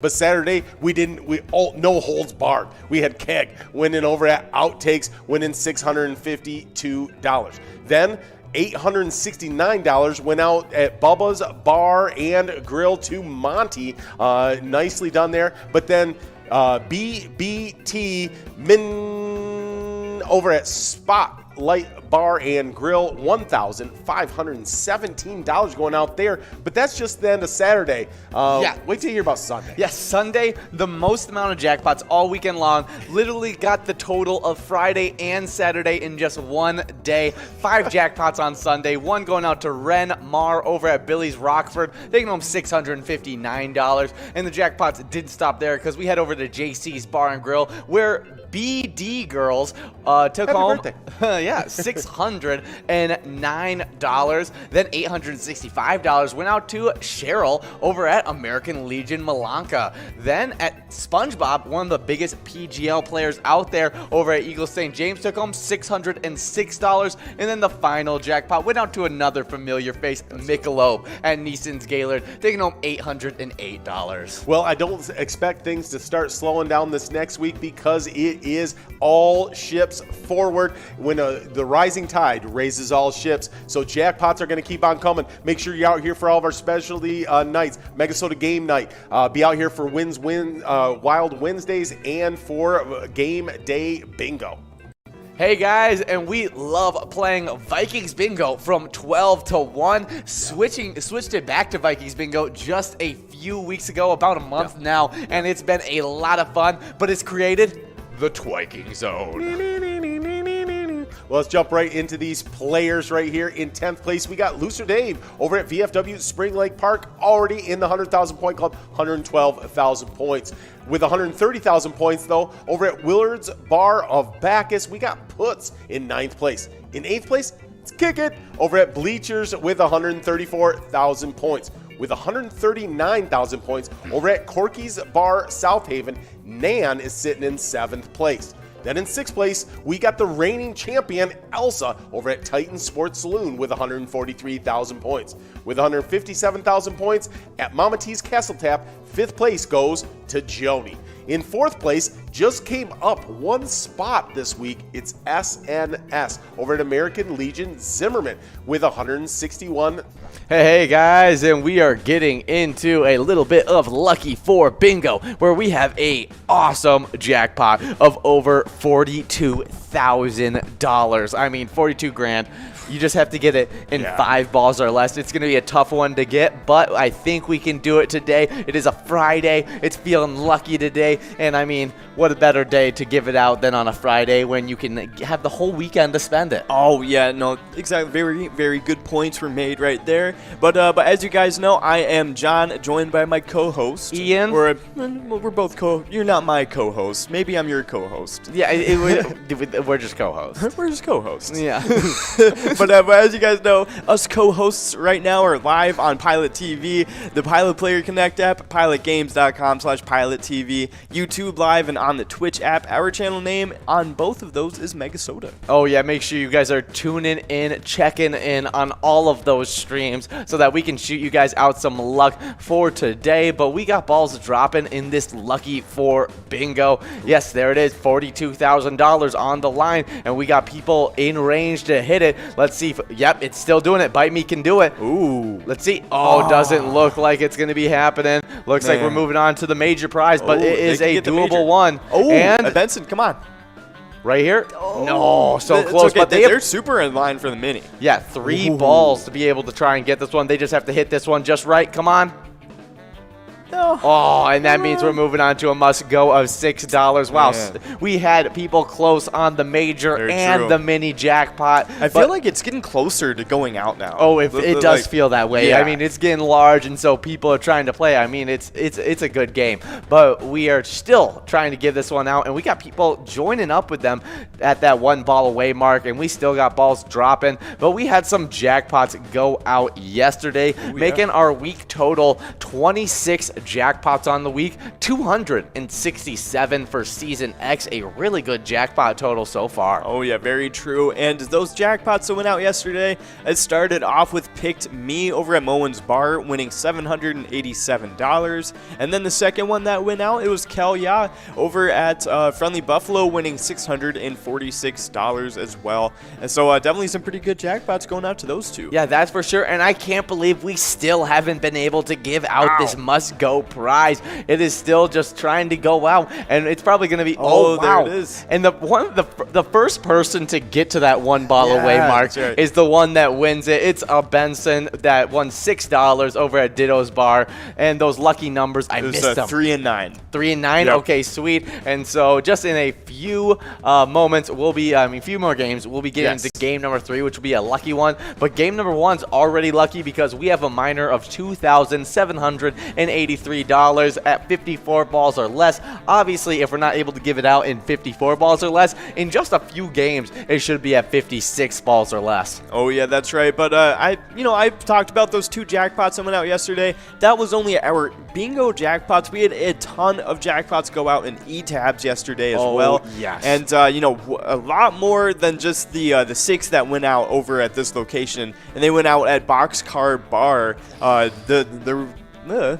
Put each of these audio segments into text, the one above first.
But Saturday, no holds barred. We had Keg winning over at Outtakes, winning $652. Then $869 went out at Bubba's Bar and Grill to Monty. Nicely done there. But then BBT Min over at Spotlight Bar and Grill, $1,517 going out there. But that's just then a Saturday. Wait till you hear about Sunday. Yes, Sunday, the most amount of jackpots all weekend long. Literally got the total of Friday and Saturday in just one day. 5 jackpots on Sunday. One going out to Ren Mar over at Billy's Rockford, taking home $659. And the jackpots didn't stop there because we head over to JC's Bar and Grill, where BD Girls took home $609. Then $865 went out to Cheryl over at American Legion Malanca. Then at SpongeBob, one of the biggest PGL players out there over at Eagle St. James, took home $606. And then the final jackpot went out to another familiar face, Michelob at Neeson's Gaylord, taking home $808. Well, I don't expect things to start slowing down this next week because it is all ships forward. When the rising tide raises all ships, so jackpots are going to keep on coming. Make sure you're out here for all of our specialty nights. Megasota Game Night. Be out here for Wild Wednesdays and for Game Day Bingo. Hey guys, and we love playing Vikings Bingo from 12 to 1. Switched it back to Vikings Bingo just a few weeks ago, about a month now, and it's been a lot of fun, but it's created the Twiking Zone. Well, let's jump right into these players right here. In 10th place, we got Looser Dave over at VFW Spring Lake Park, already in the 100,000 point club, 112,000 points. With 130,000 points, though, over at Willard's Bar of Bacchus, we got Puts in 9th place. In 8th place, it's Kick It over at Bleachers with 134,000 points. With 139,000 points over at Corky's Bar South Haven, Nan is sitting in 7th place. Then in 6th place, we got the reigning champion, Elsa, over at Titan Sports Saloon with 143,000 points. With 157,000 points at Mama T's Castle Tap, 5th place goes to Joni. In 4th place, just came up one spot this week, it's SNS over at American Legion Zimmerman with 161. Hey guys, and we are getting into a little bit of Lucky 4 Bingo, where we have a awesome jackpot of over $42,000. I mean, 42 grand. You just have to get it in 5 balls or less. It's going to be a tough one to get, but I think we can do it today. It is a Friday. It's feeling lucky today, and I mean, what a better day to give it out than on a Friday when you can have the whole weekend to spend it. Oh, yeah, no, exactly. Very, very good points were made right there. But as you guys know, I am John, joined by my co-host. Ian. We're both You're not my co-host. Maybe I'm your co-host. Yeah, we're just co-hosts. We're just co-hosts. Yeah. But as you guys know, us co-hosts right now are live on Pilot TV, the Pilot Player Connect app, pilotgames.com/Pilot TV, YouTube Live, and on the Twitch app. Our channel name on both of those is Megasota. Oh yeah, make sure you guys are tuning in, checking in on all of those streams so that we can shoot you guys out some luck for today. But we got balls dropping in this Lucky 4 Bingo. Yes, there it is, $42,000 on the line, and we got people in range to hit it. Let's see if, yep, it's still doing it. Bite Me can do it. Ooh. Let's see. Oh, doesn't look like it's going to be happening. Looks like we're moving on to the major prize, but it is a doable one. Oh, and Benson, come on. Right here? Oh. No, so close. Okay. But they're super in line for the mini. Yeah, 3 balls to be able to try and get this one. They just have to hit this one just right. Come on. No. Oh, and that means we're moving on to a must-go of $6. Wow, we had people close on the major the mini jackpot. I feel like it's getting closer to going out now. Oh, it does feel that way. Yeah. I mean, it's getting large, and so people are trying to play. I mean, it's a good game, but we are still trying to give this one out, and we got people joining up with them at that 1 ball away mark, and we still got balls dropping. But we had some jackpots go out yesterday, making our week total $26 jackpots on the week, 267 for Season X, a really good jackpot total so far. Oh yeah, very true. And those jackpots that went out yesterday, it started off with Picked Me over at Moen's Bar, winning $787. And then the second one that went out, it was Kel Ya over at Friendly Buffalo, winning $646 as well. And so definitely some pretty good jackpots going out to those two. Yeah, that's for sure. And I can't believe we still haven't been able to give out this must-go prize. It is still just trying to go out, and it's probably going to be there it is. And the first person to get to that one ball away mark right. is the one that wins it. It's a Benson that won $6 over at Ditto's Bar, and those lucky numbers, I missed them. 3 and 9. 3 and 9. Yep. Okay, sweet. And so just in a few moments, few more games, we'll be getting into game number 3, which will be a lucky one. But game number 1's already lucky because we have a minor of $2,783 at 54 balls or less. Obviously, if we're not able to give it out in 54 balls or less, in just a few games, it should be at 56 balls or less. Oh yeah, that's right. But I talked about those 2 jackpots that went out yesterday. That was only our bingo jackpots. We had a ton of jackpots go out in E-tabs yesterday as well. Yes. And a lot more than just the 6 that went out over at this location, and they went out at Boxcar Bar.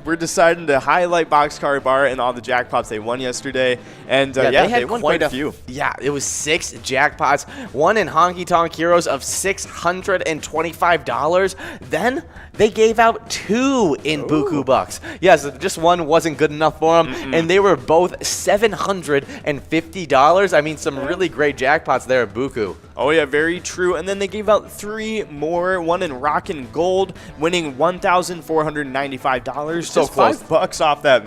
We're deciding to highlight Boxcar Bar and all the jackpots they won yesterday. And they won quite a few. Yeah, it was 6 jackpots. One in Honky Tonk Heroes of $625. Then they gave out 2 in Buku Bucks. Yes, just one wasn't good enough for them, and they were both $750. I mean, some really great jackpots there at Buku. Oh yeah, very true. And then they gave out 3 more. One in Rockin' Gold, winning $1,495. So just close. $5 off that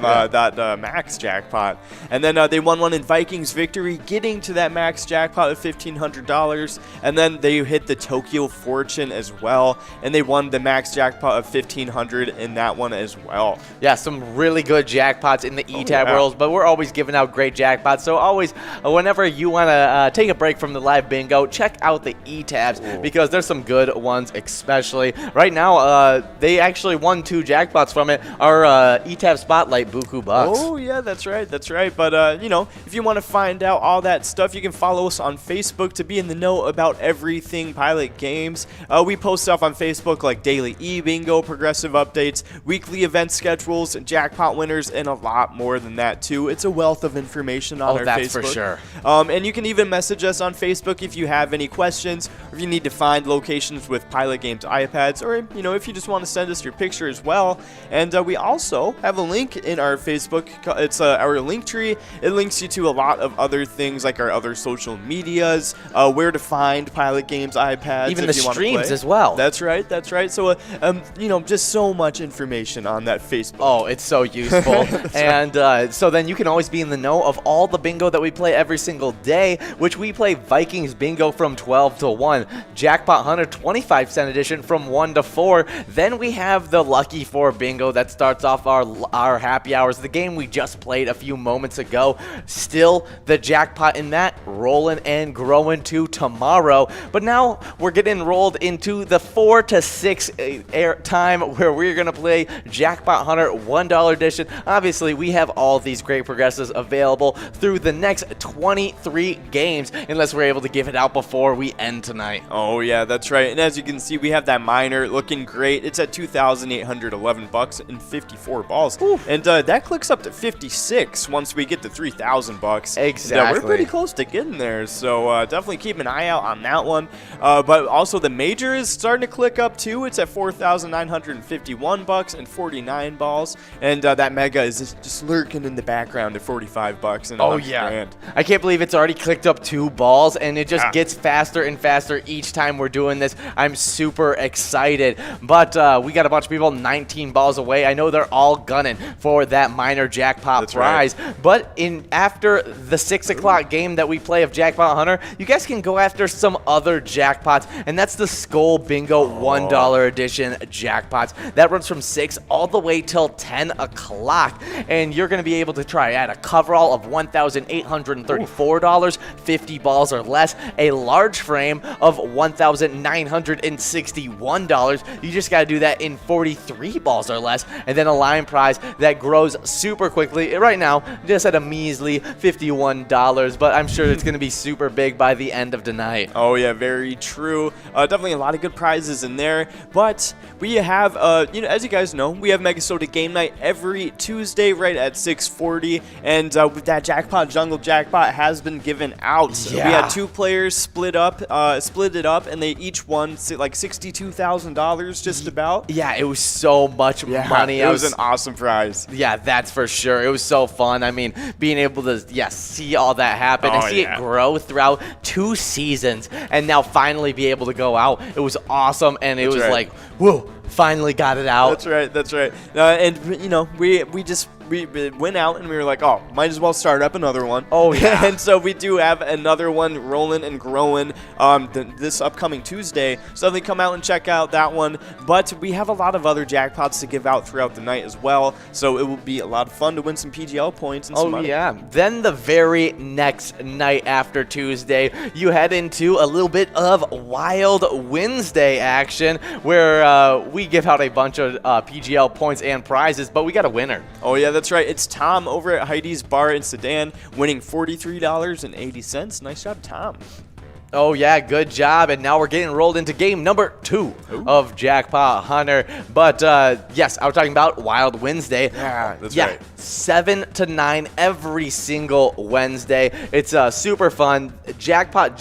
max jackpot. And then they won one in Vikings Victory, getting to that max jackpot of $1,500. And then they hit the Tokyo Fortune as well, and they won the max jackpot of $1,500 in that one as well. Yeah, some really good jackpots in the E-Tab world, but we're always giving out great jackpots. So always, whenever you want to take a break from the live bingo, check out the E-Tabs because there's some good ones, especially. Right now, they actually won 2 jackpots from it. Our E-Tab Spotlight Buku Bucks. Oh, yeah, that's right. But, if you want to find out all that stuff, you can follow us on Facebook to be in the know about everything Pilot Games. We post stuff on Facebook like daily e-bingo, progressive updates, weekly event schedules, jackpot winners, and a lot more than that, too. It's a wealth of information on our that's Facebook. For sure. And you can even message us on Facebook if you have any questions, or if you need to find locations with Pilot Games iPads, or, if you just want to send us your picture as well. And we also have a link in our Facebook. It's our link tree. It links you to a lot of other things like our other social medias, where to find Pilot Games iPads. Even if the you want to streams play. as well. That's right. So, just so much information on that Facebook. Oh, it's so useful. And so then you can always be in the know of all the bingo that we play every single day, which we play Vikings bingo from 12 to 1, Jackpot Hunter 25-cent edition from 1 to 4. Then we have the Lucky 4 bingo that starts off our happy hours, the game we just played a few moments ago. Still the jackpot in that rolling and growing to tomorrow. But now we're getting enrolled into the 4 to 6 time where we're going to play Jackpot Hunter $1 edition. Obviously, we have all these great progressives available through the next 23 games, unless we're able to give it out before we end tonight. Oh yeah, that's right. And as you can see, we have that minor looking great. It's at $2,811 and 54 balls. Ooh. And that clicks up to 56 once we get to $3,000. Exactly. We're pretty close to getting there, so definitely keep an eye out on that one. But also the major is starting to click up too. It's at $4,951 and 49 balls, and that mega is just lurking in the background at $45 and $11,000. I can't believe it's already clicked up 2 balls, and it just gets faster and faster each time we're doing this. I'm super excited, but we got a bunch of people 19 balls away. I know they're all gunning for that minor jackpot prize, but after the 6 o'clock game that we play of Jackpot Hunter, you guys can go after some other jackpots, and that's the Skull Bingo $1 edition jackpots. That runs from 6 all the way till 10 o'clock. And you're going to be able to try at a coverall of $1,834, 50 balls or less, a large frame of $1,961. You just got to do that in 43 balls or less, and then a line prize that grows super quickly. Right now, just at a measly $51, but I'm sure it's going to be super big by the end of tonight. Oh yeah, very true. Definitely a lot of good prizes in there. But we have, as you guys know, we have Mega Soda Game Night every Tuesday right at 6:40, and with that jackpot, Jungle Jackpot has been given out. Yeah. We had 2 players split it up, and they each won like $62,000 just about. Yeah, it was so much money. It was an awesome prize. Yeah, that's for sure. It was so fun. I mean, being able to, see all that happen and see it grow throughout 2 seasons and now finally be able to go out. It was awesome, and it was like, whoa, finally got it out. That's right. And, we went out and we were like, oh, might as well start up another one. Oh, yeah. And so we do have another one rolling and growing this upcoming Tuesday. So definitely come out and check out that one. But we have a lot of other jackpots to give out throughout the night as well. So it will be a lot of fun to win some PGL points and some money. Yeah. Then the very next night after Tuesday, you head into a little bit of Wild Wednesday action where we give out a bunch of PGL points and prizes, but we got a winner. Oh, yeah, that's right. It's Tom over at Heidi's Bar in Sedan, winning $43.80. Nice job, Tom. Oh, yeah, good job. And now we're getting rolled into game number 2 of Jackpot Hunter. But, yes, I was talking about Wild Wednesday. Yeah, that's right. 7 to 9 every single Wednesday. It's super fun. The Jackpot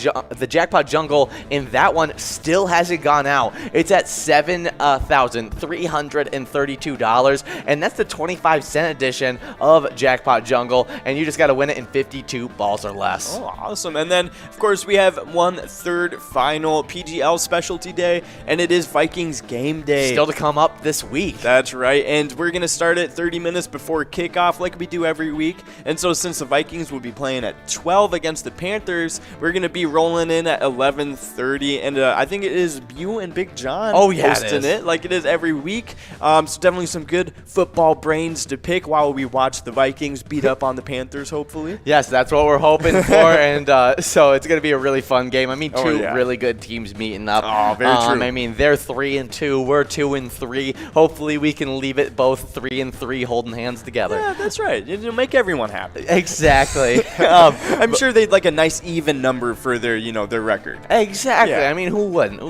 Jungle in that one still hasn't gone out. It's at $7,332, and that's the 25-cent edition of Jackpot Jungle, and you just got to win it in 52 balls or less. Oh, awesome. And then, of course, we have one third final PGL specialty day, and it is Vikings game day. Still to come up this week. That's right, and we're going to start it 30 minutes before kickoff like we do every week. And so since the Vikings will be playing at 12 against the Panthers, we're going to be rolling in at 11:30, and I think it is Bew and Big John hosting it like it is every week. So definitely some good football brains to pick while we watch the Vikings beat up on the Panthers, hopefully. Yes, that's what we're hoping for, and so it's going to be a really fun game. I mean, two really good teams meeting up. Oh, very true. I mean, they're 3-2, we're 2-3. Hopefully, we can leave it both 3-3, holding hands together. Yeah, that's right. It'll make everyone happy. Exactly. I'm sure they'd like a nice even number for their, their record. Exactly. Yeah. I mean, who wouldn't?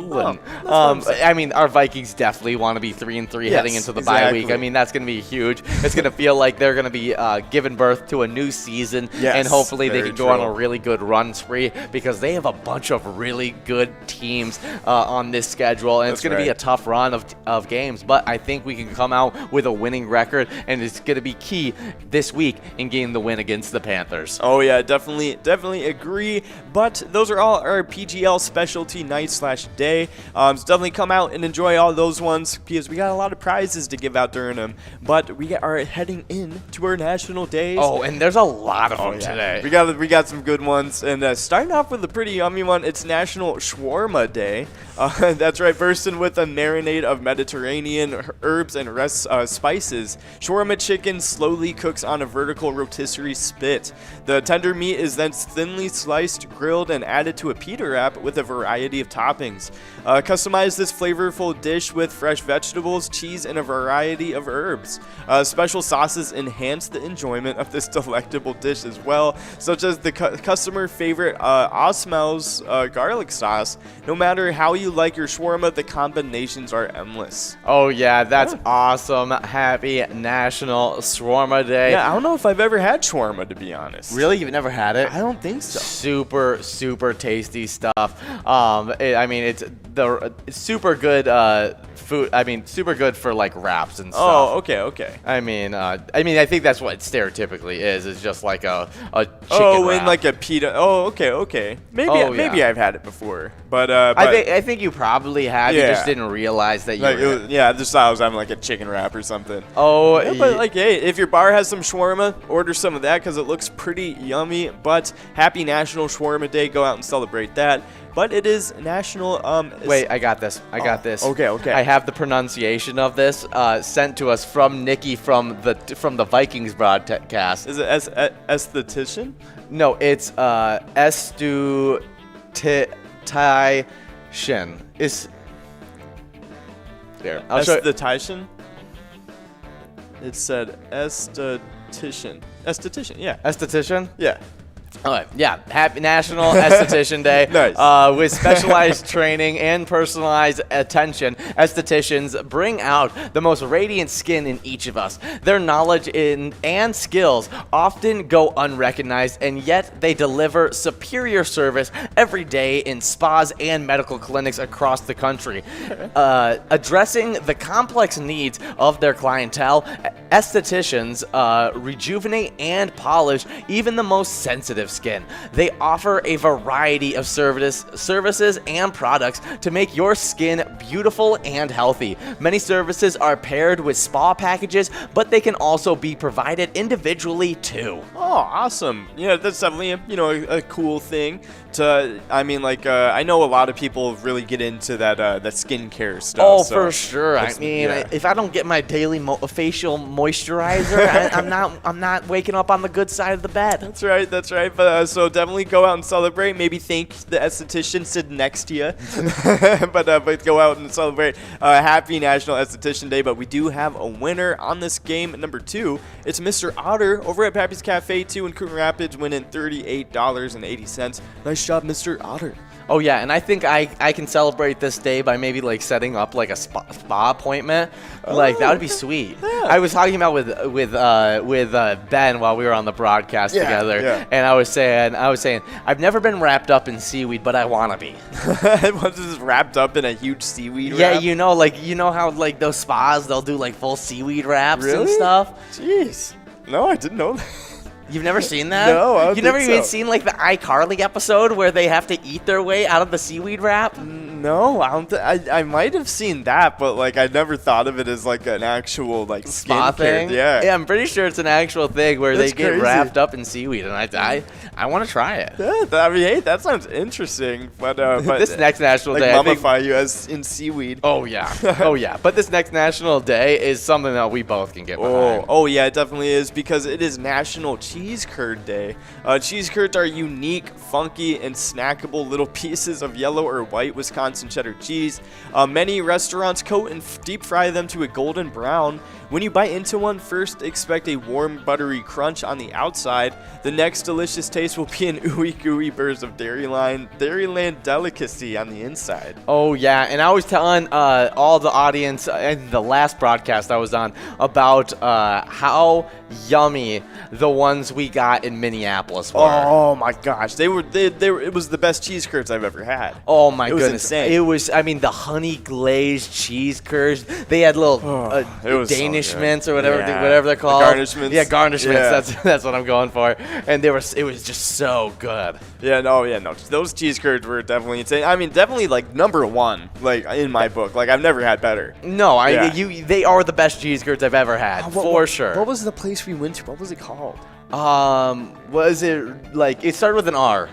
I mean, our Vikings definitely want to be 3-3 heading into the bye week. I mean, that's going to be huge. It's going to feel like they're going to be giving birth to a new season, and hopefully they can go on a really good run spree because they have a bunch of really good teams on this schedule, and it's going to be a tough run of games, but I think we can come out with a winning record, and it's going to be key this week in getting the win against the Panthers. Oh yeah, definitely agree. But those are all our PGL specialty night/day. So definitely come out and enjoy all those ones because we got a lot of prizes to give out during them. But we are heading in to our national days. Oh, and there's a lot of them today. We got some good ones, and starting off with a pretty yummy one. It's National Shawarma Day. That's right, bursting with a marinade of Mediterranean herbs and spices. Shawarma chicken slowly cooks on a vertical rotisserie spit. The tender meat is then thinly sliced, grilled, and added to a pita wrap with a variety of toppings. Customize this flavorful dish with fresh vegetables, cheese, and a variety of herbs. Special sauces enhance the enjoyment of this delectable dish as well, such as the customer favorite Osmel's garlic sauce. No matter how you like your shawarma, the combinations are endless. Oh yeah, that's awesome. Happy National Shawarma Day. Yeah, I don't know if I've ever had shawarma, to be honest. Really? You've never had it? I don't think so. Super tasty stuff. It's super good food. I mean, super good for like wraps and stuff. Oh, okay. I think that's what it stereotypically is. It's just like a chicken wrap. And like a pita. Oh, okay. Maybe I've had it before, but I think you probably have. You just didn't realize that you. I just thought I was having like a chicken wrap or something. Oh, yeah, but like, hey, if your bar has some shawarma, order some of that because it looks pretty yummy. But happy National Shawarma Day. Go out and celebrate that. but it is national. Wait, I got this. I got this. Okay, okay. I have the pronunciation of this sent to us from Nikki from the Vikings broadcast. Is it esthetician? No, it's esthetician. It's there. I'll show you. Esthetician. It said esthetician. Esthetician, yeah. Esthetician. Yeah. All right, yeah. Happy National Esthetician Day. Nice. With specialized training and personalized attention, estheticians bring out the most radiant skin in each of us. Their knowledge and skills often go unrecognized, and yet they deliver superior service every day in spas and medical clinics across the country. Addressing the complex needs of their clientele, estheticians rejuvenate and polish even the most sensitive skin. They offer a variety of services and products to make your skin beautiful and healthy. Many services are paired with spa packages, but they can also be provided individually too. Oh, awesome. Yeah, that's definitely a cool thing to, I know a lot of people really get into that skincare stuff. Oh, so for sure. I mean, yeah. if I don't get my daily facial moisturizer, I'm not waking up on the good side of the bed. That's right. But so definitely go out and celebrate. Maybe thank the esthetician sitting next to you. but go out and celebrate. Happy National Esthetician Day. But we do have a winner on this game, number 2. It's Mr. Otter over at Pappy's Cafe 2 in Coon Rapids, winning $38.80. Nice job, Mr. Otter. Oh yeah, and I think I can celebrate this day by maybe like setting up like a spa appointment. Like that would be sweet. Yeah. I was talking about with Ben while we were on the broadcast together, and I was saying I've never been wrapped up in seaweed, but I wanna be. Was this wrapped up in a huge seaweed Yeah, wrap? you know how like those spas they'll do like full seaweed wraps and Really? stuff. Jeez. No, I didn't know that. You've never seen that? No, I don't You've never think even so. seen like the iCarly episode where they have to eat their way out of the seaweed wrap? No, I don't. I might have seen that, but like I never thought of it as like an actual like Spa skincare. thing? Yeah. I'm pretty sure it's an actual thing where That's they get crazy. wrapped up in seaweed, and I want to try it. Yeah, hey, that sounds interesting. But This next National like Day, I think, mummify you as in seaweed. oh yeah, oh yeah. But this next National Day is something that we both can get behind. Oh yeah, it definitely is because it is National Cheese Curd Day. Cheese curds are unique, funky, and snackable little pieces of yellow or white Wisconsin cheddar cheese. Many restaurants coat and deep fry them to a golden brown. When you bite into one, first expect a warm, buttery crunch on the outside. The next delicious taste will be an ooey gooey burst of Dairyland delicacy on the inside. Oh yeah, and I was telling all the audience in the last broadcast I was on about how yummy the ones we got in Minneapolis were. Oh my gosh, they were. It was the best cheese curds I've ever had. Oh my It was goodness! insane. It was. I mean, the honey glazed cheese curds. They had little it was so Danish good. mints or whatever, Yeah. whatever they're The called. garnishments? Yeah, garnishments. Yeah. That's what I'm going for. And it was just so good. Yeah, no. Those cheese curds were definitely insane. I mean, definitely like number 1, like in my book. Like I've never had better. No, Yeah. they are the best cheese curds I've ever had, for sure. What was the place we went to? What was it called? Was it like it started with an R?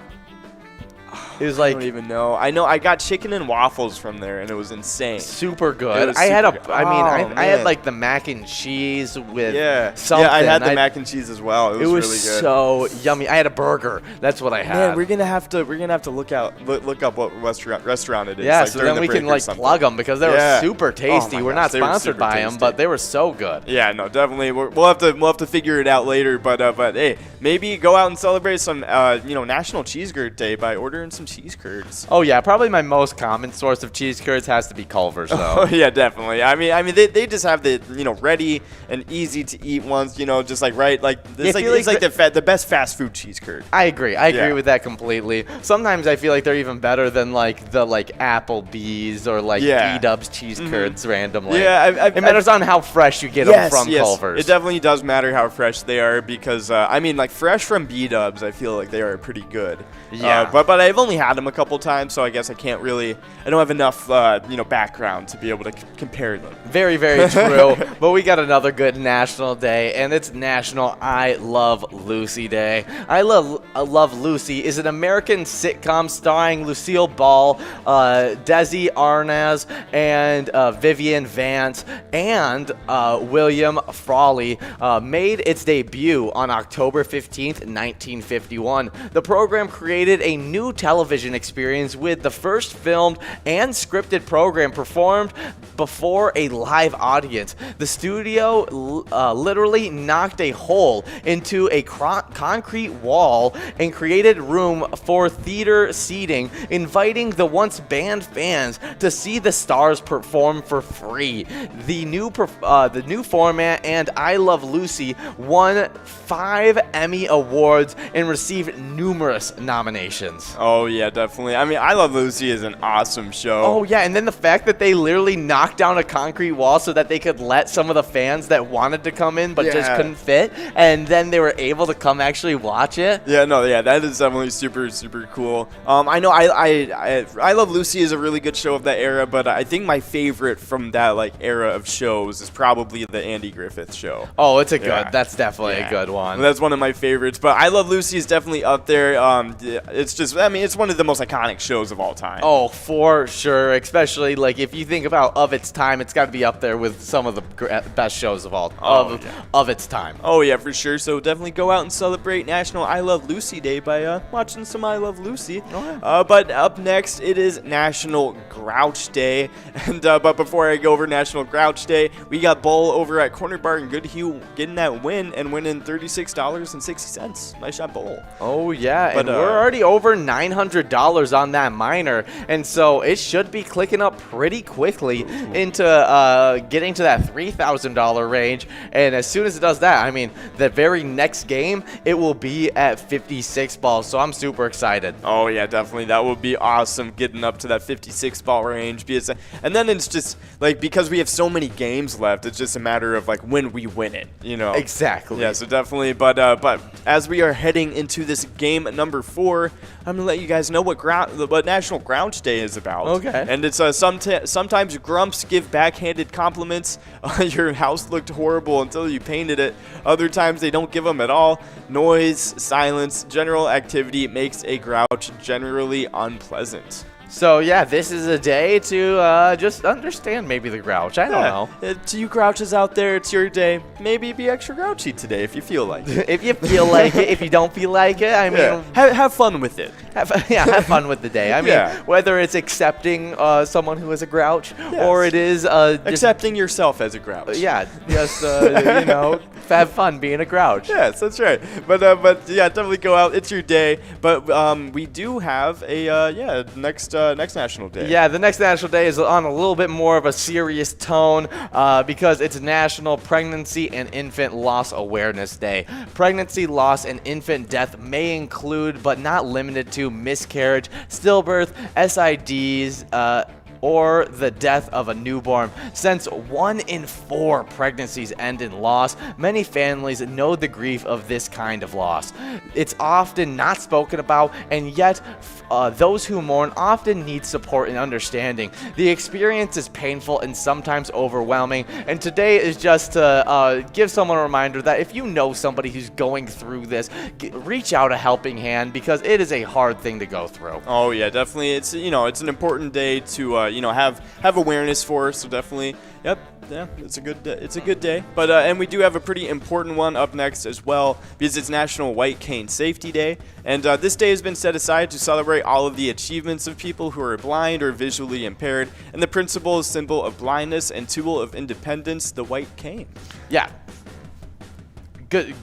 It was I like don't even know. I know I got chicken and waffles from there, and it was insane. super It good. was I had super good. I Oh, had man. like the mac and cheese with Yeah, something. yeah. I had the mac and cheese as well. It was really good. so yummy. I had a burger. That's what I had. Man, we're gonna have to look up what restaurant it is. yeah, like, so during then the we break can or like something. plug them because they Yeah. were super tasty. Oh my We're gosh, not they were sponsored super by them, tasty. but they were so good. Yeah, no, definitely. We'll have to figure it out later. But hey, maybe go out and celebrate some National Cheese Curd Day by ordering some cheese curds. Oh yeah, probably my most common source of cheese curds has to be Culver's though. Oh yeah, definitely. I mean, they just have the ready and easy to eat ones. Just like right, like Yeah, I feel it's like like the best fast food cheese curd. I agree. I agree Yeah. with that completely. Sometimes I feel like they're even better than like the Applebee's or like Yeah. B-Dubs cheese curds randomly. Yeah, it matters on how fresh you get them from Culver's. It definitely does matter how fresh they are because like fresh from B-Dubs, I feel like they are pretty good. Yeah. But I've only had them a couple times, so I guess I don't have enough, background to be able to compare them. Very, very true. But we got another good national day, and it's National I Love Lucy Day. I Love Lucy is an American sitcom starring Lucille Ball, Desi Arnaz, and Vivian Vance, and William Frawley. Made its debut on October 15th, 1951. The program created a new television experience with the first filmed and scripted program performed before a live audience. The studio literally knocked a hole into a concrete wall and created room for theater seating, inviting the once banned fans to see the stars perform for free. The new format and I Love Lucy won 5 Emmy Awards and received numerous nominations. Oh, yeah, definitely. I mean, I Love Lucy is an awesome show. Oh, yeah, and then the fact that they literally knocked down a concrete wall so that they could let some of the fans that wanted to come in but just couldn't fit, and then they were able to come actually watch it. Yeah, that is definitely super, super cool. I know I Love Lucy is a really good show of that era, but I think my favorite from that era of shows is probably the Andy Griffith Show. Oh, it's that's definitely a good one. That's one of my favorites, but I Love Lucy is definitely up there. It's one of the most iconic shows of all time. Oh, for sure, especially if you think about of its time, it's got to be up there with some of the best shows of its time. Oh yeah, for sure. So definitely go out and celebrate National I Love Lucy Day by watching some I Love Lucy. Oh, yeah. But up next, it is National Grouch Day, and but before I go over National Grouch Day, we got Bull over at Corner Bar in Goodhue getting that win and winning $36.60. Nice shot, Bull. Oh yeah, but, and we're already over $900 on that minor, and so it should be clicking up pretty quickly into getting to that $3,000 range. And as soon as it does that, I mean, the very next game it will be at 56 balls. So I'm super excited. Oh yeah, definitely. That would be awesome, getting up to that 56 ball range. And then it's just because we have so many games left, it's just a matter of when we win it. Exactly. Yeah. So definitely. But as we are heading into this game number 4, I'm gonna let you guys know what National Grouch Day is about. Okay. And it's sometimes grumps give backhanded compliments. Your house looked horrible until you painted it. Other times they don't give them at all. Noise, silence, general activity makes a grouch generally unpleasant. So yeah, this is a day to just understand maybe the grouch. I don't know. To you grouches out there, it's your day. Maybe be extra grouchy today if you feel like it. If you feel like it. If you don't feel like it, I mean, have fun with it. Have fun with the day. I mean, whether it's accepting someone who is a grouch, or it is accepting yourself as a grouch. Yeah, just have fun being a grouch. Yes, that's right. But yeah, definitely go out. It's your day. But we do have a next National Day. Yeah, the next National Day is on a little bit more of a serious tone because it's National Pregnancy and Infant Loss Awareness Day. Pregnancy, loss, and infant death may include, but not limited to, miscarriage, stillbirth, SIDs, or the death of a newborn. Since 1 in 4 pregnancies end in loss, many families know the grief of this kind of loss. It's often not spoken about, and yet those who mourn often need support and understanding. The experience is painful and sometimes overwhelming, and today is just to give someone a reminder that if you know somebody who's going through this, reach out a helping hand, because it is a hard thing to go through. Oh yeah, definitely. It's it's an important day to have awareness for. So definitely, yep. Yeah, it's a good day. But and we do have a pretty important one up next as well, because it's National White Cane Safety Day, and this day has been set aside to celebrate all of the achievements of people who are blind or visually impaired, and the principle is symbol of blindness and tool of independence, the white cane. Yeah.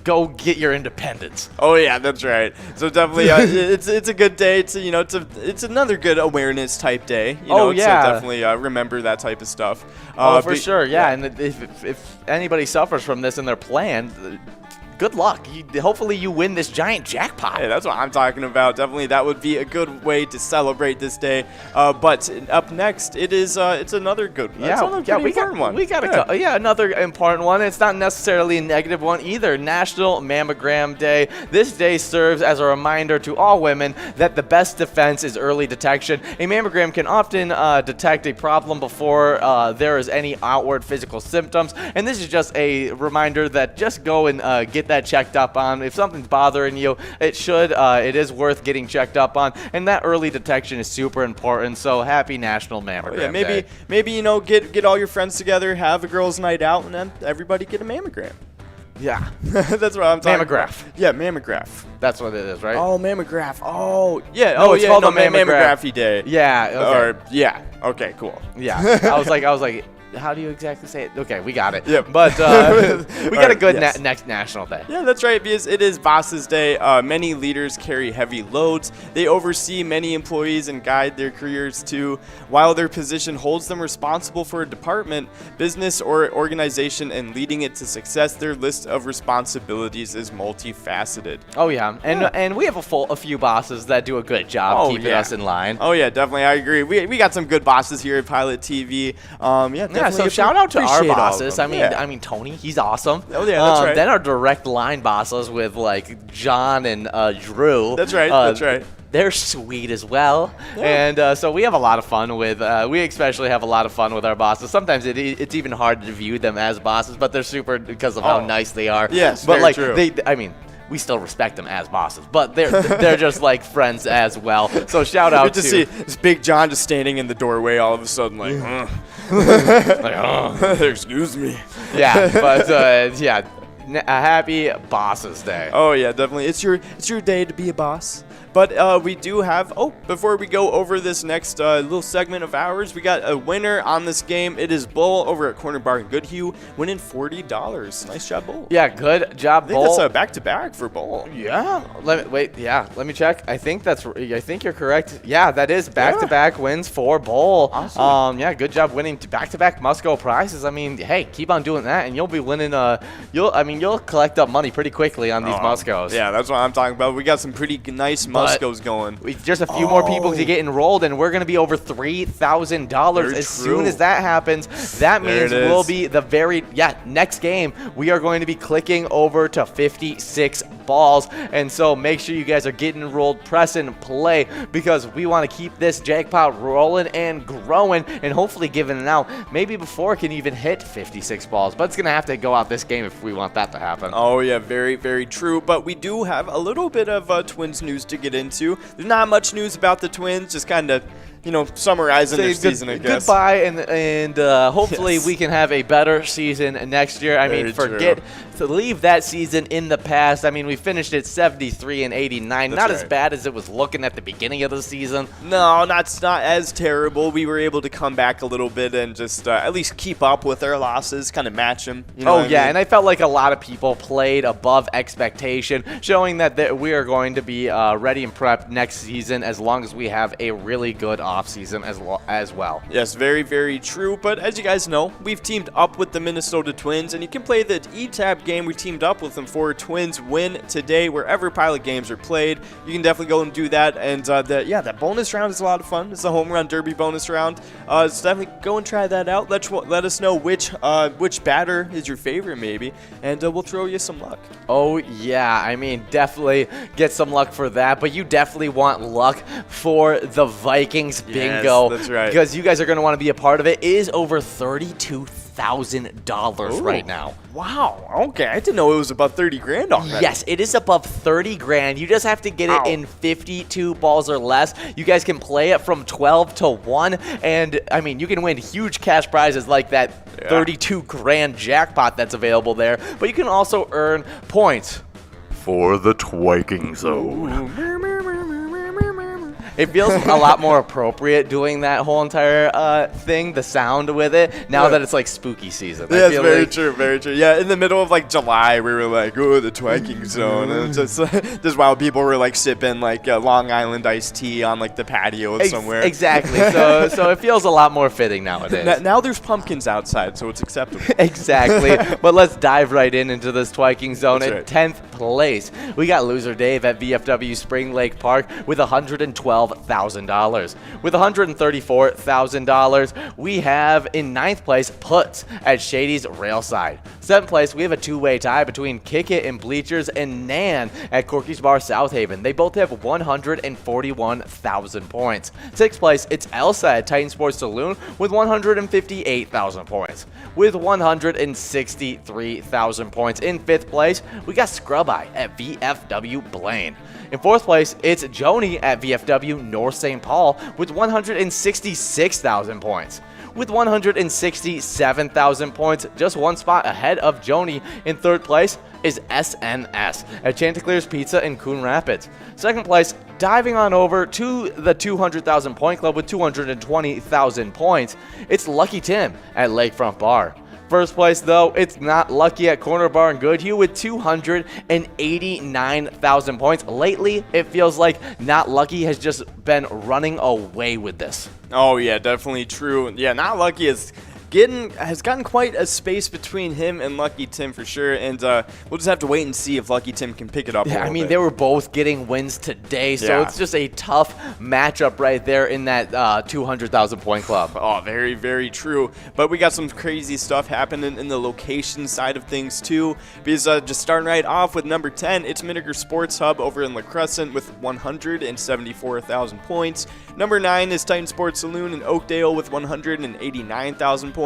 Go get your independence. Oh yeah, that's right. So definitely, it's a good day. It's another good awareness type day. Oh yeah, so definitely remember that type of stuff. For sure. Yeah, and if anybody suffers from this in their plan, good luck. Hopefully you win this giant jackpot. Hey, that's what I'm talking about. Definitely, that would be a good way to celebrate this day. But up next, it's another good one. We got another important one. It's not necessarily a negative one either. National Mammogram Day. This day serves as a reminder to all women that the best defense is early detection. A mammogram can often detect a problem before there is any outward physical symptoms, and this is just a reminder that just go and get that checked up on. If something's bothering you, it is worth getting checked up on, and that early detection is super important. So happy National Mammogram Day. Maybe get all your friends together, have a girls' night out, and then everybody get a mammogram. Yeah. That's what I'm talking Mammograph. about. Yeah, mammograph. That's what it is, right? Oh, mammograph. Oh, yeah. No, it's called a mammography day. Yeah. Okay. Yeah. Okay, cool. Yeah. I was like, how do you exactly say it? Okay, we got it. Yep. But we got a good yes. next national day. Yeah, that's right, because it is Bosses Day. Many leaders carry heavy loads. They oversee many employees and guide their careers too. While their position holds them responsible for a department, business, or organization and leading it to success, their list of responsibilities is multifaceted. Oh yeah, and we have a few bosses that do a good job keeping us in line. Oh yeah, definitely, I agree. We got some good bosses here at Pilot TV. Yeah, so shout out to our bosses. I mean Tony, he's awesome. Oh yeah, that's right. Then our direct line bosses with like John and Drew. That's right. That's right. They're sweet as well, and so we have a lot of fun with. We especially have a lot of fun with our bosses. Sometimes it's even hard to view them as bosses, but they're super because of how nice they are. Yes, but very like true. we still respect them as bosses, but they're just like friends as well. So shout out to see this Big John just standing in the doorway all of a sudden like, excuse me. Yeah, but a happy Bosses Day. Oh yeah, definitely. It's your day to be a boss. But we do have, before we go over this next little segment of ours, we got a winner on this game. It is Bull over at Corner Bar in Goodhue, winning $40. Nice job, Bull. Yeah, good job, Bull. I think that's a back-to-back for Bull. Yeah. Let me check. I think you're correct. Yeah, that is back-to-back wins for Bull. Awesome. Yeah, good job winning back-to-back Musco prizes. I mean, hey, keep on doing that, and you'll be winning. You'll collect up money pretty quickly on these Muscos. Yeah, that's what I'm talking about. We got some pretty nice Muscos going. Just a few more people to get enrolled, and we're going to be over $3,000 as soon as that happens. That means we'll be next game. We are going to be clicking over to 56 balls, and so make sure you guys are getting enrolled, press and play, because we want to keep this jackpot rolling and growing, and hopefully giving it out maybe before it can even hit 56 balls. But it's going to have to go out this game if we want that to happen. Oh yeah, very, very true. But we do have a little bit of Twins news to get into. There's not much news about the Twins, just kind of, summarizing their season, I guess. Goodbye, and hopefully we can have a better season next year. I mean, to leave that season in the past. I mean, we finished at 73 and 89. Not as bad as it was looking at the beginning of the season. No, not as terrible. We were able to come back a little bit and just at least keep up with our losses, kind of match them. And I felt like a lot of people played above expectation, showing that we are going to be ready and prepped next season as long as we have a really good offseason as well. Yes, very, very true. But as you guys know, we've teamed up with the Minnesota Twins, and you can play the E-Tab game we teamed up with them for. Twins win today wherever Pilot games are played. You can definitely go and do that. And that bonus round is a lot of fun. It's a home run derby bonus round. So definitely go and try that out. Let us know which batter is your favorite, maybe, and we'll throw you some luck. Oh yeah, I mean, definitely get some luck for that. But you definitely want luck for the Vikings bingo. Yes, that's right. Because you guys are going to want to be a part of it. It is over $32,000 right now. Wow. Okay, I didn't know it was above 30 grand already. Yes, it is above 30 grand. You just have to get it in 52 balls or less. You guys can play it from 12 to 1, and I mean, you can win huge cash prizes like that 32 grand jackpot that's available there. But you can also earn points for the Twiking Zone. It feels a lot more appropriate doing that whole entire thing, the sound with it, now that it's like spooky season. Yes, very true, very true. Yeah, in the middle of like July, we were like, oh, the twiking zone. And it's just while people were like sipping like Long Island iced tea on like the patio somewhere. Exactly. So it feels a lot more fitting nowadays. Now there's pumpkins outside, so it's acceptable. Exactly. But let's dive right into this twiking zone. That's In 10th place, we got loser Dave at VFW Spring Lake Park with $112,000. With $134,000, we have in 9th place Puts at Shady's Railside. 7th place, we have a two-way tie between Kick It and Bleachers and Nan at Corky's Bar South Haven. They both have 141,000 points. 6th place, it's Elsa at Titan Sports Saloon with 158,000 points. With 163,000 points. In 5th place, we got Scrub Eye at VFW Blaine. In 4th place, it's Joni at VFW North St. Paul with 166,000 points. With 167,000 points, just one spot ahead of Joni. In 3rd place is SNS at Chanticleer's Pizza in Coon Rapids. 2nd place, diving on over to the 200,000 point club with 220,000 points, it's Lucky Tim at Lakefront Bar. 1st place, though, it's not Lucky at Corner Bar in Goodhue with 289,000 points. Lately, it feels like Not Lucky has just been running away with this. Oh, yeah, definitely true. Yeah, Not Lucky has gotten quite a space between him and Lucky Tim for sure, and we'll just have to wait and see if Lucky Tim can pick it up. Yeah, I mean, bit. they were both getting wins today, so it's just a tough matchup right there in that 200,000 point club. Oh, very, very true. But we got some crazy stuff happening in the location side of things too, because just starting right off with number 10, it's Miniger Sports Hub over in La Crescent with 174,000 points. Number 9 is Titan Sports Saloon in Oakdale with 189,000 points.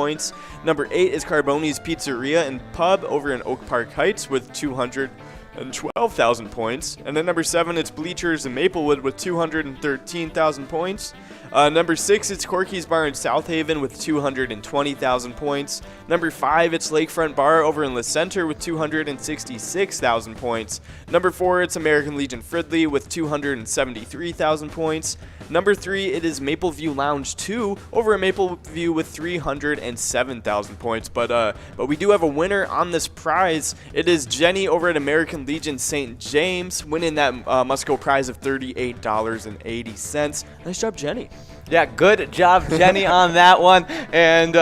Number 8 is Carboni's Pizzeria and Pub over in Oak Park Heights with 212,000 points. And then number 7, it's Bleachers in Maplewood with 213,000 points. Number 6, it's Corky's Bar in South Haven with 220,000 points. Number 5, it's Lakefront Bar over in La Center with 266,000 points. Number 4, it's American Legion Fridley with 273,000 points. Number 3, it is Mapleview Lounge 2 over at Mapleview with 307,000 points. But we do have a winner on this prize. It is Jenny over at American Legion St. James, winning that must-go prize of $38.80. Nice job, Jenny. Yeah, good job, Jenny, on that one. And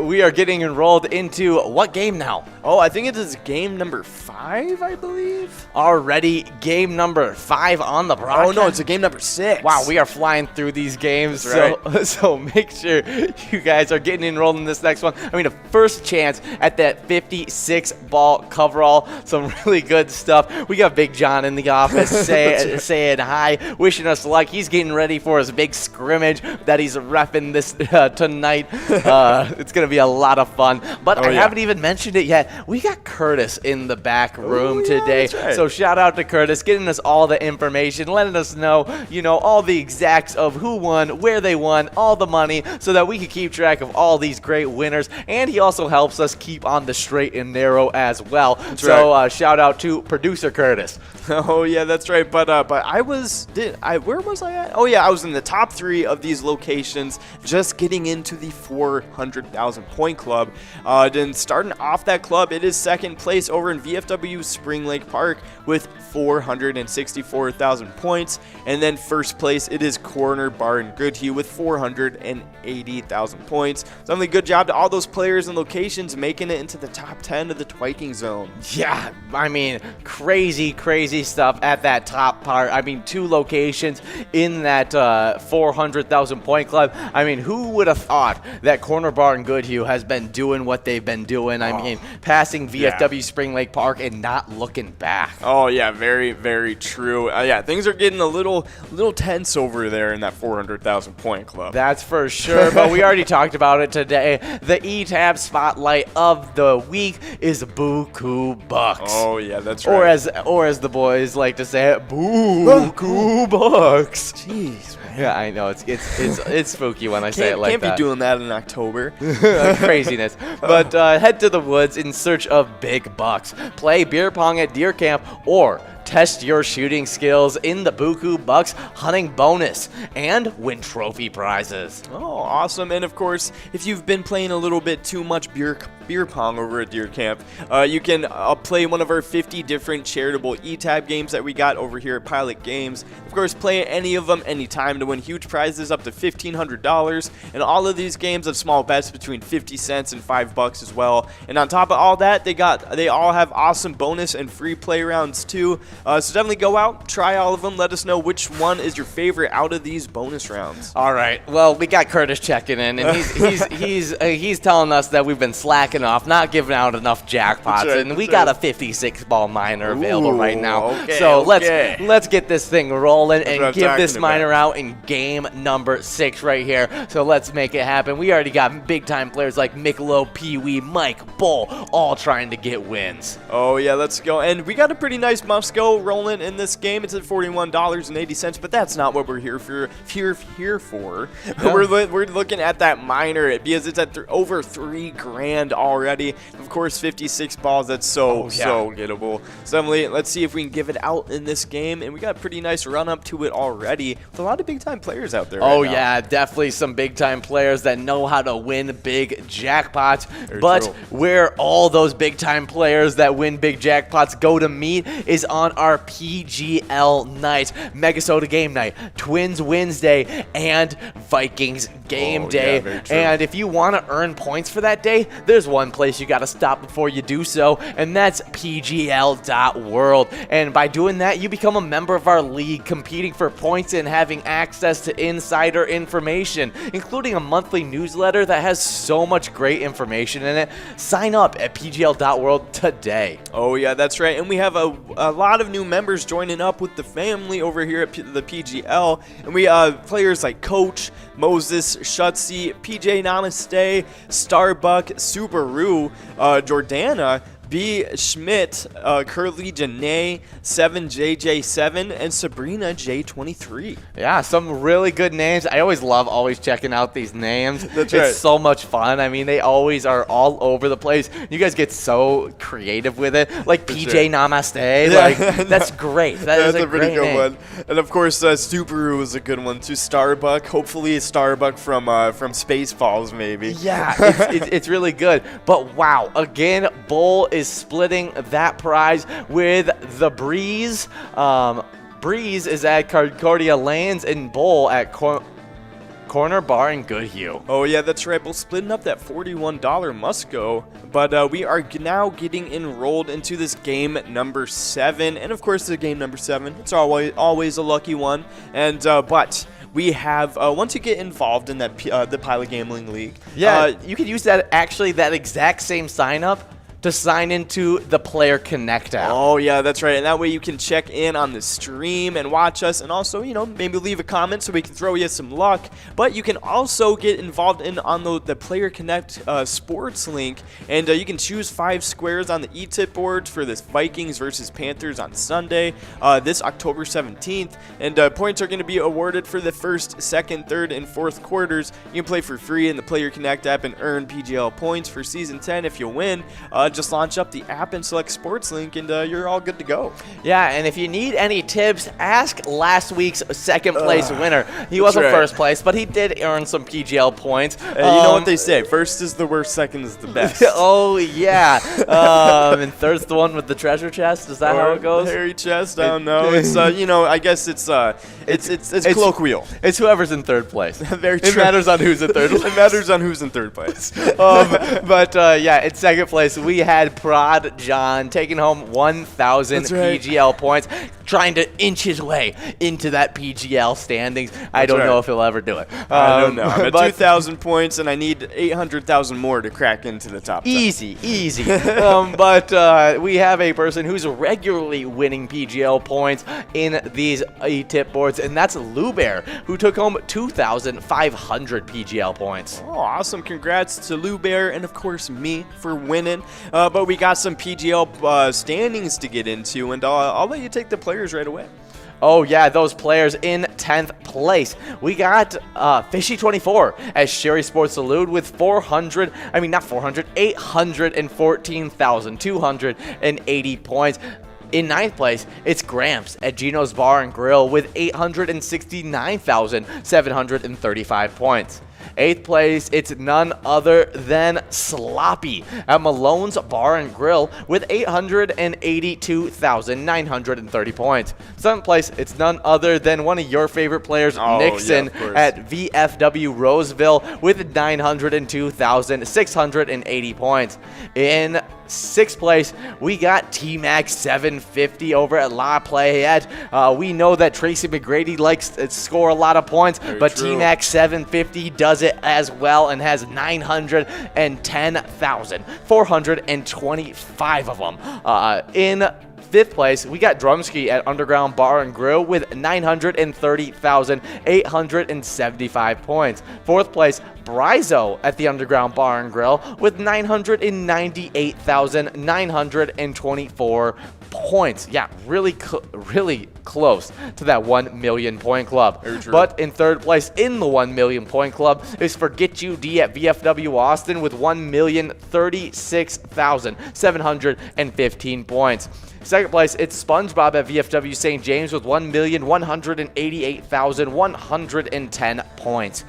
we are getting enrolled into what game now? Oh, I think it is game number 5, I believe. Already game number 5 on the broadcast. Oh, no, it's a game number 6. Wow, we are flying through these games. That's So make sure you guys are getting enrolled in this next one. I mean, a first chance at that 56-ball coverall. Some really good stuff. We got Big John in the office saying hi, wishing us luck. He's getting ready for his big scrimmage that he's repping this tonight. It's going to be a lot of fun. But I haven't even mentioned it yet. We got Curtis in the back room today. That's right. So shout out to Curtis, getting us all the information, letting us know, all the exacts of who won, where they won, all the money, so that we can keep track of all these great winners. And he also helps us keep on the straight and narrow as well. Shout out to producer Curtis. Oh yeah, that's right. But where was I at? Oh yeah, I was in the top 3 of these locations, just getting into the 400,000 point club. Then starting off that club, it is 2nd place over in VFW Spring Lake Park with 464,000 points, and then 1st place it is Corner Bar in Goodhue with 480,000 points. So definitely good job to all those players and locations making it into the top 10 of the twiking zone. Yeah, I mean, crazy stuff at that top part. I mean, 2 locations in that 400,000 point club. I mean, who would have thought that Corner Bar in Goodhue has been doing what they've been doing? I mean, passing VFW Spring Lake Park and not looking back. Oh yeah, very, very true. Yeah, things are getting a little tense over there in that 400,000 point club. That's for sure, but we already talked about it today. The E-Tab spotlight of the week is Buku Bucks. Oh yeah, that's right. Or as the boys like to say it, Buku Bucks. Jeez, man. Yeah, I know it's spooky when I say it like that. Can't be doing that in October. Craziness. But head to the woods in search of big bucks. Play beer pong at deer camp or test your shooting skills in the Buku Bucks hunting bonus, and win trophy prizes. Oh, awesome. And of course, if you've been playing a little bit too much beer pong over at Deer Camp, you can play one of our 50 different charitable e-tab games that we got over here at Pilot Games. Of course, play any of them anytime to win huge prizes up to $1,500. And all of these games have small bets between 50 cents and $5 as well. And on top of all that, they all have awesome bonus and free play rounds too. So definitely go out, try all of them. Let us know which one is your favorite out of these bonus rounds. All right. Well, we got Curtis checking in, and he's telling us that we've been slacking off, not giving out enough jackpots, right, and we got a 56-ball miner available right now. Okay, so okay. let's get this thing rolling That's what I'm and give this talking miner out in game number 6 right here. So let's make it happen. We already got big-time players like Michelob, Pee-wee, Mike, Bull, all trying to get wins. Oh, yeah, let's go. And we got a pretty nice Musco rolling in this game. It's at $41.80, but that's not what we're here for. Yeah. We're looking at that miner because it's at over $3,000 already. Of course, 56 balls. That's so gettable. So Emily, let's see if we can give it out in this game. And we got a pretty nice run up to it already with a lot of big time players out there. Oh right now. yeah, definitely some big time players that know how to win big jackpots. Very but true. where all those big time players that win big jackpots go to meet is on our PGL night, Megasoda game night, Twins Wednesday, and Vikings game day. Yeah, very true. And if you want to earn points for that day, there's one place you got to stop before you do so, and that's pgl.world. And by doing that, you become a member of our league, competing for points and having access to insider information, including a monthly newsletter that has so much great information in it. Sign up at pgl.world today. Oh, yeah, that's right. And we have a lot of new members joining up with the family over here at the PGL. And we players like Coach, Moses, Shutzy, PJ Namaste, Starbuck, Subaru, Jordana, B. Schmidt, Curly Janae, 7JJ7, and Sabrina J23. Yeah, some really good names. I always love checking out these names. That's it's right. so much fun. I mean, they always are all over the place. You guys get so creative with it. Like PJ sure. Namaste. Yeah. Like, that's great. That's a pretty great good name. one. And of course, Subaru is a good one too. Starbuck, hopefully Starbuck from Spaceballs maybe. Yeah, it's really good. But wow, again, Bull is splitting that prize with the Breeze. Breeze is at Concordia Lanes and Bull at Corner Bar in Goodhue. Oh yeah, that's right. We're splitting up that $41 Musco, but we are now getting enrolled into this game number 7, and of course, the game number 7. It's always a lucky one, and but. We have once you get involved in that the Pilot Gambling League. Yeah, you could use that exact same sign up to sign into the Player Connect app. Oh, yeah, that's right. And that way you can check in on the stream and watch us, and also, maybe leave a comment so we can throw you some luck. But you can also get involved on the Player Connect sports link, and you can choose 5 squares on the e-tip board for this Vikings versus Panthers on Sunday, this October 17th. And points are going to be awarded for the first, second, third, and fourth quarters. You can play for free in the Player Connect app and earn PGL points for Season 10 if you win. Just launch up the app and select Sports Link, and you're all good to go. Yeah, and if you need any tips, ask last week's second place winner. He wasn't right. first place, but he did earn some PGL points. You know what they say, first is the worst, second is the best. Oh, yeah. And third's the one with the treasure chest. Is that how it goes? Hairy chest, I don't know. It's, I guess it's colloquial. It's whoever's in third place. Very It true. matters on who's in third place. It matters on who's in third place. But yeah, in second place, we had Prod John taking home 1,000 That's right. PGL points, trying to inch his way into that PGL standings. I don't know right. if he'll ever do it. I don't know. I'm at but 2,000 points, and I need 800,000 more to crack into the top 10. Easy. But we have a person who's regularly winning PGL points in these e-tip boards, and that's Lou Bear, who took home 2,500 PGL points. Oh, awesome. Congrats to Lou Bear and, of course, me for winning. But we got some PGL standings to get into, and I'll let you take the players right away. Oh, yeah, those players in 10th place. We got Fishy24 as Sherry Sports Salute with 814,280 points. In 9th place, it's Gramps at Gino's Bar and Grill with 869,735 points. 8th place, it's none other than Sloppy at Malone's Bar and Grill with 882,930 points. 7th place, it's none other than one of your favorite players, Nixon, at VFW Roseville with 902,680 points. In 6th place, we got T-Mac 750 over at La Playette. We know that Tracy McGrady likes to score a lot of points, but T-Mac 750 does it as well and has 910,425 of them. In 5th place, we got Drumski at Underground Bar and Grill with 930,875 points. 4th place, Brizo at the Underground Bar and Grill with 998,924 points. Yeah, really close to that 1 million point club. But in 3rd place in the 1 million point club is Forget You D at VFW Austin with 1,036,715 points. 2nd place, it's SpongeBob at VFW St. James with 1,188,110 points.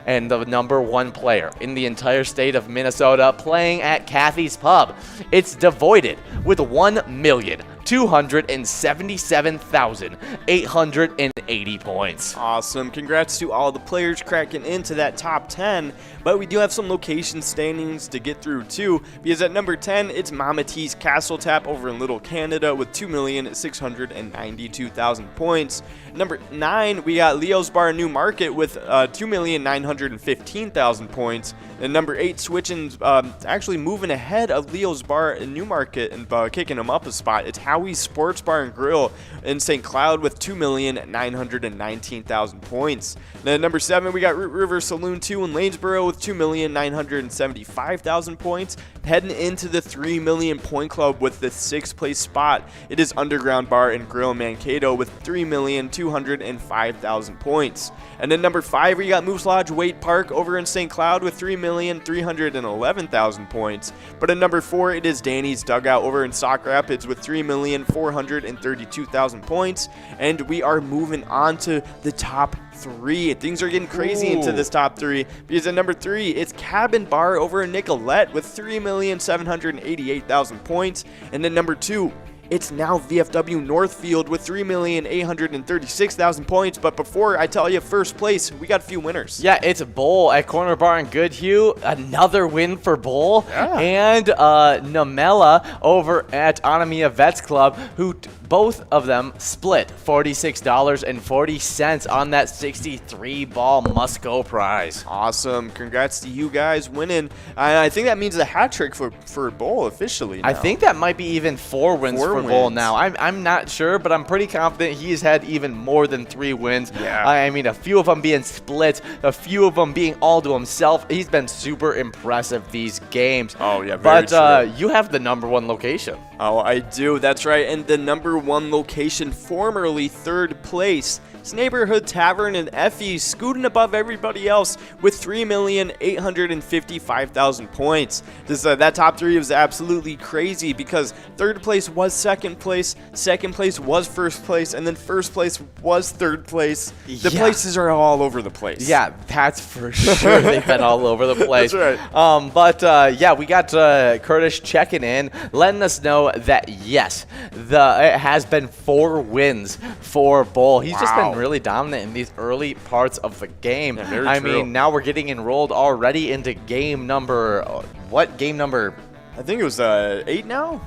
And the number 1 player in the entire state of Minnesota playing at Kathy's Pub, it's Devoided with 1,277,880 points. Awesome. Congrats to all the players cracking into that top 10. But we do have some location standings to get through too, because at number 10, it's Mama T's Castle Tap over in Little Canada with 2,692,000 points. Number 9, we got Leo's Bar New Market with 2,915,000 points. And number 8, switching, actually moving ahead of Leo's Bar in New Market and kicking him up a spot. It's Howie's Sports Bar and Grill in St. Cloud with 2,919,000 points. Then number 7, we got Root River Saloon 2 in Lanesboro with 2,975,000 points. Heading into the 3 million point club with the 6th place spot, it is Underground Bar and Grill in Mankato with 3,205,000 points. And then number 5, we got Moose Lodge Wade Park over in St. Cloud with 3,311,000 points. But at number 4, it is Danny's Dugout over in Sauk Rapids with 3,432,000 points. And we are moving on to the top 3. Things are getting crazy into this top 3, because at number 3, it's Cabin Bar over in Nicolette with 3,788,000 points. And then number 2, it's now VFW Northfield with 3,836,000 points. But before I tell you first place, we got a few winners. Yeah, it's Bull at Corner Bar in Goodhue. Another win for Bull. Yeah. And Namela over at Anamia Vets Club, who both of them split $46.40 on that 63-ball must-go prize. Awesome. Congrats to you guys winning. I think that means a hat trick for Bull officially now. I think that might be even 4 wins for Bull now. I'm not sure, but I'm pretty confident he's had even more than 3 wins. Yeah. I mean, a few of them being split, a few of them being all to himself. He's been super impressive these games. Oh, yeah, very But you have the number 1 location. Oh, I do. That's right. And the number 1 location, formerly 3rd place, it's Neighborhood Tavern in Effie, scooting above everybody else with 3,855,000 points. That top 3 was absolutely crazy, because 3rd place was 2nd place, 2nd place was 1st place, and then 1st place was 3rd place. The places are all over the place. Yeah, that's for sure. They've been all over the place. That's right. But yeah, we got Curtis checking in, letting us know that yes, it has been 4 wins for Bull. He's just been really dominant in these early parts of the game. Yeah, I mean, now we're getting enrolled already into game number. What game number? I think it was 8 now.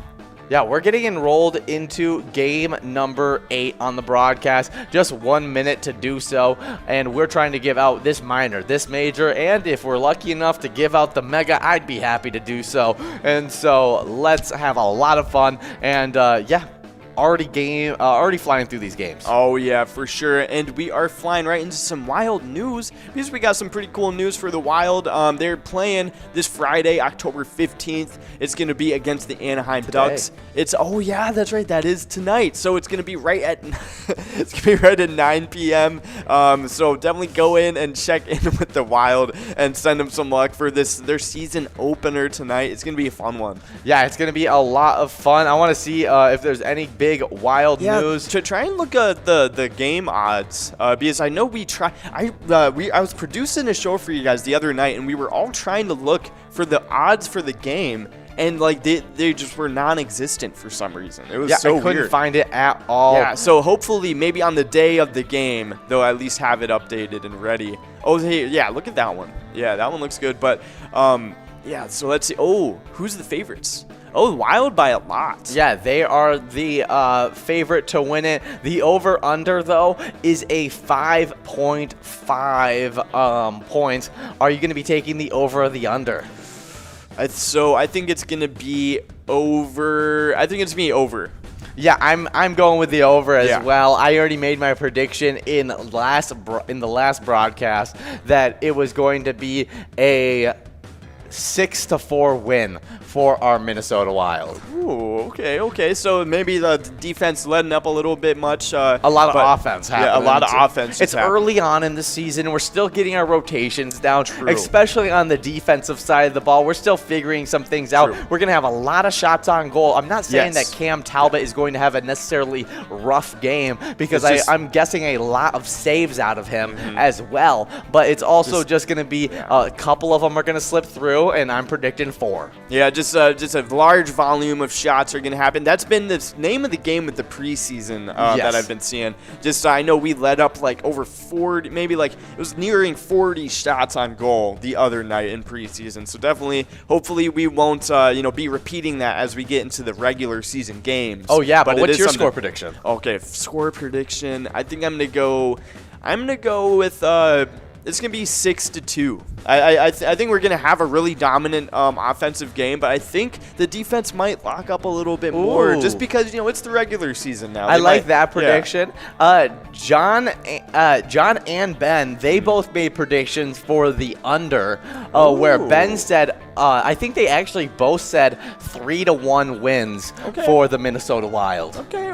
Yeah, we're getting enrolled into game number 8 on the broadcast. Just 1 minute to do so, and we're trying to give out this minor, this major, and if we're lucky enough to give out the mega, I'd be happy to do so. And so let's have a lot of fun, and yeah. Already flying through these games. Oh yeah, for sure. And we are flying right into some Wild news, because we got some pretty cool news for the Wild. They're playing this Friday, October 15th. It's going to be against the Anaheim Ducks. Oh yeah, that's right. That is tonight. So it's going to be right at 9 p.m. So definitely go in and check in with the Wild and send them some luck for their season opener tonight. It's going to be a fun one. Yeah, it's going to be a lot of fun. I want to see if there's any big wild news. To try and look at the game odds, because I know I was producing a show for you guys the other night, and we were all trying to look for the odds for the game, and like they just were non-existent for some reason. It was so I couldn't weird. find it at all. Yeah, so hopefully maybe on the day of the game, they'll at least have it updated and ready. Oh, hey, yeah, look at that one. Yeah, that one looks good. But yeah, so let's see. Oh, who's the favorites? Oh, Wild by a lot. Yeah, they are the favorite to win it. The over-under, though, is a 5.5 points. Are you going to be taking the over or the under? So I think it's going to be over. I think it's going to be over. Yeah, I'm going with the over as well. I already made my prediction in the last broadcast that it was going to be a 6-4 win for our Minnesota Wild. Ooh, okay. So maybe the defense letting up a little bit much. A lot of offense happening. Yeah, a lot of offense. It's early on in the season. We're still getting our rotations down, True. especially on the defensive side of the ball. We're still figuring some things out. We're going to have a lot of shots on goal. I'm not saying that Cam Talbot is going to have a necessarily rough game because I'm guessing a lot of saves out of him as well. But it's also just going to be a couple of them are going to slip through, and I'm predicting 4. Yeah, just a large volume of shots are going to happen. That's been the name of the game with the preseason that I've been seeing. Just I know we led up like over 40, maybe like it was nearing 40 shots on goal the other night in preseason. So definitely, hopefully we won't be repeating that as we get into the regular season games. Oh yeah, but what's your score prediction? Okay, score prediction. I think I'm gonna go with it's going to be 6-2. I think we're going to have a really dominant offensive game, but I think the defense might lock up a little bit more just because, it's the regular season now. I like that prediction. John and Ben, they both made predictions for the under, where Ben said, I think they actually both said 3-1 wins for the Minnesota Wild. Okay.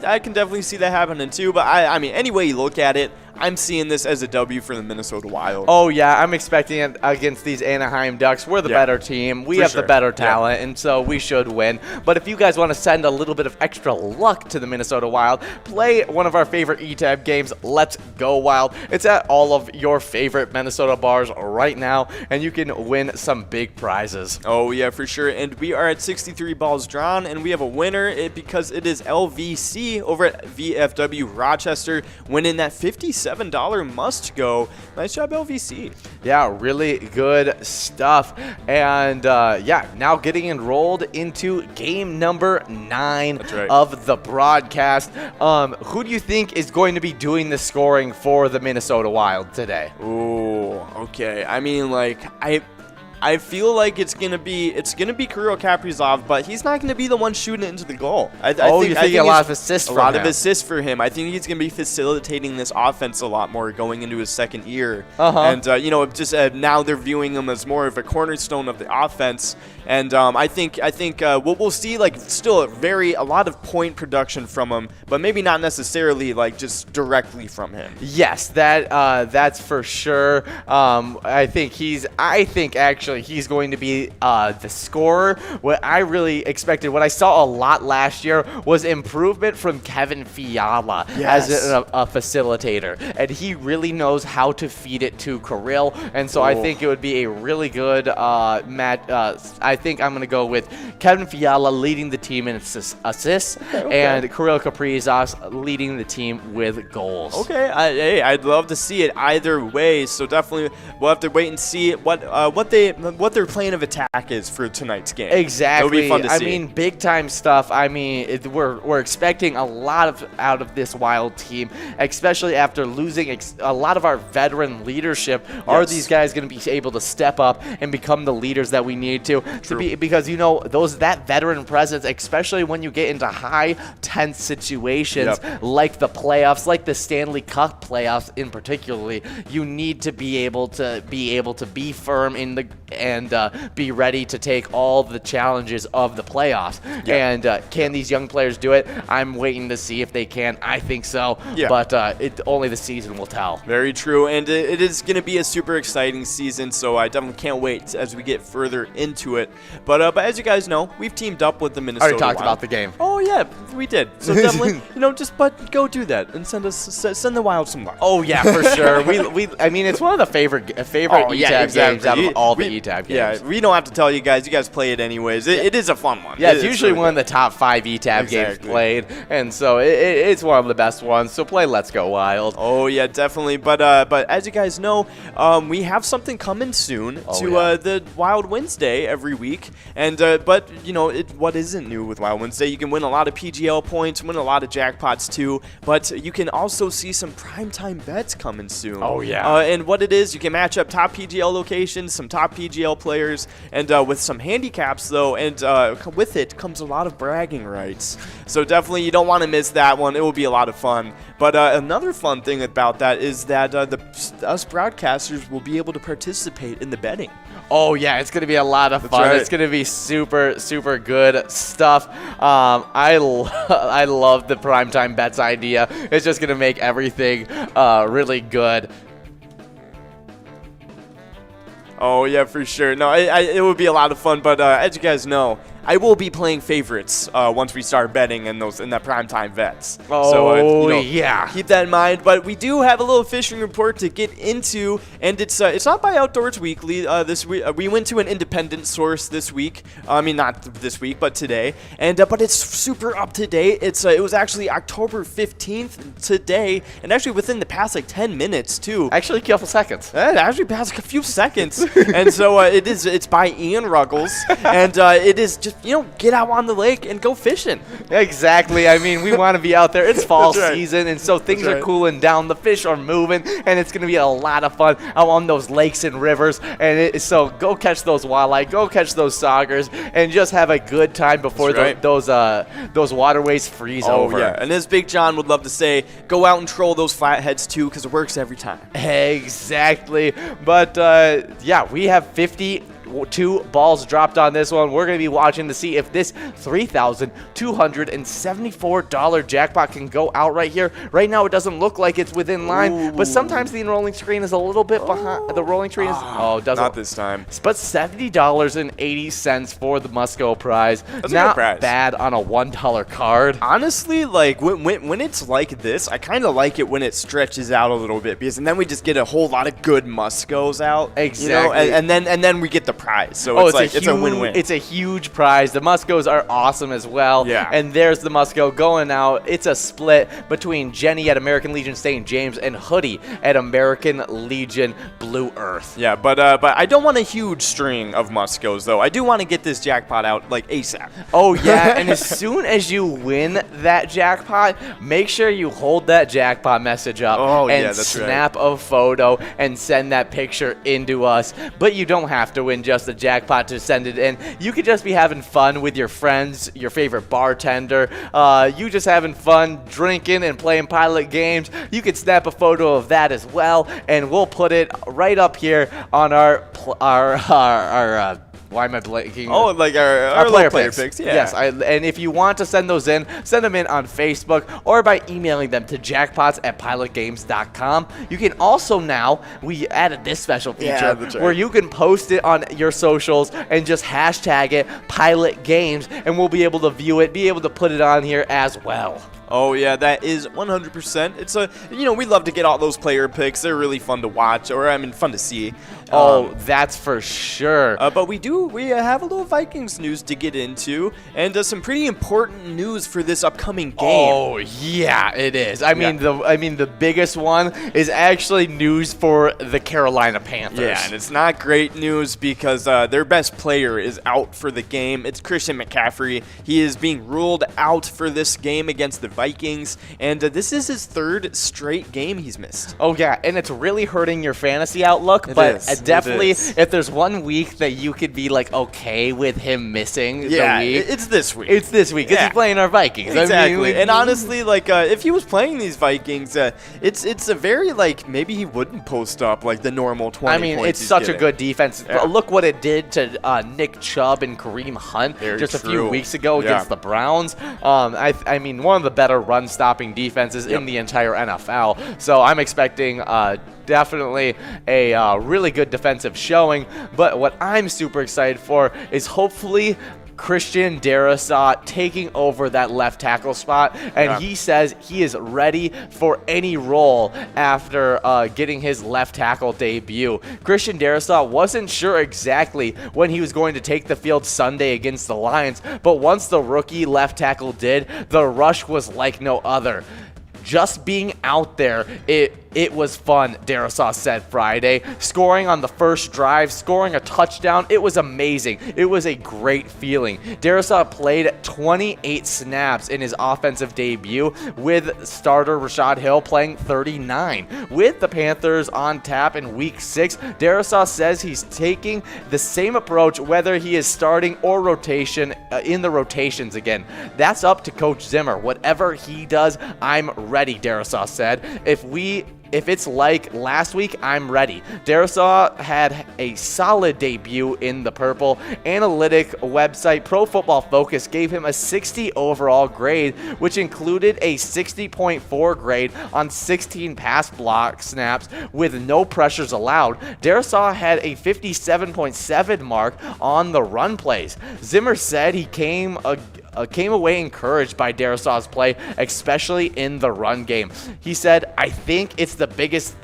I can definitely see that happening too, but I mean, any way you look at it, I'm seeing this as a W for the Minnesota Wild. Oh, yeah. I'm expecting it against these Anaheim Ducks. We're the better team. We have the better talent, and so we should win. But if you guys want to send a little bit of extra luck to the Minnesota Wild, play one of our favorite E-Tab games, Let's Go Wild. It's at all of your favorite Minnesota bars right now, and you can win some big prizes. Oh, yeah, for sure. And we are at 63 balls drawn, and we have a winner because it is LVC over at VFW Rochester, winning that $57 must go. Nice job, LVC. Yeah, really good stuff. And now getting enrolled into game number 9 of the broadcast. Who do you think is going to be doing the scoring for the Minnesota Wild today? Ooh, okay. I mean, like, I feel like it's gonna be Kirill Kaprizov, but he's not gonna be the one shooting it into the goal. I think a lot of assists for him. A lot of assists for him. I think he's gonna be facilitating this offense a lot more going into his second year. And now they're viewing him as more of a cornerstone of the offense. And I think we'll see like still a lot of point production from him, but maybe not necessarily like just directly from him. Yes, that's for sure. I think actually he's going to be the scorer. What I really expected, what I saw a lot last year, was improvement from Kevin Fiala as a facilitator, and he really knows how to feed it to Kirill. And so I think it would be a really good match. I think I'm going to go with Kevin Fiala leading the team in assists, and Kirill Kaprizov leading the team with goals. Okay, I'd love to see it either way. So definitely, we'll have to wait and see what their plan of attack is for tonight's game. Exactly. It'll be fun to see. I mean, big time stuff. I mean, we're expecting a lot out of this Wild team, especially after losing a lot of our veteran leadership. Are these guys going to be able to step up and become the leaders that we need to be? Because that veteran presence, especially when you get into high tense situations like the playoffs, like the Stanley Cup playoffs in particularly, you need to be able to be firm in and be ready to take all the challenges of the playoffs. Yeah. And can these young players do it? I'm waiting to see if they can. I think so, Yeah. but only the season will tell. Very true, and it is going to be a super exciting season, so I definitely can't wait as we get further into it. But as you guys know, we've teamed up with the Minnesota Already talked Wild. about the game. Oh yeah, we did. So definitely, but go do that and send the Wild some love. Oh yeah, for sure. I mean, it's one of the favorite ETAB games out of all the ETAB games. Yeah, we don't have to tell you guys. You guys play it anyways. It is a fun one. Yeah, it's usually one of the top 5 ETAB games played, and so it's one of the best ones. So play Let's Go Wild. Oh yeah, definitely. But as you guys know, we have something coming soon the Wild Wednesday every week. And but what isn't new with Wild Wednesday? You can win a lot of PGL points, win a lot of jackpots too. But you can also see some primetime bets coming soon. Oh yeah. And what it is, you can match up top PGL locations, some top PGL players, and with some handicaps though. And with it comes a lot of bragging rights. So definitely you don't want to miss that one. It will be a lot of fun. But another fun thing about that is that us broadcasters will be able to participate in the betting. Oh yeah, it's gonna be a lot of fun. Right. It's gonna be super, super good stuff. I love the primetime bets idea. It's just gonna make everything really good. Oh yeah, for sure. No, it would be a lot of fun. But as you guys know, I will be playing favorites once we start betting in that primetime bets. Oh, yeah. Keep that in mind. But we do have a little fishing report to get into, and it's not by Outdoors Weekly. This week we went to an independent source this week. I mean, not this week, but today. And but it's super up to date. It was actually October 15th today, and actually within the past 10 minutes too. Actually, a couple seconds. It actually passed a few seconds. And so it's by Ian Ruggles, and it is just get out on the lake and go fishing. Exactly. I mean, we want to be out there. It's fall season, and so things That's are right. cooling down. The fish are moving, and it's going to be a lot of fun out on those lakes and rivers. And so go catch those walleye, go catch those saugers, and just have a good time before That's right. those waterways freeze over. Oh yeah, and as Big John would love to say, go out and troll those flatheads too, because it works every time. Exactly. But yeah, we have 52 balls dropped on this one. We're going to be watching to see if this $3,274 jackpot can go out right here. Right now, it doesn't look like it's within line, but sometimes the rolling screen is a little bit behind. The rolling screen is doesn't. Not this time. But $70.80 for the Musco prize. That's a Not good prize. bad on a $1 card. Honestly, like when it's like this, I kind of like it when it stretches out a little bit, because then we just get a whole lot of good Muscos out. Exactly. And then we get the prize. So it's a win-win. It's a huge prize. The Muscos are awesome as well. Yeah. And there's the Musco going out. It's a split between Jenny at American Legion St. James and Hoodie at American Legion Blue Earth. Yeah, but I don't want a huge string of Muscos though. I do want to get this jackpot out ASAP. Oh yeah, and as soon as you win that jackpot, make sure you hold that jackpot message up and snap a photo and send that picture into us. But you don't have to win just the jackpot to send it in. You could just be having fun with your friends, your favorite bartender. You just having fun drinking and playing Pilot games. You could snap a photo of that as well, and we'll put it right up here on our why am I blanking? Oh, like our player picks. Yeah. Yes, and if you want to send those in, send them in on Facebook or by emailing them to jackpots@pilotgames.com. You can also now, we added this special feature where you can post it on your socials and just hashtag it Pilot Games, and we'll be able to view it, be able to put it on here as well. Oh yeah, that is 100%. It's we love to get all those player picks. They're really fun to watch, or fun to see. That's for sure. But we have a little Vikings news to get into, and some pretty important news for this upcoming game. Oh yeah, it is. I mean the biggest one is actually news for the Carolina Panthers. Yeah, and it's not great news because their best player is out for the game. It's Christian McCaffrey. He is being ruled out for this game against the Vikings, and this is his 3rd straight game he's missed. Oh, yeah, and it's really hurting your fantasy outlook, but definitely if there's one week that you could be, like, okay with him missing the week. It's this week. It's this week, because he's playing our Vikings. Exactly. And honestly, like, if he was playing these Vikings, it's a very, like, maybe he wouldn't post up, like, the normal 20 points it's such a good defense. Look what it did to Nick Chubb and Kareem Hunt a few weeks ago against the Browns. I mean, one of the better run-stopping defenses in the entire NFL. So I'm expecting definitely a really good defensive showing. But what I'm super excited for is hopefully Christian Darrisaw taking over that left tackle spot, and he says he is ready for any role after getting his left tackle debut. Christian Darrisaw wasn't sure exactly when he was going to take the field Sunday against the Lions, but once the rookie left tackle did, the rush was like no other. Just being out there, it was fun, Darrisaw said Friday. Scoring on the first drive, scoring a touchdown, it was amazing. It was a great feeling. Darrisaw played 28 snaps in his offensive debut, with starter Rashad Hill playing 39. With the Panthers on tap in Week 6, Darrisaw says he's taking the same approach whether he is starting or rotation in the rotations again. That's up to Coach Zimmer. Whatever he does, I'm ready, Darrisaw said. If it's like last week, I'm ready. Darrisaw had a solid debut in the purple. Analytic website Pro Football Focus gave him a 60 overall grade, which included a 60.4 grade on 16 pass block snaps with no pressures allowed. Darrisaw had a 57.7 mark on the run plays. Zimmer said he came away encouraged by Darrisaw's play, especially in the run game. He said, I think it's the biggest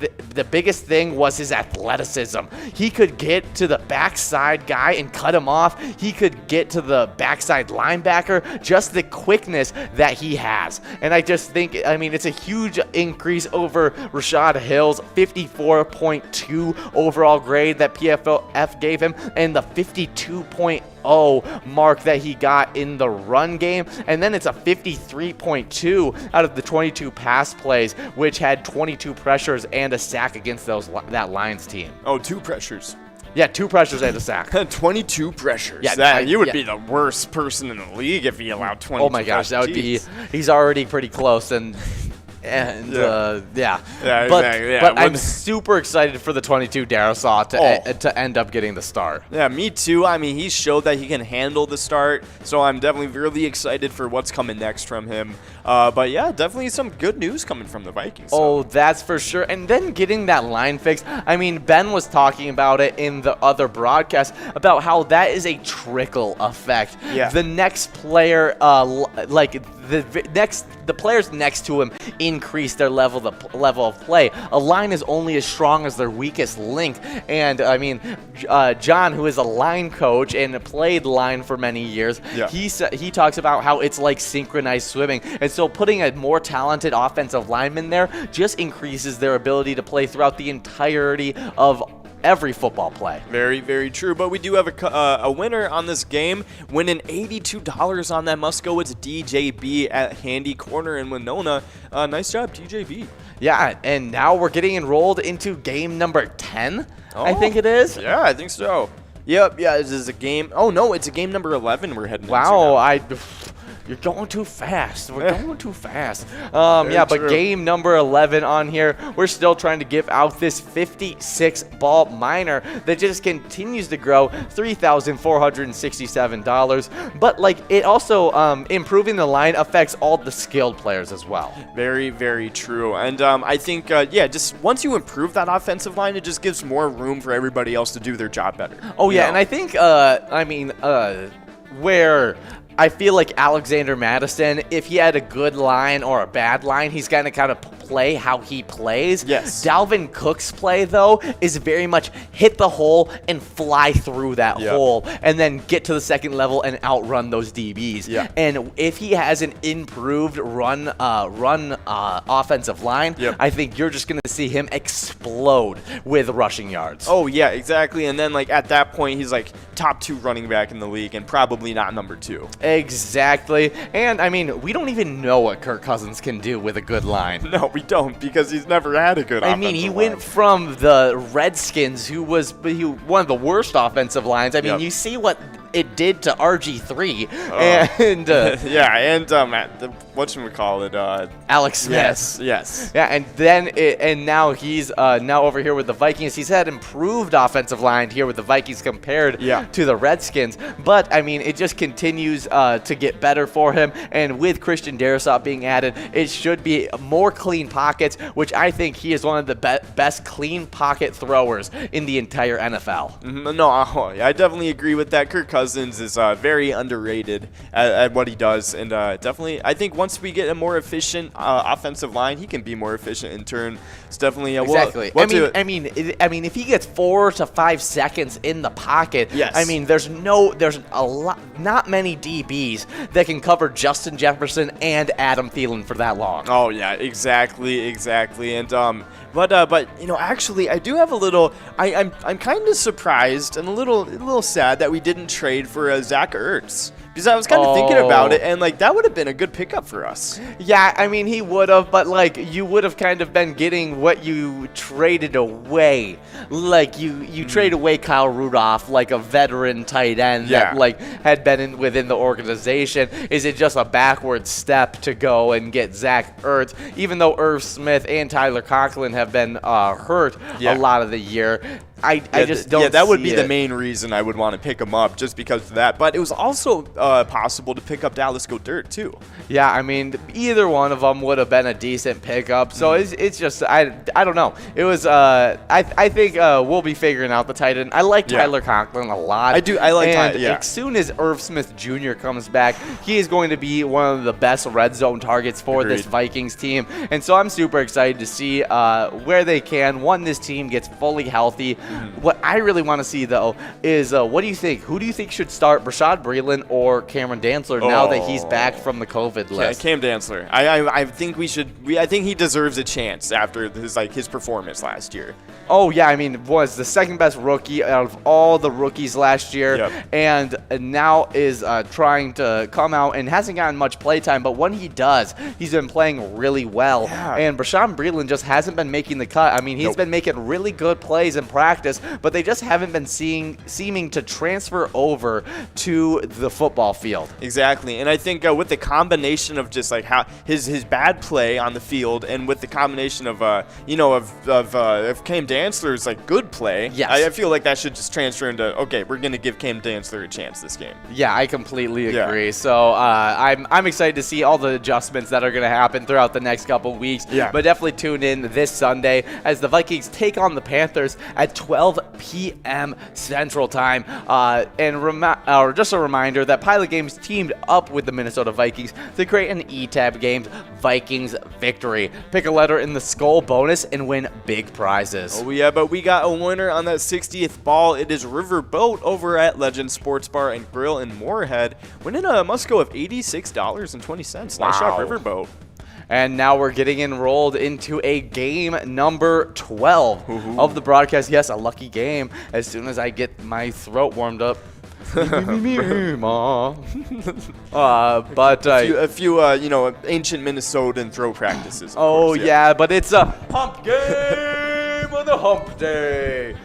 thing was his athleticism. He could get to the backside guy and cut him off. He could get to the backside linebacker, just the quickness that he has. And I just think, I mean, it's a huge increase over Rashad Hill's 54.2 overall grade that PFF gave him, and the 52.0 mark that he got in the run game, and then it's a 53.2 out of the 22 pass plays, which had 22 pressures and a sack against that Lions team. Oh, 2 pressures. Yeah, 2 pressures and a sack. 22 pressures. Yeah, you would be the worst person in the league if he allowed 22. Oh my gosh, that would be. He's already pretty close, and exactly. But I'm super excited for the 22 Darrisaw to end up getting the start. Yeah, me too. I mean, he showed that he can handle the start, so I'm definitely really excited for what's coming next from him. But yeah, definitely some good news coming from the Vikings. Oh, that's for sure. And then getting that line fixed. I mean, Ben was talking about it in the other broadcast about how that is a trickle effect. Yeah. The next player, the players next to him increase their level of play. A line is only as strong as their weakest link. And I mean, John, who is a line coach and played line for many years, he talks about how it's like synchronized swimming. And so putting a more talented offensive lineman there just increases their ability to play throughout the entirety of every football play. Very, very true. But we do have a winner on this game. Winning $82 on that must go. It's DJB at Handy Corner in Winona. Nice job, DJB. Yeah, and now we're getting enrolled into game number 10, I think it is. Yeah, I think so. Yep, yeah, this is a game. Oh, no, it's a game number 11 we're heading into now. You're going too fast. We're going too fast. But game number 11 on here, we're still trying to give out this 56-ball minor that just continues to grow, $3,467. But, it also, improving the line affects all the skilled players as well. Very, very true. And I think, just once you improve that offensive line, it just gives more room for everybody else to do their job better. Oh, yeah, and I think, where I feel like Alexander Madison, if he had a good line or a bad line, he's going to kind of play how he plays. Yes. Dalvin Cook's play, though, is very much hit the hole and fly through that hole and then get to the second level and outrun those DBs. Yeah. And if he has an improved run offensive line, I think you're just going to see him explode with rushing yards. Oh, yeah, exactly. And then, like, at that point, he's, like, top 2 running back in the league and probably not number 2. Exactly. And, I mean, we don't even know what Kirk Cousins can do with a good line. No, we don't, because he's never had a good offensive line. He went from the Redskins, who was one of the worst offensive lines. I mean, you see what it did to RG3. And whatchamacallit? Alex Smith. Yes. Yeah, and then now he's now over here with the Vikings. He's had improved offensive line here with the Vikings compared to the Redskins. But, I mean, it just continues to get better for him. And with Christian Darrisaw being added, it should be more clean pockets, which I think he is one of the best clean pocket throwers in the entire NFL. No, I definitely agree with that. Kirk Cousins is very underrated at what he does. And definitely, I think once we get a more efficient offensive line, he can be more efficient in turn. It's definitely exactly. I mean, if he gets 4 to 5 seconds in the pocket, I mean, there's not many DBs that can cover Justin Jefferson and Adam Thielen for that long. Oh yeah, exactly. And but you know, actually, I do have a little. I'm kind of surprised and a little sad that we didn't trade for Zach Ertz. Because I was kind of thinking about it, and, like, that would have been a good pickup for us. Yeah, I mean, he would have, but, like, you would have kind of been getting what you traded away. Like, you trade away Kyle Rudolph, like a veteran tight end that, like, had been within the organization. Is it just a backward step to go and get Zach Ertz, even though Irv Smith and Tyler Conklin have been hurt a lot of the year? I just don't. Yeah, that would see be it. the main reason I would want to pick him up, just because of that. But it was also possible to pick up Dallas Goedert too. Yeah, I mean, either one of them would have been a decent pickup. So it's just I don't know. It was I think we'll be figuring out the tight end. I like Tyler Conklin a lot. I do. I like Tyler. And as soon as Irv Smith Jr. comes back, he is going to be one of the best red zone targets for this Vikings team. And so I'm super excited to see where they can. One, this team gets fully healthy. What I really want to see, though, is what do you think? Who do you think should start, Bashaud Breeland or Cameron Dantzler, now that he's back from the COVID list? Cam Dantzler. I think we should. I think he deserves a chance after his performance last year. Oh, yeah. I mean, was the second best rookie out of all the rookies last year, and now is trying to come out and hasn't gotten much playtime. But when he does, he's been playing really well. Yeah. And Bashaud Breeland just hasn't been making the cut. I mean, he's been making really good plays in practice, but they just haven't been seeming to transfer over to the football field. Exactly, and I think with the combination of just like how his bad play on the field, and with the combination of Cam Dantzler's like good play, I feel like that should just transfer into we're gonna give Cam Dantzler a chance this game. Yeah, I completely agree. So I'm excited to see all the adjustments that are gonna happen throughout the next couple weeks. Yeah. But definitely tune in this Sunday as the Vikings take on the Panthers at 12 p.m. Central Time. And just a reminder that Pilot Games teamed up with the Minnesota Vikings to create an eTab Games Vikings victory. Pick a letter in the Skull bonus and win big prizes. Oh yeah, but we got a winner on that 60th ball. It is Riverboat over at Legend Sports Bar and Grill in Moorhead, winning a must-go of $86.20. Nice shot, Riverboat. And now we're getting enrolled into a game number 12 of the broadcast. Yes, a lucky game as soon as I get my throat warmed up. But a few ancient Minnesotan throw practices. Course, yeah, but it's a hump game on the hump day.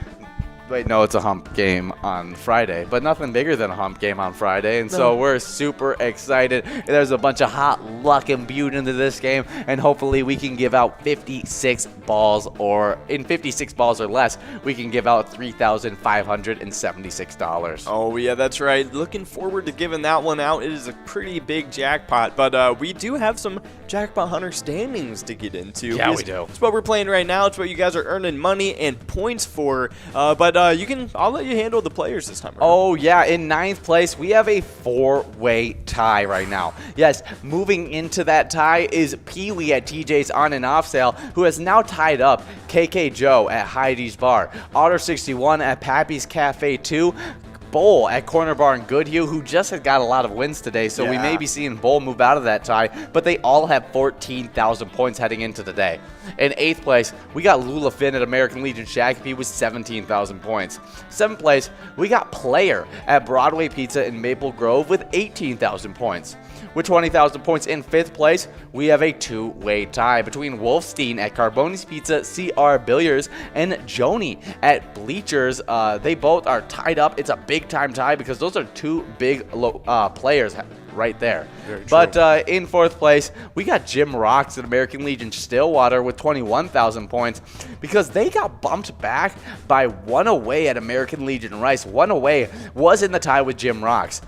Wait, no, it's a hump game on Friday, but nothing bigger than a hump game on Friday, and so we're super excited. There's a bunch of hot luck imbued into this game, and hopefully we can give out 56 balls, or in 56 balls or less, we can give out $3,576. Oh, yeah, that's right. Looking forward to giving that one out. It is a pretty big jackpot, but we do have some Jackpot Hunter standings to get into. Yeah, we do. It's what we're playing right now. It's what you guys are earning money and points for, but But I'll let you handle the players this time around. Oh, yeah. In 9th place, we have a 4-way tie right now. Yes, moving into that tie is Pee-wee at TJ's On and Off Sale, who has now tied up KK Joe at Heidi's Bar, Otter61 at Pappy's Cafe 2, Bull at Corner Bar in Goodhue, who just has got a lot of wins today, so we may be seeing Bull move out of that tie, but they all have 14,000 points heading into the day. In 8th place, we got Lula Finn at American Legion Shakopee with 17,000 points. 7th place, we got Player at Broadway Pizza in Maple Grove with 18,000 points. With 20,000 points in 5th place, we have a 2-way tie between Wolfstein at Carboni's Pizza, CR Billiards, and Joni at Bleachers. They both are tied up. It's a big-time tie because those are two big players right there. But in 4th place, we got Jim Rocks at American Legion Stillwater with 21,000 points because they got bumped back by 1 away at American Legion Rice. 1 away was in the tie with Jim Rocks.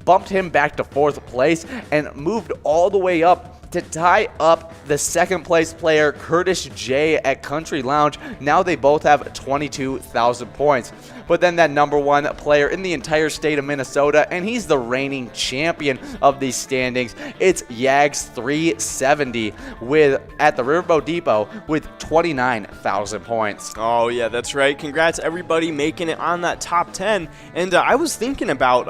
Bumped him back to 4th place and moved all the way up to tie up the 2nd place player Curtis J at Country Lounge. Now they both have 22,000 points. But then that number 1 player in the entire state of Minnesota, and he's the reigning champion of these standings, it's Yags 370 at the Riverboat Depot with 29,000 points. Oh yeah, that's right. Congrats everybody making it on that top 10. And I was thinking about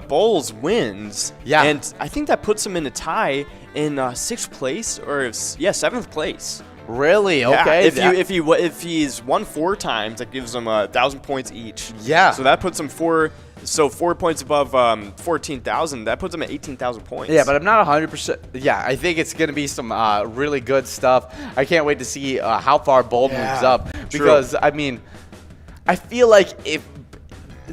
Bull's wins. Yeah. And I think that puts him in a tie in 6th place or 7th place. Really? Okay. Yeah, if he's won 4 times, that gives him 1,000 points each. Yeah. So that puts him 4 points above 14,000. That puts him at 18,000 points. Yeah, but I'm not 100%. Yeah, I think it's going to be some really good stuff. I can't wait to see how far Bull moves up because I mean, I feel like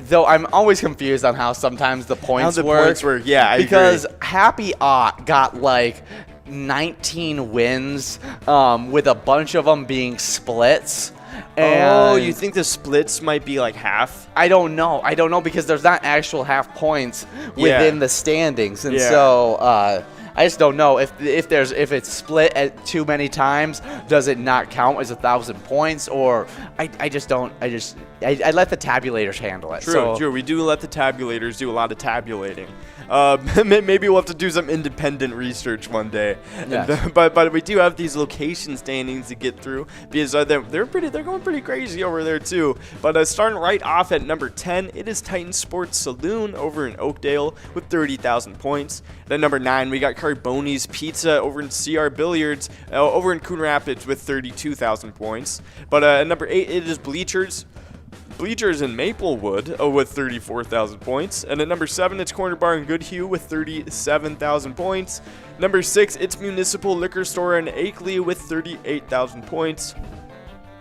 though I'm always confused on how sometimes the points work. Yeah, I because agree. Happy got like 19 wins with a bunch of them being splits. And you think the splits might be like half? I don't know because there's not actual half points within the standings, and so I just don't know if it's split at too many times, does it not count as 1,000 points, or I let the tabulators handle it. True. We do let the tabulators do a lot of tabulating. Maybe we'll have to do some independent research one day. Yes. And, but we do have these location standings to get through because they're going pretty crazy over there too. But starting right off at number 10, it is Titan Sports Saloon over in Oakdale with 30,000 points. Then number 9, we got Carboni's Pizza over in CR Billiards over in Coon Rapids with 32,000 points. But at number 8, it is Bleachers in Maplewood with 34,000 points. And at number 7, it's Corner Bar in Goodhue with 37,000 points. Number 6, it's Municipal Liquor Store in Akeley with 38,000 points.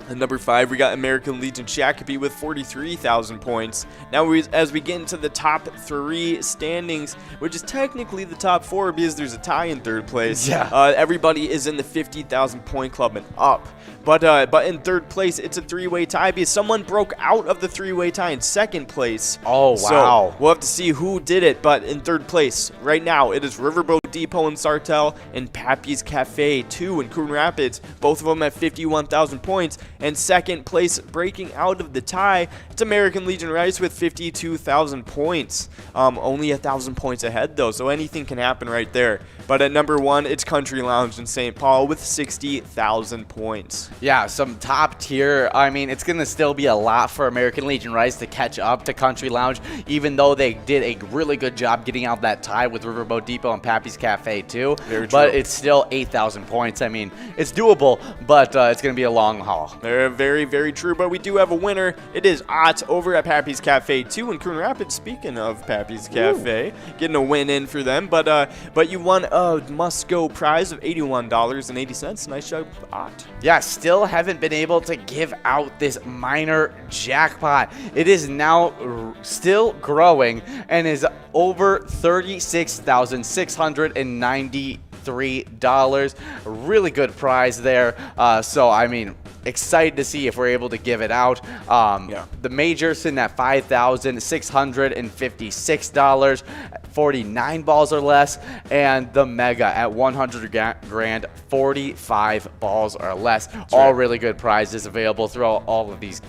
And number 5, we got American Legion Shakopee with 43,000 points. Now, as we get into the top 3 standings, which is technically the top 4 because there's a tie in 3rd place. Everybody is in the 50,000 point club and up. But in 3rd place, it's a 3-way tie because someone broke out of the 3-way tie in 2nd place. Oh, wow. So we'll have to see who did it. But in 3rd place, right now, it is Riverboat Depot in Sartell and Pappy's Cafe 2 in Coon Rapids. Both of them at 51,000 points. And 2nd place, breaking out of the tie, it's American Legion Rice with 52,000 points. Only 1,000 points ahead, though, so anything can happen right there. But at number 1, it's Country Lounge in St. Paul with 60,000 points. Yeah, some top tier. I mean, it's going to still be a lot for American Legion Rice to catch up to Country Lounge, even though they did a really good job getting out that tie with Riverboat Depot and Pappy's Cafe, too. Very true. But it's still 8,000 points. I mean, it's doable, but it's going to be a long haul. Very, very true. But we do have a winner. It is Ott over at Pappy's Cafe 2 in Coon Rapids. Speaking of Pappy's Cafe, getting a win in for them. But you won a must-go prize of $81.80. Nice job, Ott. Yeah, still haven't been able to give out this minor jackpot. It is now still growing and is over $36,693. Really good prize there. So, I mean, excited to see if we're able to give it out. The major sitting at $5,656. 49 balls or less, and the Mega at 100 grand, 45 balls or less. All really good prizes available throughout all of these.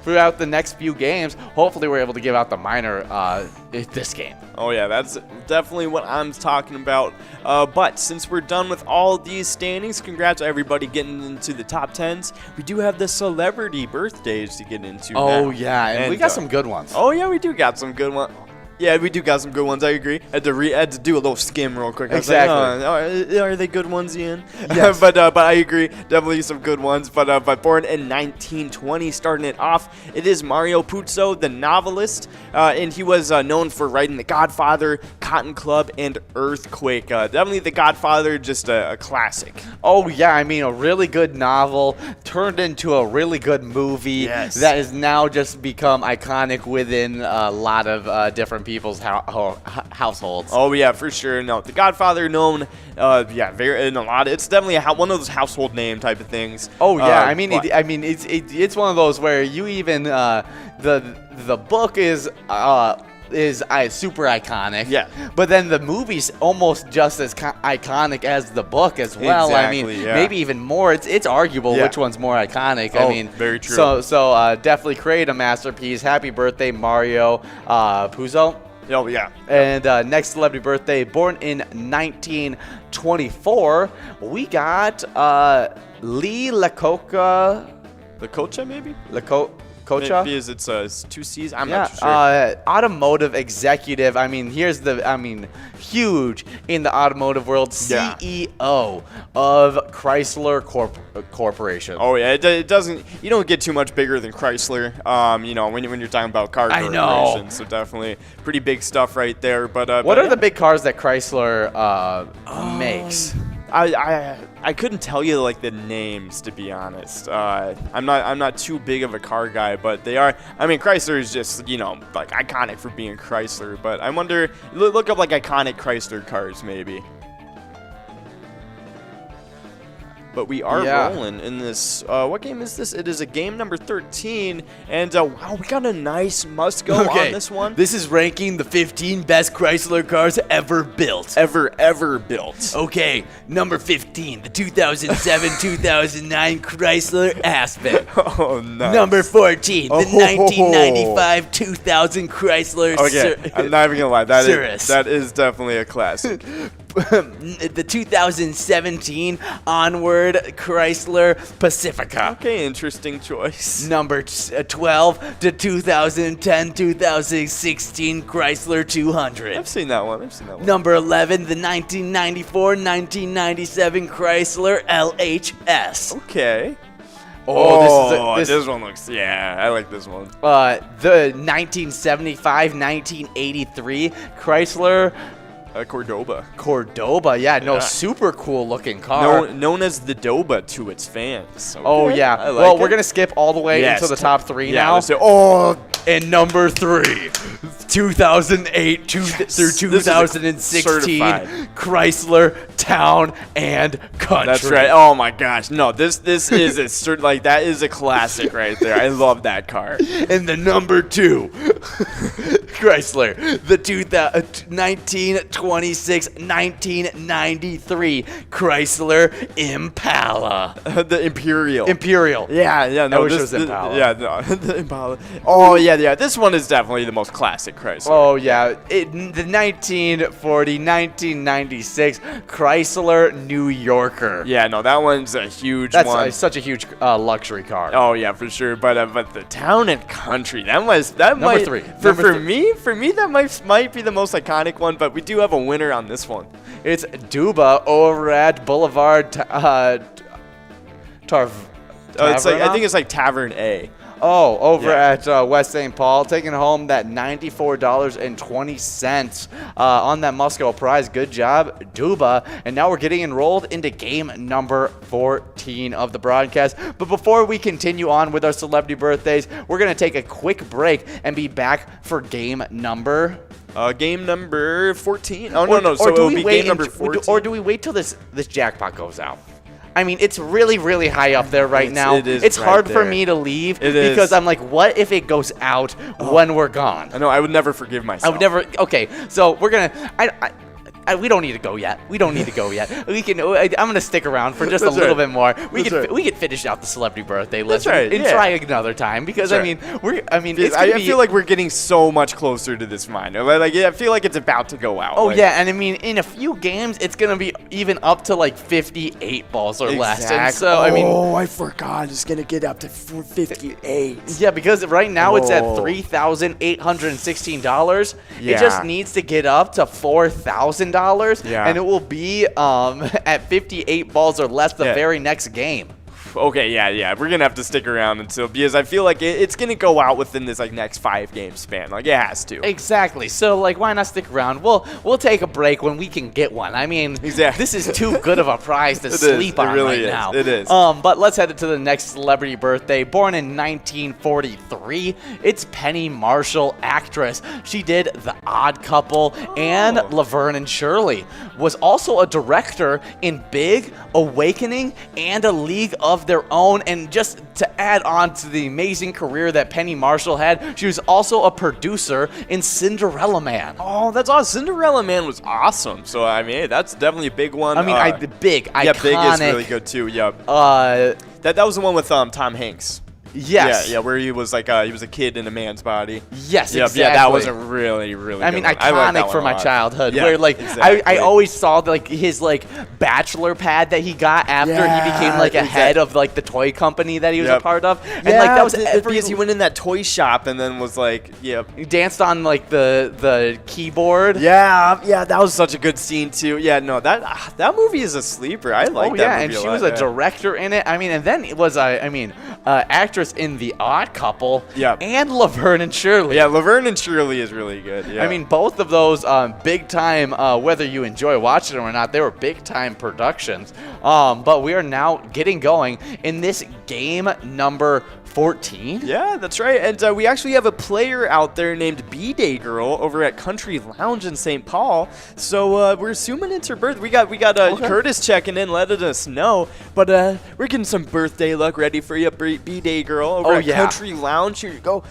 Throughout the next few games, hopefully we're able to give out the minor this game. Oh yeah, that's definitely what I'm talking about. But since we're done with all these standings, congrats to everybody getting into the top 10s. We do have the celebrity birthdays to get into. Oh now. yeah, and we got some good ones. Oh yeah, we do got some good ones. Yeah, we do got some good ones. I agree. Had to do a little skim real quick. Exactly. I was like, are they good ones, Ian? Yes. but I agree. Definitely some good ones. But born in 1920, starting it off, it is Mario Puzo, the novelist, and he was known for writing The Godfather, Cotton Club, and Earthquake. Definitely The Godfather, just a classic. Oh yeah, I mean a really good novel turned into a really good movie that has now just become iconic within a lot of different people's households. Oh yeah, for sure. No, The Godfather, known, very in a lot. It's definitely one of those household name type of things. Oh yeah, it's one of those where you even the book is super iconic. Yeah. But then the movie's almost just as iconic as the book as well. Exactly, maybe even more. It's arguable which one's more iconic. Very true. So definitely create a masterpiece. Happy birthday, Mario Puzo. Oh yeah. And next celebrity birthday, born in 1924, we got Lee Iacocca. Lacocha, maybe? Kocha? Maybe it's 2 C's. I'm not sure. Automotive executive. Huge in the automotive world. CEO of Chrysler Corporation. Oh yeah, it doesn't. You don't get too much bigger than Chrysler. When you're talking about car corporations. know. So definitely pretty big stuff right there. But what are the big cars that Chrysler makes? I couldn't tell you like the names, to be honest. I'm not too big of a car guy, but they are. I mean, Chrysler is just like iconic for being Chrysler. But I wonder, look up like iconic Chrysler cars maybe. But we are rolling in this. What game is this? It is a game number 13. And wow, we got a nice must-go on this one. This is ranking the 15 best Chrysler cars ever built. Ever built. Okay, number 15, the 2007-2009 Chrysler Aspen. Oh, nice. Number 14, the 1995-2000 Chrysler Okay, I'm not even gonna lie. That Cirrus. is definitely a classic. The 2017 Onward Chrysler Pacifica. Okay, interesting choice. Number 12, the 2010-2016 Chrysler 200. I've seen that one. Number 11, the 1994-1997 Chrysler LHS. Okay. This one looks. Yeah, I like this one. The 1975-1983 Chrysler Cordoba. Super cool looking car. Known as the Doba to its fans. Okay. Oh yeah. Well, we're gonna skip all the way into the top 3 now. And number 3, 2008 through 2016 Chrysler Town and Country. That's right. Oh my gosh. No, this is that is a classic right there. I love that car. And the number 2 Chrysler, the 1993 Chrysler Impala. The Imperial. Yeah. No, I wish it was Impala. Yeah, no, the Impala. Oh yeah. This one is definitely the most classic Chrysler. Oh yeah, the 1996 Chrysler New Yorker. Yeah, no, that one's a huge one. one. That's such a huge luxury car. Oh yeah, for sure. But the Town and Country, that might number 3. For me, that might be the most iconic one. But we do have a winner on this one. It's Duba over at Boulevard It's like, I think it's like Tavern A. Oh, over at West St. Paul, taking home that $94.20 on that Musco prize. Good job, Duba. And now we're getting enrolled into game number 14 of the broadcast. But before we continue on with our celebrity birthdays, we're going to take a quick break and be back for game number... game number 14. Oh, no. So it'll be game number 14. Or do we wait till this jackpot goes out? I mean, it's really, really high up there right now. It's right hard for there. me to leave It is. because I'm like, what if it goes out when we're gone? I know. I would never forgive myself. I would never. Okay, so we're gonna. We don't need to go yet. We don't need to go yet. We can. I'm gonna stick around for just a little bit more. We can finish out the celebrity birthday list and try another time because I mean I feel like we're getting so much closer to this final. Like I feel like it's about to go out. Oh yeah, and I mean in a few games it's gonna be even up to like 58 balls or less. And so I mean, I forgot it's gonna get up to 58. Yeah, because right now it's at $3,816. Yeah. It just needs to get up to $4,000. Yeah. And it will be at 58 balls or less the very next game. Okay, yeah. We're gonna have to stick around until because I feel like it's gonna go out within this like next 5 game span. Like it has to. Exactly. So like, why not stick around? We'll take a break when we can get one. I mean, this is too good of a prize to sleep on right now. It is. But let's head to the next celebrity birthday. Born in 1943, it's Penny Marshall, actress. She did The Odd Couple and Laverne and Shirley. Was also a director in Big, Awakening, and A League of Their Own. And just to add on to the amazing career that Penny Marshall had, she was also a producer in Cinderella Man. Oh, that's awesome. Cinderella Man was awesome. So I mean, hey, that's definitely a big one. I mean, Big, iconic. Yeah, Big is really good too. Yep. That was the one with Tom Hanks. Yes. Yeah, where he was like he was a kid in a man's body. Yes, exactly. Yeah, that was a really, really I mean, good one. iconic for my childhood. Yeah, where like exactly. I always saw like his like bachelor pad that he got after he became like a head of like the toy company that he was a part of. And like that was because he went in that toy shop and then was like, he danced on like the keyboard. Yeah, that was such a good scene too. Yeah, no, that movie is a sleeper. I like that movie and a she lot, was a director in it. I mean, and then it was actress in The Odd Couple. Yeah. And Laverne and Shirley. Yeah, Laverne and Shirley is really good. Yeah. I mean, both of those big time, whether you enjoy watching them or not, they were big time productions. But we are now getting going in this game number 14. Yeah, that's right. And we actually have a player out there named B-Day Girl over at Country Lounge in St. Paul. So we're assuming it's her birthday. We got Curtis checking in, letting us know. But we're getting some birthday luck ready for you, B-Day Girl over at Country Lounge. Here you go.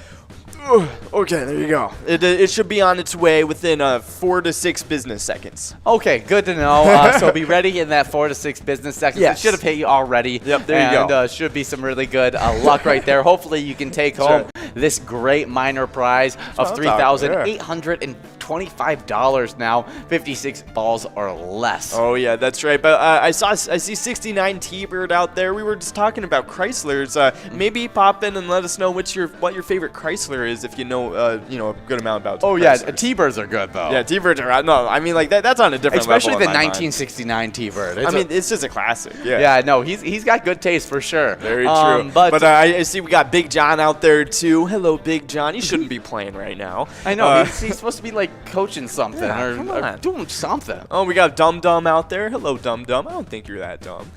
Okay, there you go. It should be on its way within 4 to 6 business seconds. Okay, good to know. So be ready in that 4 to 6 business seconds. Yes. It should have hit you already. Yep, there you go. And should be some really good luck right there. Hopefully you can take home this great minor prize of $3,825 now, 56 balls or less. Oh yeah, that's right. But I see 69 T-Bird out there. We were just talking about Chryslers. Maybe pop in and let us know what your favorite Chrysler is if you know a good amount about. Oh Chryslers. yeah, T-Birds are good though. Yeah, T-Birds are no. I mean like that's on a different especially level. the 1969 T-Bird. It's just a classic. Yeah. Yeah, no, he's got good taste for sure. Very true. But I see we got Big John out there too. Hello, Big John. You shouldn't be playing right now. I know he's supposed to be like coaching something or doing something. Oh, we got Dum Dum out there. Hello, Dum Dum. I don't think you're that dumb.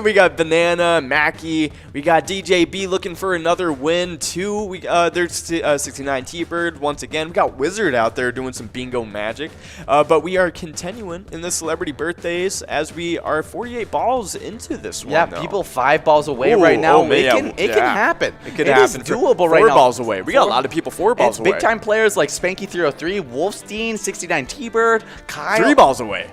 We got Banana, Mackie. We got DJ B looking for another win too. There's 69 T-Bird once again. We got Wizard out there doing some bingo magic. But we are continuing in the celebrity birthdays as we are 48 balls into this one. Yeah, people 5 balls away right now. It can happen. It could happen. Is doable right now. 4 balls away. We got a lot of people 4 balls away. Big time players like Spanky 303, Wolfstein, 69 T-Bird, Kyle. 3 balls away.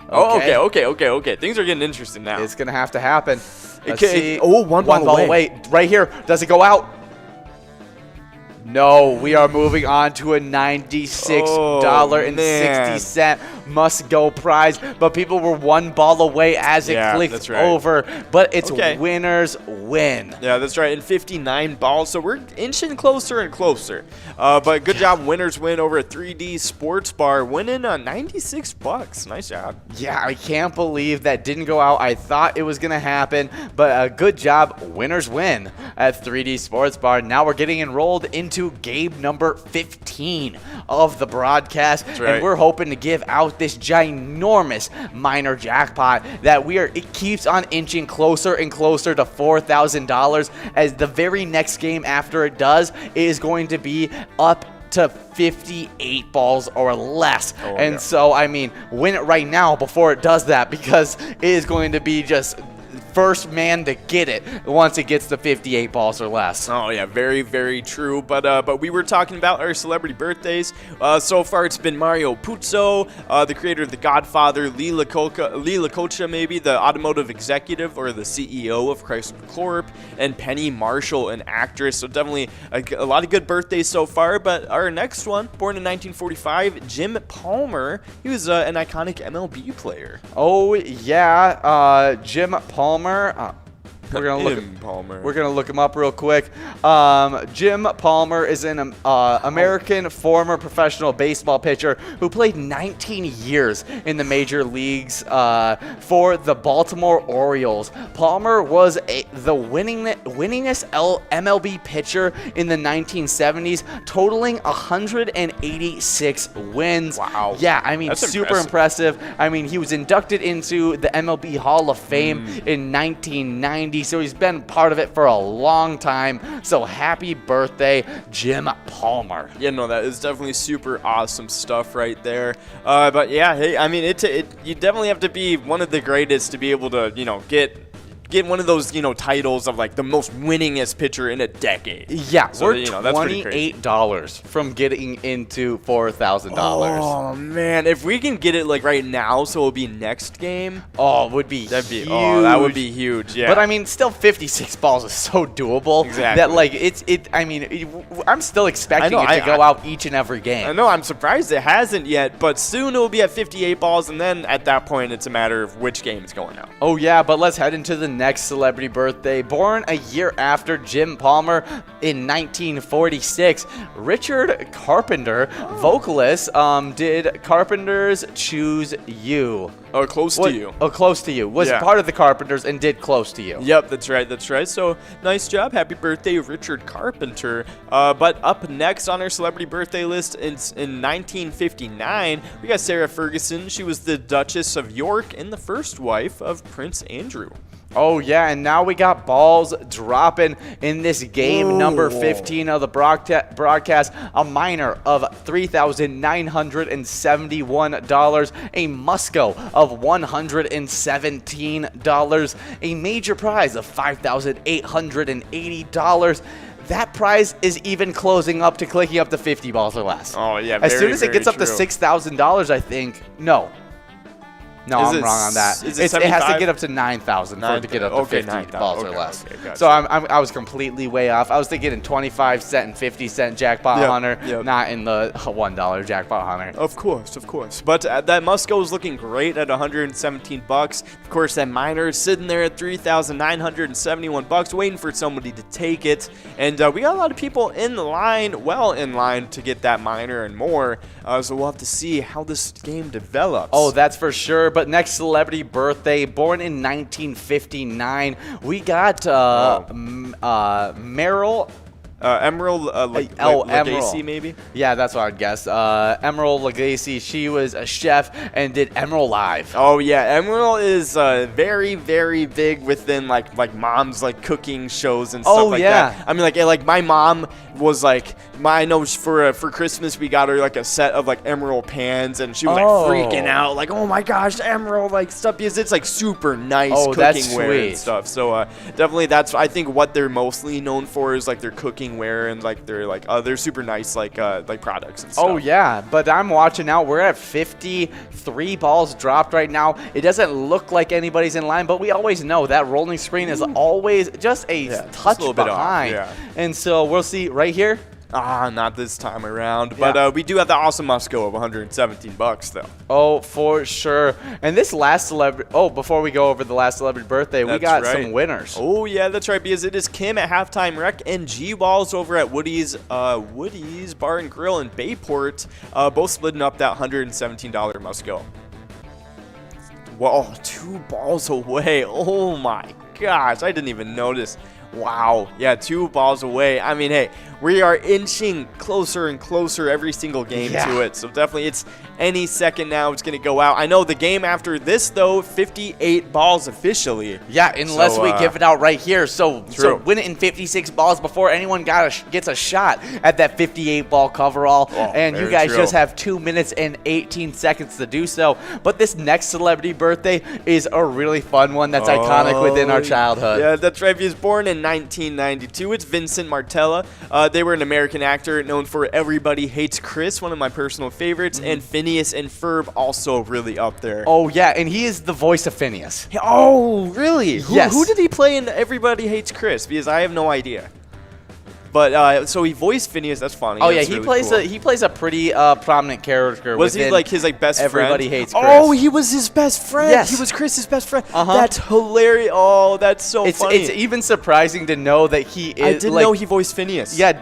Okay. Okay. Things are getting interesting now. It's gonna have to happen. One ball away. Right here. Does it go out? No, we are moving on to a $96.60 must-go prize. But people were 1 ball away as it clicked over. But it's winners win. Yeah, that's right. And 59 balls, so we're inching closer and closer. But good job, winners win over at 3D Sports Bar, winning $96. Nice job. Yeah, I can't believe that didn't go out. I thought it was going to happen. But good job, winners win at 3D Sports Bar. Now we're getting enrolled into game number 15 of the broadcast. And we're hoping to give out this ginormous minor jackpot that it keeps on inching closer and closer to $4,000 as the very next game after it does is going to be up to 58 balls or less. So, I mean, win it right now before it does that because it is going to be just first man to get it once it gets to 58 balls or less. Oh yeah, very, very true. But we were talking about our celebrity birthdays. So far, it's been Mario Puzo, the creator of The Godfather, Lee Iacocca, maybe the automotive executive or the CEO of Chrysler Corp, and Penny Marshall, an actress. So definitely a lot of good birthdays so far. But our next one, born in 1945, Jim Palmer. He was an iconic MLB player. Oh yeah, Jim Palmer. We're gonna look him up real quick. Jim Palmer is an American former professional baseball pitcher who played 19 years in the major leagues for the Baltimore Orioles. Palmer was the winningest MLB pitcher in the 1970s, totaling 186 wins. Wow. Yeah, I mean, That's super impressive. I mean, he was inducted into the MLB Hall of Fame in 1990. So he's been part of it for a long time. So happy birthday, Jim Palmer. Yeah, no, that is definitely super awesome stuff right there. But yeah, hey, I mean, you definitely have to be one of the greatest to be able to, get one of those, titles of like the most winningest pitcher in a decade. Yeah, so, we're that's pretty crazy. $28 from getting into $4,000. Oh man, if we can get it like right now, so it'll be next game. Oh, it would be huge. Oh, that would be huge. Yeah. But I mean, still 56 balls is so doable. Exactly. That like I'm still expecting it to go out each and every game. I know. I'm surprised it hasn't yet, but soon it will be at 58 balls, and then at that point, it's a matter of which game is going out. Oh yeah, but let's head into the next celebrity birthday. Born a year after Jim Palmer in 1946, Richard Carpenter, vocalist, did Carpenter's Choose You. Oh, Close to You. Oh, Close to You. Was part of the Carpenters and did Close to You. Yep, that's right. So, nice job. Happy birthday, Richard Carpenter. But up next on our celebrity birthday list in 1959, we got Sarah Ferguson. She was the Duchess of York and the first wife of Prince Andrew. Oh, yeah, and now we got balls dropping in this game. Number 15 of the broadcast, a minor of $3,971, a Musco of $117, a major prize of $5,880. That prize is even closing up to clicking up to 50 balls or less. Oh, yeah, as soon as it gets up to $6,000, I think, no, I'm wrong on that. It has to get up to 9,000 for it to get up to 50 balls or less. Okay, gotcha. So I was completely way off. I was thinking in 25-cent and 50-cent jackpot hunter, not in the $1 jackpot hunter. Of course. But that Musco is looking great at $117. Of course, that minor is sitting there at $3,971, waiting for somebody to take it. And we got a lot of people in line to get that minor and more. So we'll have to see how this game develops. Oh, that's for sure. But next celebrity birthday, born in 1959, we got Meryl. Emerald Lagasse, maybe? Yeah, that's what I'd guess. Emerald Lagasse, she was a chef and did Emerald Live. Oh, yeah. Emerald is very, very big within, like mom's, cooking shows and stuff like that. I mean, like my mom was, I know for Christmas we got her, a set of, emerald pans, and she was, freaking out, oh, my gosh, emerald, stuff, because it's, super nice cooking ware and stuff. So, definitely that's, I think, what they're mostly known for is, their cooking wear and they're super nice products and stuff. Oh yeah, but I'm watching out. We're at 53 balls dropped right now. It doesn't look like anybody's in line, but we always know that rolling screen is always just a touch behind. And so we'll see right here. Not this time around. But we do have the awesome Musco of $117 though. Oh, for sure. And this last celebrity. Oh, before we go over the last celebrity birthday, we got some winners. Oh yeah, that's right. Because it is Kim at Halftime Rec and G-Balls over at Woody's Bar and Grill in Bayport, both splitting up that $117 Musco. Whoa, 2 balls away. Oh my gosh, I didn't even notice. Wow. Yeah, 2 balls away. I mean, hey, we are inching closer and closer every single game to it. So definitely it's any second now it's going to go out. I know the game after this, though, 58 balls officially. Yeah, unless we give it out right here. So win it in 56 balls before anyone gets a shot at that 58 ball coverall. And you guys just have 2 minutes and 18 seconds to do so. But this next celebrity birthday is a really fun one that's iconic within our childhood. Yeah, that's right. He was born in 1992. It's Vincent Martella. They were an American actor known for Everybody Hates Chris, one of my personal favorites, and Phineas and Ferb, also really up there. Oh, yeah, and he is the voice of Phineas. Oh, really? Yes. Who did he play in Everybody Hates Chris? Because I have no idea. But so he voiced Phineas. That's funny. Oh, that's yeah, really he plays a pretty prominent character. Was he like his best friend? Everybody Hates Chris. Oh, he was his best friend. Yes. He was Chris's best friend. That's hilarious. Oh, that's so funny. It's even surprising to know that he is. I didn't know he voiced Phineas. Yeah,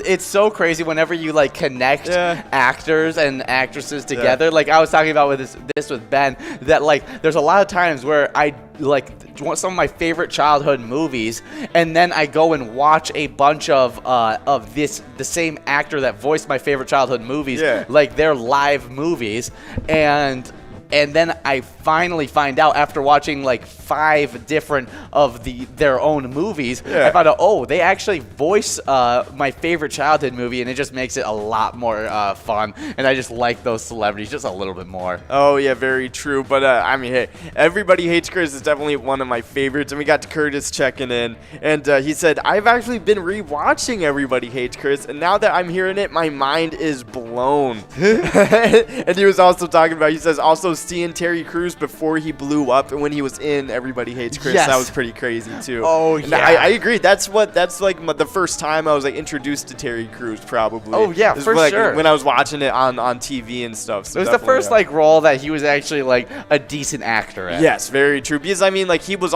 it's so crazy whenever you like connect actors and actresses together. Like I was talking about with this with Ben, that like there's a lot of times where I like some of my favorite childhood movies, and then I go and watch a bunch of the same actor that voiced my favorite childhood movies, like their live movies, and then I finally find out after watching like 5 different of their own movies, I found out, oh, they actually voice my favorite childhood movie, and it just makes it a lot more fun, and I just like those celebrities just a little bit more. Oh, yeah, very true. But, I mean, hey, Everybody Hates Chris is definitely one of my favorites, and we got Curtis checking in, and he said, I've actually been rewatching Everybody Hates Chris, and now that I'm hearing it, my mind is blown. And he was also talking about, he says, also seeing Terry Crews before he blew up and when he was in Everybody Hates Chris. That was pretty crazy too. Oh, and yeah. I agree. That's like the first time I was like introduced to Terry Crews, probably. Oh, yeah, for sure. When I was watching it on TV and stuff. So it was the first like role that he was actually like a decent actor at. Yes, very true. Because I mean, like he was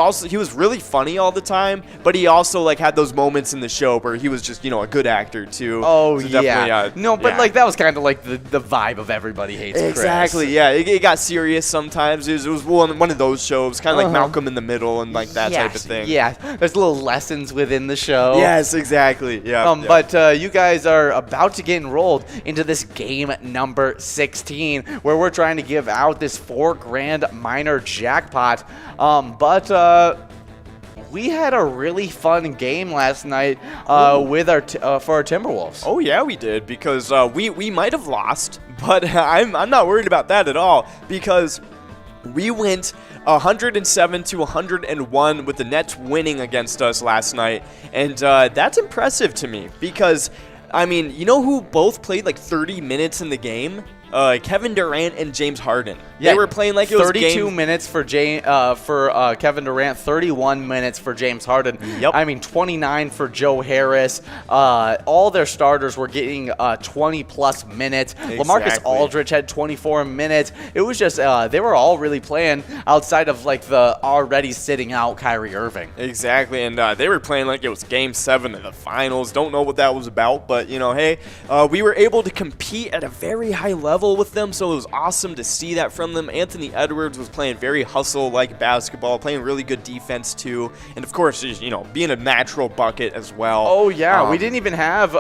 really funny all the time, but he also like had those moments in the show where he was just a good actor too. Oh, so yeah. No, but like that was kind of like the vibe of Everybody Hates Chris. Exactly. Yeah, it got serious sometimes. It was one of those shows, kind of like Malcolm in the Middle and like that type of thing. Yeah, there's little lessons within the show. Yes, exactly. Yeah. But you guys are about to get enrolled into this game number 16, where we're trying to give out this $4,000 minor jackpot. We had a really fun game last night with for our Timberwolves. Oh yeah, we did, because we might have lost, but I'm not worried about that at all, because we went 107-101 with the Nets winning against us last night, and that's impressive to me, because I mean, you know who both played like 30 minutes in the game? Kevin Durant and James Harden. Yeah, they were playing like it was 32 minutes for Kevin Durant, 31 minutes for James Harden. Yep. I mean, 29 for Joe Harris. All their starters were getting 20-plus minutes. Exactly. LaMarcus Aldridge had 24 minutes. It was just they were all really playing outside of like the already sitting out Kyrie Irving. Exactly, and they were playing like it was Game 7 of the finals. Don't know what that was about, but hey, we were able to compete at a very high level with them, so it was awesome to see that from them. Anthony Edwards was playing very hustle-like basketball, playing really good defense too, and of course, being a natural bucket as well. Oh yeah, we didn't even have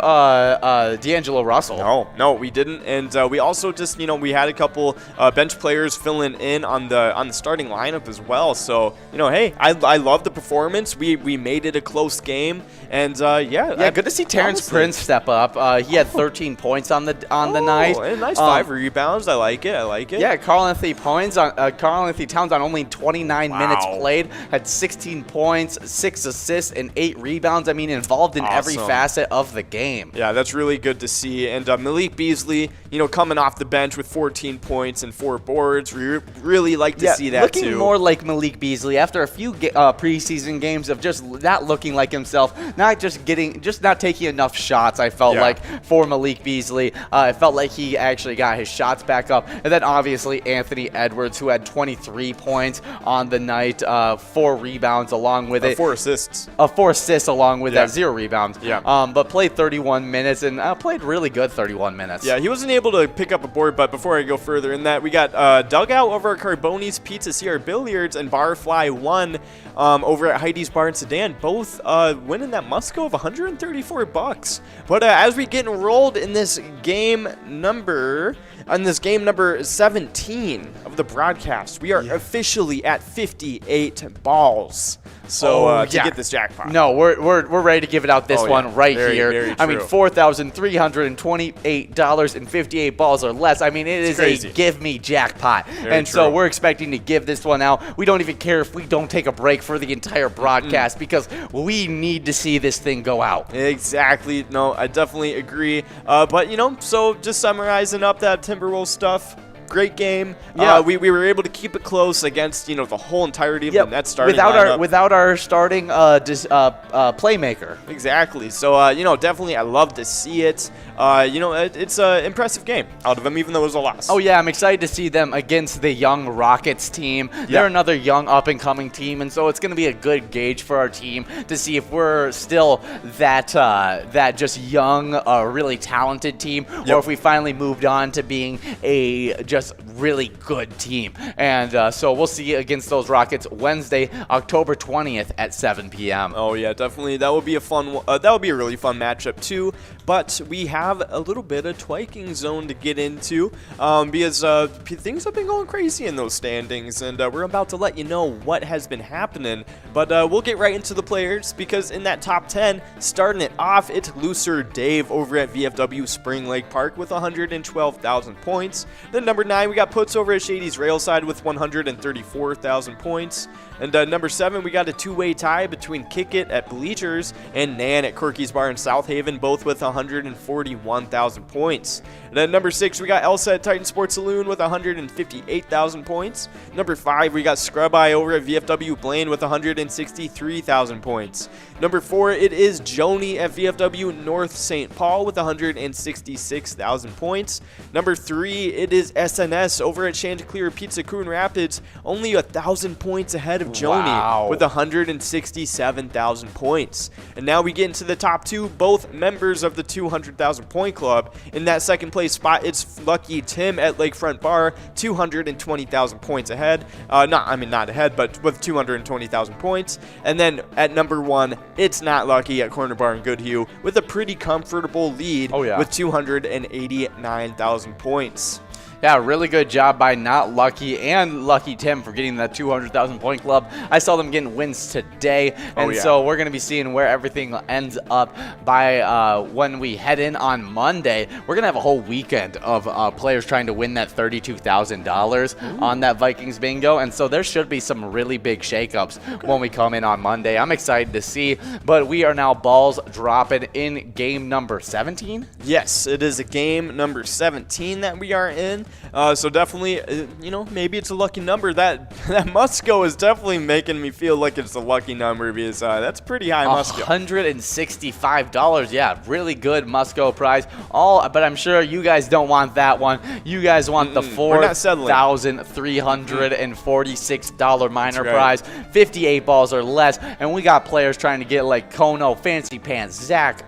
D'Angelo Russell. No, we didn't, and we also just we had a couple bench players filling in on the starting lineup as well. So hey, I love the performance. We made it a close game, and good to see Terrence Prince step up. He had 13 points on the night. A nice 5 rebounds. I like it. Yeah, Karl Anthony Towns on only 29 minutes played had 16 points, 6 assists, and 8 rebounds. I mean, involved in every facet of the game. Yeah, that's really good to see. And Malik Beasley, coming off the bench with 14 points and 4 boards. We really like to see that looking more like Malik Beasley after a few preseason games of just not looking like himself, not taking enough shots. I felt like for Malik Beasley, I felt like he actually got his shots back up. And then obviously Anthony Edwards, who had 23 points on the night, 4 rebounds along with it. 4 assists. 4 assists along with that, 0 rebounds. Yeah. But played 31 minutes and played really good 31 minutes. Yeah, he wasn't able to pick up a board, but before I go further in that, we got Dugout over at Carboni's Pizza CR Billiards and Barfly 1 over at Heidi's Bar and Sedan, both winning that must-go of $134. But as we get enrolled in this game number 17 of the broadcast, we are officially at 58 balls. So to get this jackpot. No, we're ready to give it out this one right here. Very I mean, $4,328.58 balls or less. I mean, it is crazy. a give me jackpot. Very So true. we're expecting to give this one out. We don't even care if we don't take a break for the entire broadcast because we need to see this thing go out. Exactly. No, I definitely agree. But, so just summarizing up that Timberwolves stuff. Great game. Yeah. We were able to keep it close against, the whole entirety of the Nets starting without our starting playmaker. Exactly. So, definitely I love to see it. It's an impressive game out of them, even though it was a loss. Oh, yeah, I'm excited to see them against the young Rockets team. They're another young up-and-coming team, and so it's going to be a good gauge for our team to see if we're still that just young, really talented team, or if we finally moved on to being a just really good team. And so we'll see against those Rockets Wednesday, October 20th at 7 p.m. Oh yeah, definitely. That would be a fun. That would be a really fun matchup too. But we have a little bit of twiking zone to get into because things have been going crazy in those standings, and we're about to let you know what has been happening. But we'll get right into the players because in that top 10, starting it off, it's Looser Dave over at VFW Spring Lake Park with 112,000 points. Then number 9, we got Puts over at Shady's Railside with 134,000 points. And number 7, we got a two-way tie between Kick It at Bleachers and Nan at Corky's Bar in South Haven, both with 141,000 points. And then number 6, we got Elsa at Titan Sports Saloon with 158,000 points. Number 5, we got Scrub Eye over at VFW Blaine with 163,000 points. Number 4, it is Joni at VFW North St. Paul with 166,000 points. Number 3, it is SNS over at Chanticleer Pizza Coon Rapids, only 1,000 points ahead of Joni with 167,000 points. And now we get into the top 2, both members of the 200,000 point club. In that second place spot, it's Lucky Tim at Lakefront Bar, 220,000 points ahead. Not ahead, but with 220,000 points. And then at number 1, it's Not Lucky at Corner Bar in Goodhue with a pretty comfortable lead with 289,000 points. Yeah, really good job by Not Lucky and Lucky Tim for getting that 200,000 point club. I saw them getting wins today, and so we're going to be seeing where everything ends up by when we head in on Monday. We're going to have a whole weekend of players trying to win that $32,000 on that Vikings bingo, and so there should be some really big shakeups when we come in on Monday. I'm excited to see, but we are now balls dropping in game number 17. Yes, it is a game number 17 that we are in. So definitely, maybe it's a lucky number. That must-go is definitely making me feel like it's a lucky number because that's pretty high must-go. $165. Yeah, really good must-go prize. But I'm sure you guys don't want that one. You guys want the $4,346 minor prize, 58 balls or less. And we got players trying to get like Kono, Fancy Pants, Zach,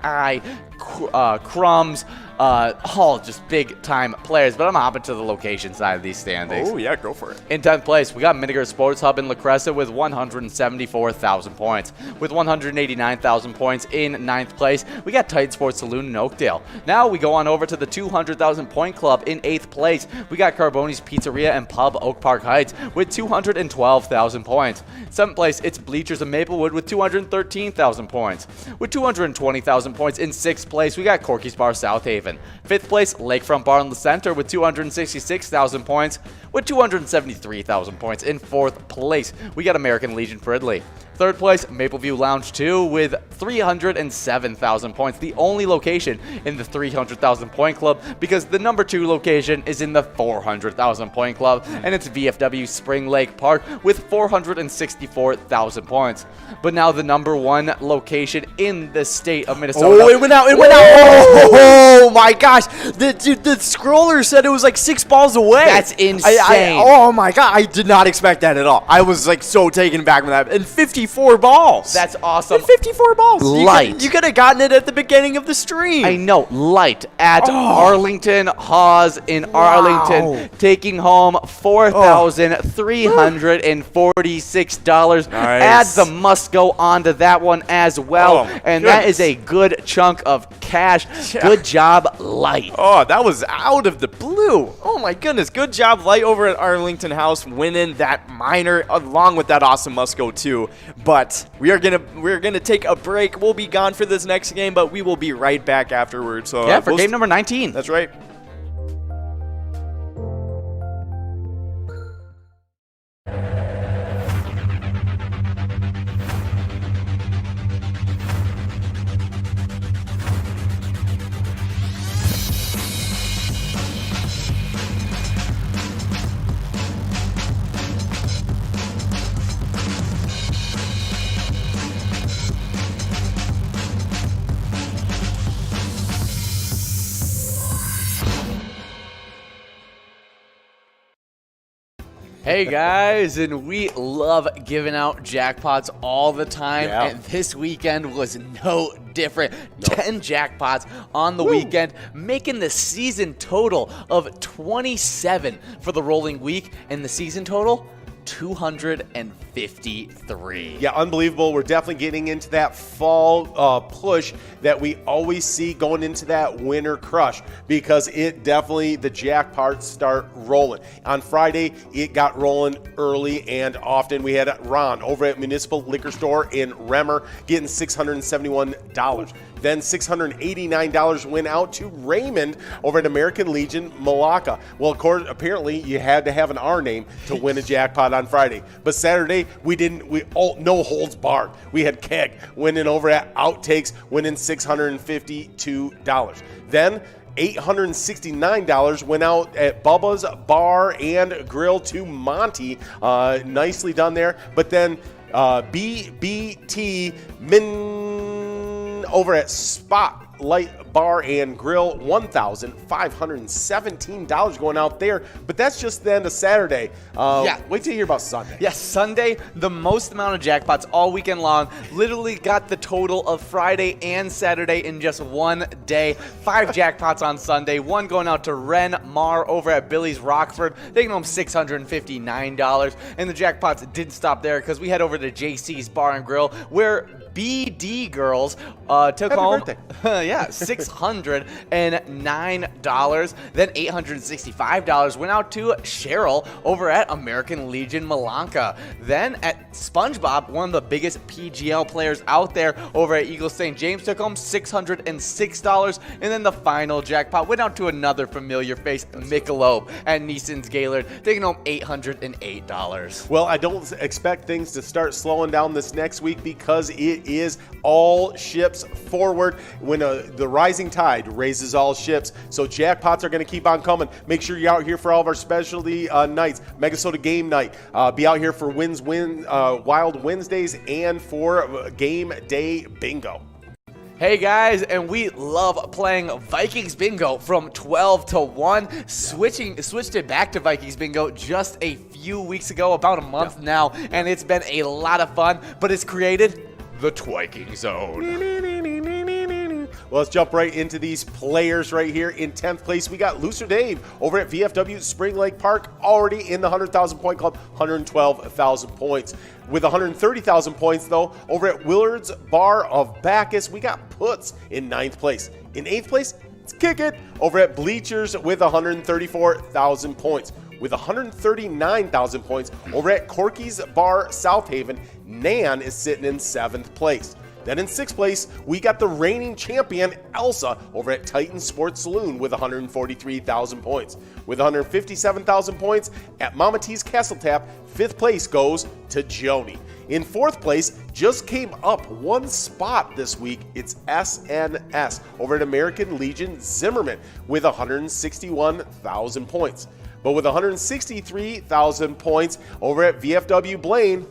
Crumbs, all just big-time players, but I'm hopping to the location side of these standings. Oh, yeah, go for it. In 10th place, we got Miniger Sports Hub in La Cresta with 174,000 points. With 189,000 points in 9th place, we got Titan Sports Saloon in Oakdale. Now we go on over to the 200,000 point club in 8th place. We got Carboni's Pizzeria and Pub Oak Park Heights with 212,000 points. 7th place, it's Bleachers in Maplewood with 213,000 points. With 220,000 points in 6th place, we got Corky's Bar South Haven. 5th place, Lakefront Bar in the Center with 266,000 points. With 273,000 points in 4th place, we got American Legion Fridley. Third place, Mapleview Lounge 2 with 307,000 points, the only location in the 300,000 point club, because the number 2 location is in the 400,000 point club, and it's VFW Spring Lake Park with 464,000 points. But now the number 1 location in the state of Minnesota. Oh, it went out. It went out. Oh my gosh. The scroller said it was like 6 balls away. That's insane. Oh my god. I did not expect that at all. I was like so taken aback with that. And 54 balls. That's awesome. And 54 balls. Light. You could have gotten it at the beginning of the stream. I know. Light at Arlington Hawes in Arlington, taking home $4,346. Nice. Add the must go onto that one as well. And that is a good chunk of cash. Yeah. Good job, Light. Oh, that was out of the blue. Oh my goodness. Good job, Light, over at Arlington House, winning that minor along with that awesome must-go too. But we're gonna take a break. We'll be gone for this next game, but we will be right back afterwards. So Yeah, for game number 19. That's right. Hey guys, and we love giving out jackpots all the time, and this weekend was no different. 10 jackpots on the weekend, making the season total of 27 for the rolling week, and the season total 253. Yeah, unbelievable. We're definitely getting into that fall push that we always see going into that winter crush, because it definitely, the jackpots start rolling. On Friday, it got rolling early and often. We had Ron over at Municipal Liquor Store in Remmer getting $671. Then $689 went out to Raymond over at American Legion Malacca. Well, of course, apparently you had to have an R name to win a jackpot on Friday. But Saturday, no holds barred. We had Keg winning over at Outtakes, winning $652. Then $869 went out at Bubba's Bar and Grill to Monty. Nicely done there. But then BBT Min over at Spotlight Bar and Grill, $1,517 going out there. But that's just then a Saturday. Wait till you hear about Sunday. Yes, Sunday, the most amount of jackpots all weekend long. Literally got the total of Friday and Saturday in just one day. 5 jackpots on Sunday. One going out to Ren Mar over at Billy's Rockford, taking home $659. And the jackpots didn't stop there, because we head over to JC's Bar and Grill, where BD Girls took home $609. Then $865 went out to Cheryl over at American Legion Malacca. Then at SpongeBob, one of the biggest PGL players out there over at Eagle St. James, took home $606. And then the final jackpot went out to another familiar face, Michelob at Neeson's Gaylord, taking home $808. Well, I don't expect things to start slowing down this next week, because it is all ships forward. When the rising tide raises all ships, so jackpots are going to keep on coming. Make sure you're out here for all of our specialty nights. Megasota Game Night. Be out here for Wild Wednesdays and for Game Day Bingo. Hey guys, and we love playing Vikings Bingo from 12 to 1. Switched it back to Vikings Bingo just a few weeks ago, about a month now, and it's been a lot of fun, but it's created the Twiking Zone. Well, let's jump right into these players right here. In 10th place, we got Looser Dave over at VFW Spring Lake Park, already in the 100,000 point club, 112,000 points. With 130,000 points, though, over at Willard's Bar of Bacchus, we got Puts in 9th place. In 8th place, it's Kick It over at Bleachers with 134,000 points. With 139,000 points over at Corky's Bar South Haven, Nan is sitting in 7th place. Then in 6th place, we got the reigning champion, Elsa, over at Titan Sports Saloon with 143,000 points. With 157,000 points at Mama T's Castle Tap, 5th place goes to Joni. In fourth place, just came up one spot this week. It's SNS over at American Legion Zimmerman with 161,000 points. But with 163,000 points over at VFW Blaine,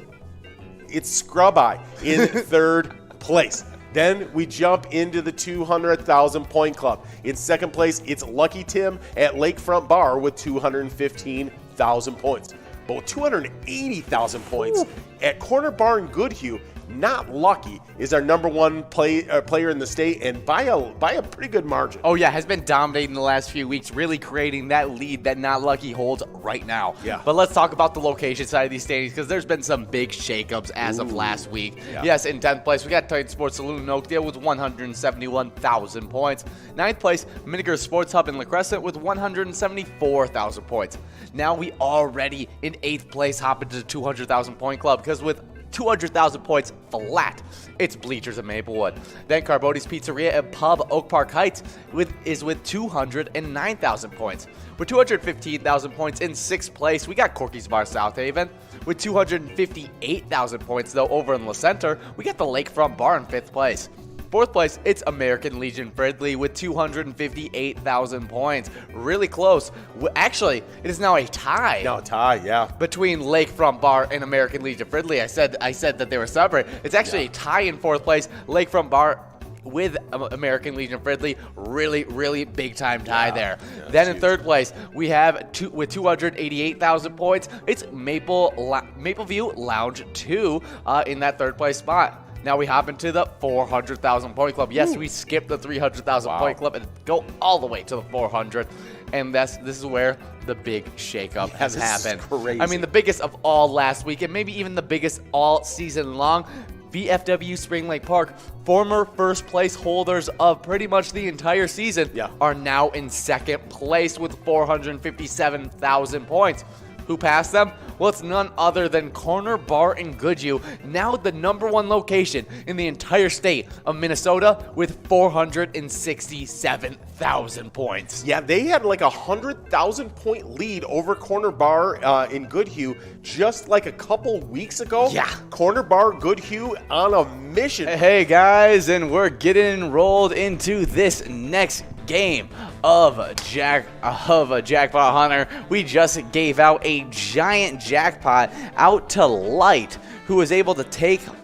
it's Scrub Eye in third place. Then we jump into the 200,000 point club. In second place, it's Lucky Tim at Lakefront Bar with 215,000 points. But with 280,000 points at Corner Bar in Goodhue, Not Lucky is our number one player in the state, and by a pretty good margin. Oh yeah, has been dominating the last few weeks, really creating that lead that Not Lucky holds right now. Yeah. But let's talk about the location side of these standings, because there's been some big shakeups as of last week. Yeah. Yes, in 10th place, we got Titan Sports Saloon in Oakdale with 171,000 points. 9th place, Miniger Sports Hub in La Crescent with 174,000 points. Now we already in 8th place hop into the 200,000 point club, because with 200,000 points flat, it's Bleachers of Maplewood. Then Carbody's Pizzeria and Pub Oak Park Heights is with 209,000 points. With 215,000 points in 6th place, we got Corky's Bar South Haven. With 258,000 points, though, over in La Center, we got the Lakefront Bar in 5th place. 4th place, it's American Legion Fridley with 258,000 points. Really close. Actually, it is now a tie. Now a tie, yeah. Between Lakefront Bar and American Legion Fridley. I said that they were separate. It's actually a tie in 4th place. Lakefront Bar with American Legion Fridley. Really, really big time tie there. Yeah, then in huge. 3rd place, we have with 288,000 points, it's Mapleview Lounge 2 in that 3rd place spot. Now we hop into the 400,000 point club. Yes, we skipped the 300,000 point club and go all the way to the 400. And this is where the big shakeup has this is happened. crazy. I mean, the biggest of all last week, and maybe even the biggest all season long. VFW Spring Lake Park, former first place holders of pretty much the entire season, are now in 2nd place with 457,000 points. Who passed them? Well, it's none other than Corner Bar in Goodhue, now the number one location in the entire state of Minnesota with 467,000 points. Yeah, they had like 100,000 point lead over Corner Bar in Goodhue just like a couple weeks ago. Yeah. Corner Bar Goodhue on a mission. Hey guys, and we're getting enrolled into this next game of Jackpot Hunter. We just gave out a giant jackpot out to Light, who was able to take home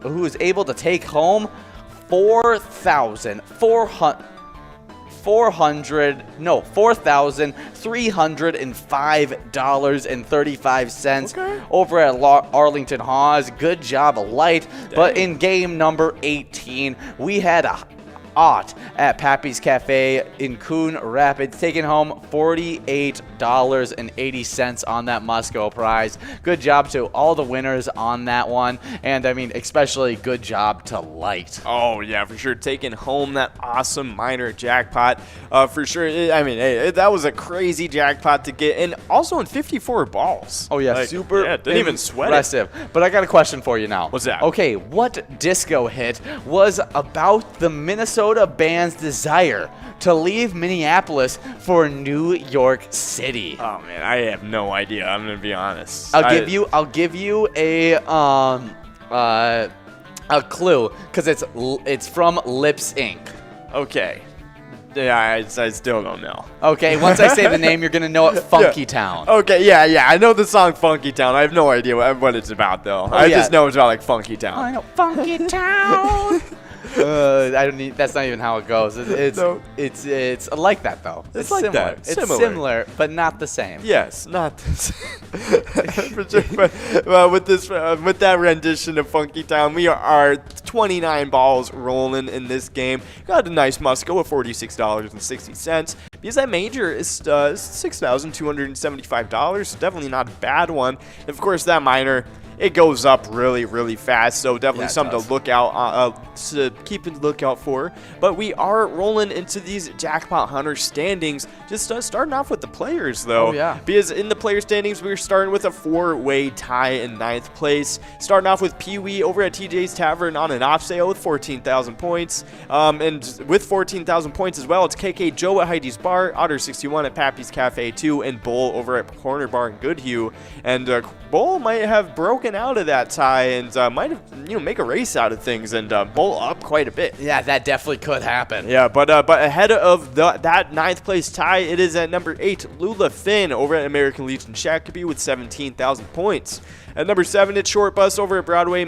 $4,305.35 over at Arlington Hawes. Good job, Light. But in game number 18, we had a at Pappy's Cafe in Coon Rapids, taking home $48.80 on that Musco prize. Good job to all the winners on that one, and I mean, especially good job to Light. Oh, yeah, for sure. Taking home that awesome minor jackpot. For sure. I mean, hey, that was a crazy jackpot to get, and also in 54 balls. Oh, yeah, Like, super yeah, didn't even sweat it. impressive. But I got a question for you now. What's that? Okay, what disco hit was about the Minnesota band's desire to leave Minneapolis for New York City? Oh, man, I have no idea. I'm going to be honest. I'll give you a clue, because it's from Lips Inc. Okay. Yeah, I still don't know. Okay, once I say the name, you're gonna know it. Funky Town. Okay, yeah, I know the song Funky Town. I have no idea what it's about, though. I just know it's about, like, Funky Town. I know Funky Town. I don't need. That's not even how it goes. It's like that though. It's similar. like that. It's similar, but not the same. Yes, not this. For sure. But with that rendition of Funky Town, we are 29 balls rolling in this game. Got a nice Musco of $46.60. Because that major is $6,275, so definitely not a bad one. And of course, that minor, it goes up really, really fast, so definitely something to look out, to keep a lookout for. But we are rolling into these Jackpot Hunter standings, just starting off with the players, though. Oh, yeah. Because in the player standings, we're starting with a 4-way tie in 9th place. Starting off with Pee Wee over at TJ's Tavern on an off sale with 14,000 points. And with 14,000 points as well, it's KK Joe at Heidi's Bar, Otter61 at Pappy's Cafe 2, and Bull over at Corner Bar in Goodhue. And Bull might have broken hanging out of that tie and might have, make a race out of things and bowl up quite a bit. Yeah, that definitely could happen. Yeah, but ahead of that 9th place tie, it is at number 8, Lula Finn over at American Legion Shakopee with 17,000 points. At number 7, it's Short Bus over at Broadway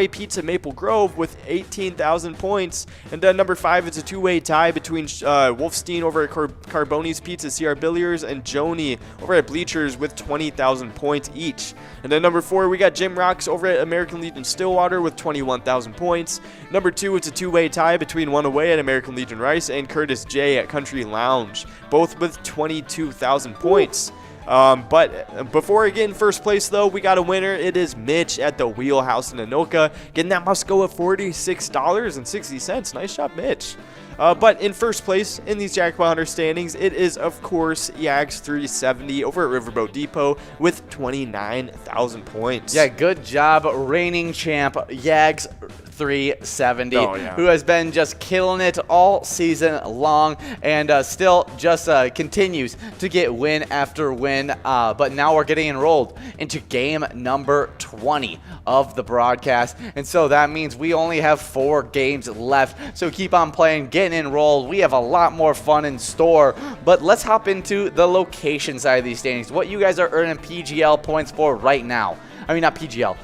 Pizza Maple Grove with 18,000 points. And then number 5, it's a two-way tie between Wolfstein over at Carboni's Pizza CR Billiards and Joni over at Bleachers with 20,000 points each. And then number 4, we got Jim Rocks over at American Legion Stillwater with 21,000 points. Number 2, it's a two-way tie between One Away at American Legion Rice and Curtis J at Country Lounge, both with 22,000 points. But before I get in first place, though, we got a winner. It is Mitch at the Wheelhouse in Anoka, getting that must go at $46.60. Nice job, Mitch. But in first place in these Jackpot Hunter standings, it is, of course, Yags 370 over at Riverboat Depot with 29,000 points. Yeah, good job, reigning champ Yags 370, who has been just killing it all season long and still just continues to get win after win. But now we're getting enrolled into game number 20 of the broadcast. And so that means we only have 4 games left. So keep on playing, getting enrolled. We have a lot more fun in store. But let's hop into the location side of these standings. What you guys are earning PGL points for right now. I mean, not PGL.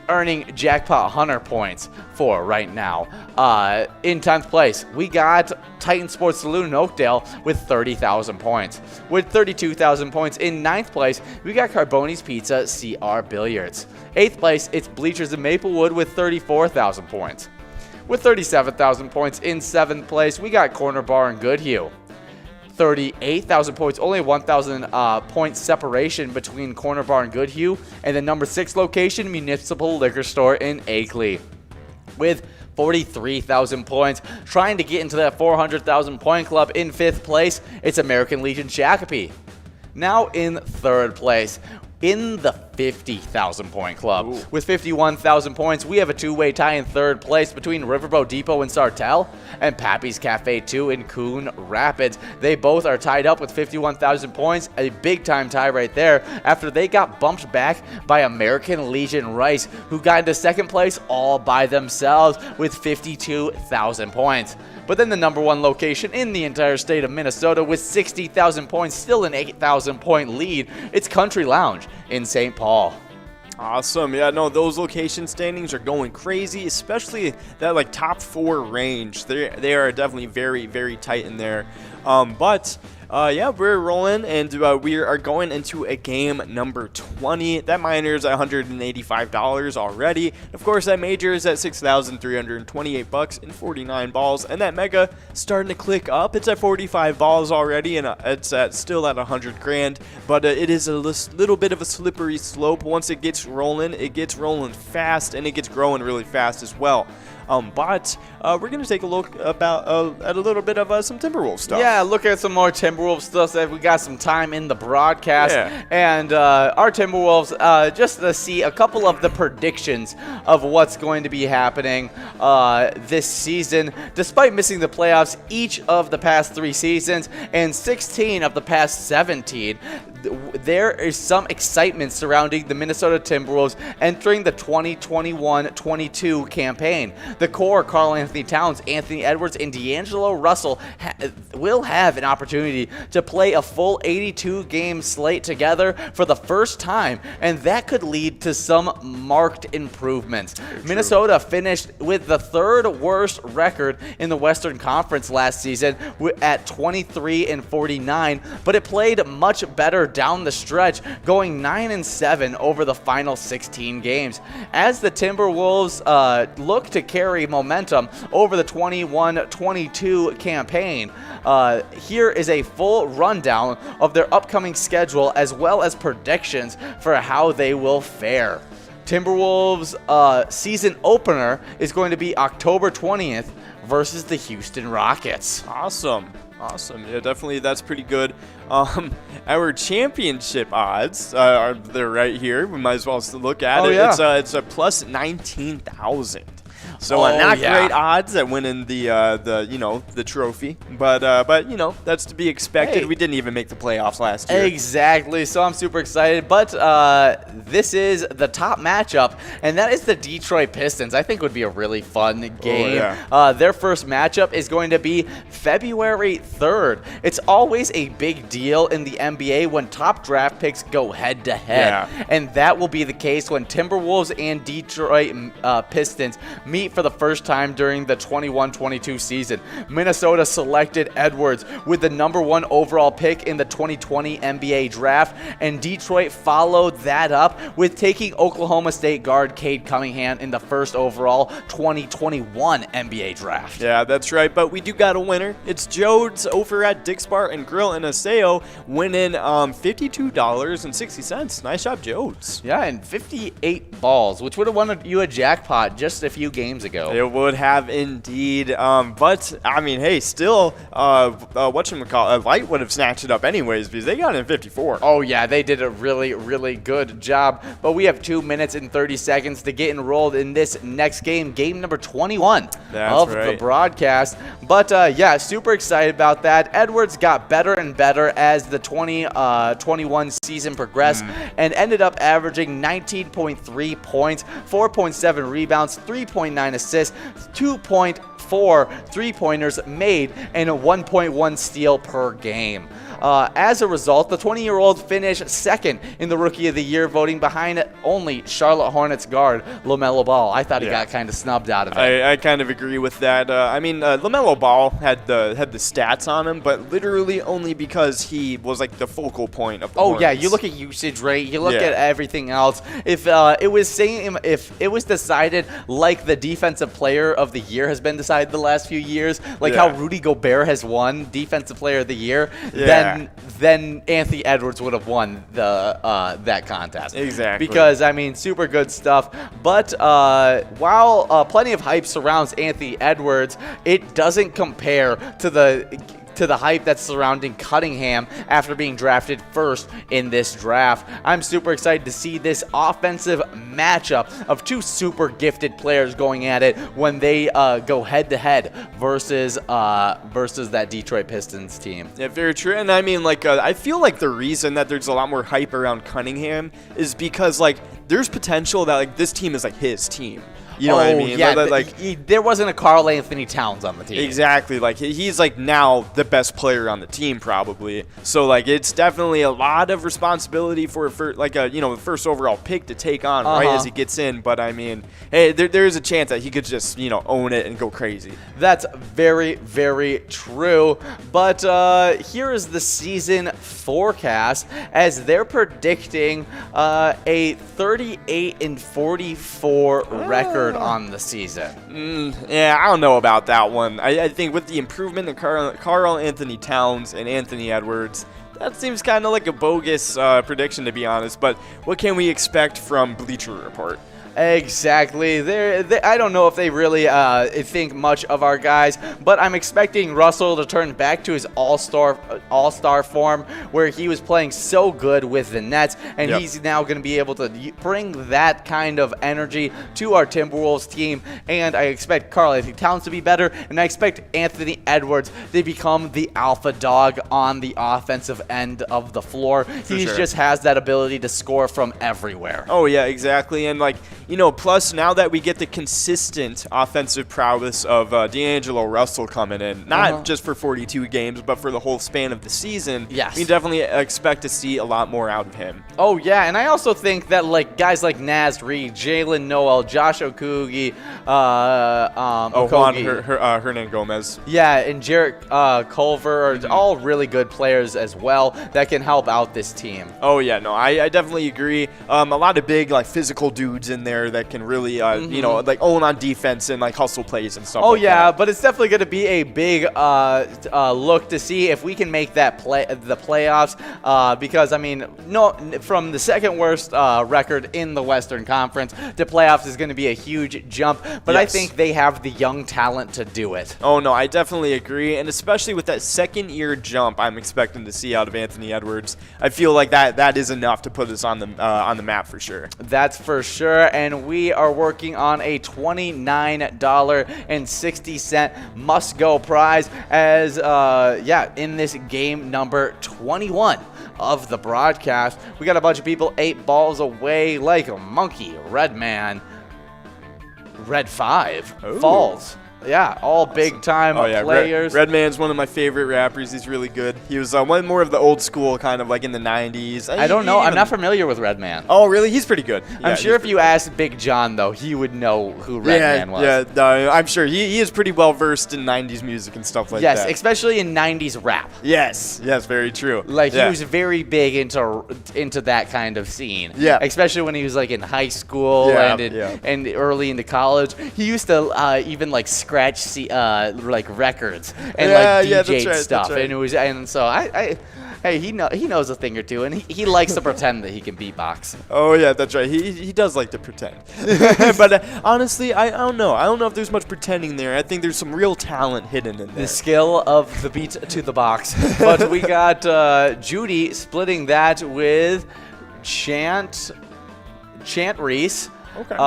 Earning Jackpot Hunter points for right now. In 10th place, we got Titan Sports Saloon in Oakdale with 30,000 points. With 32,000 points in 9th place, we got Carboni's Pizza CR Billiards. 8th place, it's Bleachers in Maplewood with 34,000 points. With 37,000 points in 7th place, we got Corner Bar in Goodhue. 38,000 points, only 1,000 point separation between Corner Bar and Goodhue, and the number 6 location, Municipal Liquor Store in Akeley, with 43,000 points. Trying to get into that 400,000 point club in 5th place, it's American Legion Shakopee. Now in 3rd place, in the 50,000 point club. Ooh. With 51,000 points, we have a two-way tie in 3rd place between Riverboat Depot in Sartell and Pappy's Cafe 2 in Coon Rapids. They both are tied up with 51,000 points, a big-time tie right there after they got bumped back by American Legion Rice, who got into 2nd place all by themselves with 52,000 points. But then the number 1 location in the entire state of Minnesota with 60,000 points, still an 8,000 point lead, it's Country Lounge in St. Paul. Awesome. Yeah, no, those location standings are going crazy, especially that top 4 range. They are definitely very, very tight in there. Yeah, we're rolling, and we are going into a game number 20. That minor is at $185 already. Of course, that major is at $6,328 and 49 balls, and that mega starting to click up. It's at 45 balls already, and it's still at 100 grand. But it is a little bit of a slippery slope. Once it gets rolling fast, and it gets growing really fast as well. But we're going to take a look at a little bit of some Timberwolves stuff. Yeah, look at some more Timberwolves stuff. So we got some time in the broadcast. Yeah. And our Timberwolves, just to see a couple of the predictions of what's going to be happening this season. Despite missing the playoffs each of the past 3 seasons and 16 of the past 17, there is some excitement surrounding the Minnesota Timberwolves entering the 2021-22 campaign. The core, Karl Anthony Towns, Anthony Edwards, and D'Angelo Russell will have an opportunity to play a full 82-game slate together for the first time, and that could lead to some marked improvements. Minnesota finished with the 3rd worst record in the Western Conference last season at 23-49, but it played much better down the stretch, going 9-7 over the final 16 games. As the Timberwolves look to carry momentum over the 21-22 campaign, here is a full rundown of their upcoming schedule as well as predictions for how they will fare. Timberwolves season opener is going to be October 20th versus the Houston Rockets. Awesome. Yeah, definitely. That's pretty good. Our championship odds they're right here. We might as well look at it. Yeah. It's a plus 19,000. So not great odds at winning the trophy, but that's to be expected. Hey. We didn't even make the playoffs last year. Exactly. So I'm super excited. But this is the top matchup, and that is the Detroit Pistons. I think would be a really fun game. yeah. Their first matchup is going to be February 3rd. It's always a big deal in the NBA when top draft picks go head-to-head. Yeah. And that will be the case when Timberwolves and Detroit Pistons meet for the first time during the 21-22 season. Minnesota selected Edwards with the #1 overall pick in the 2020 NBA draft, and Detroit followed that up with taking Oklahoma State guard Cade Cunningham in the first overall 2021 NBA draft. Yeah, that's right, but we do got a winner. It's Jodes over at Dick's Bar and Grill in Aseo, winning $52.60. Nice job, Jodes. Yeah, and 58 balls, which would have won you a jackpot just a few games ago. It would have indeed, but I mean, hey, still, Light would have snatched it up anyways because they got it in 54. Oh yeah, they did a really, really good job. But we have 2 minutes and 30 seconds to get enrolled in this next game, game number 21 of the broadcast. But yeah, super excited about that. Edwards got better and better as the 2021 season progressed and ended up averaging 19.3 points, 4.7 rebounds, 3.9 assists, 2.4 three-pointers made, and a 1.1 steal per game. As a result, the 20-year-old finished second in the Rookie of the Year voting behind only Charlotte Hornets guard LaMelo Ball. I thought he got kind of snubbed out of it. I kind of agree with that. I mean, LaMelo Ball had the stats on him, but literally only because he was like the focal point of the Hornets. Yeah, you look at usage rate, you look at everything else. If it was decided like the Defensive Player of the Year has been decided the last few years, like how Rudy Gobert has won Defensive Player of the Year, then Anthony Edwards would have won that contest. Exactly. Because, I mean, super good stuff. But while plenty of hype surrounds Anthony Edwards, it doesn't compare to the hype that's surrounding Cunningham after being drafted first in this draft. I'm super excited to see this offensive matchup of two super gifted players going at it when they go head-to-head versus that Detroit Pistons team. Yeah, very true. And I mean, I feel like the reason that there's a lot more hype around Cunningham is because, there's potential that, this team is, his team. You know what I mean? Yeah, there wasn't a Karl Anthony Towns on the team. Exactly. He's now the best player on the team probably. So it's definitely a lot of responsibility for the first overall pick to take on right as he gets in. But I mean, hey, there's a chance that he could just own it and go crazy. that's very, very true. But here is the season forecast as they're predicting a 38-44 record on the season. Yeah, I don't know about that one. I think with the improvement in Karl Anthony Towns and Anthony Edwards, that seems kind of like a bogus prediction, to be honest. But what can we expect from Bleacher Report? Exactly. I don't know if they really think much of our guys, but I'm expecting Russell to turn back to his all-star form where he was playing so good with the Nets, and he's now going to be able to bring that kind of energy to our Timberwolves team. And I expect Karl Anthony Towns to be better, and I expect Anthony Edwards to become the alpha dog on the offensive end of the floor. He just has that ability to score from everywhere. Oh, yeah, exactly. And plus now that we get the consistent offensive prowess of D'Angelo Russell coming in, not just for 42 games, but for the whole span of the season, we definitely expect to see a lot more out of him. Oh, yeah, and I also think that guys like Naz Reid, Jalen Noel, Josh Okogie, Juan Hernan Gomez. Yeah, and Jarrett Culver are all really good players as well that can help out this team. Oh, yeah, no, I definitely agree. A lot of big, physical dudes in there that can really, own on defense and, hustle plays and stuff like that. But it's definitely going to be a big look to see if we can make the playoffs because, from the second worst record in the Western Conference to playoffs is going to be a huge jump, but I think they have the young talent to do it. Oh, no, I definitely agree, and especially with that second-year jump I'm expecting to see out of Anthony Edwards, I feel like that is enough to put us on the map for sure. That's for sure, and and we are working on a $29.60 must-go prize as, in this game number 21 of the broadcast. We got a bunch of people 8 balls away like a monkey. Red Man, Red 5, Ooh. Falls. Yeah, all big-time players. Red Man's one of my favorite rappers. He's really good. He was one more of the old school, kind of like in the 90s. I don't know. I'm not familiar with Red Man. Oh, really? He's pretty good. I'm sure if you asked Big John, though, he would know who Red Man was. Yeah, no, I'm sure. He is pretty well-versed in 90s music and stuff like that. Yes, especially in 90s rap. Yes, very true. Like, he was very big into that kind of scene. Yeah. Especially when he was, like, in high school and early into college. He used to even, like, scratch like records and like DJ stuff, and it was, and so hey, he knows a thing or two, and he likes to pretend that he can beatbox. Oh yeah, that's right. He does like to pretend, but honestly, I don't know. I don't know if there's much pretending there. I think there's some real talent hidden in there. The skill of the beat to the box. But we got Judy splitting that with Chant Reese. Okay.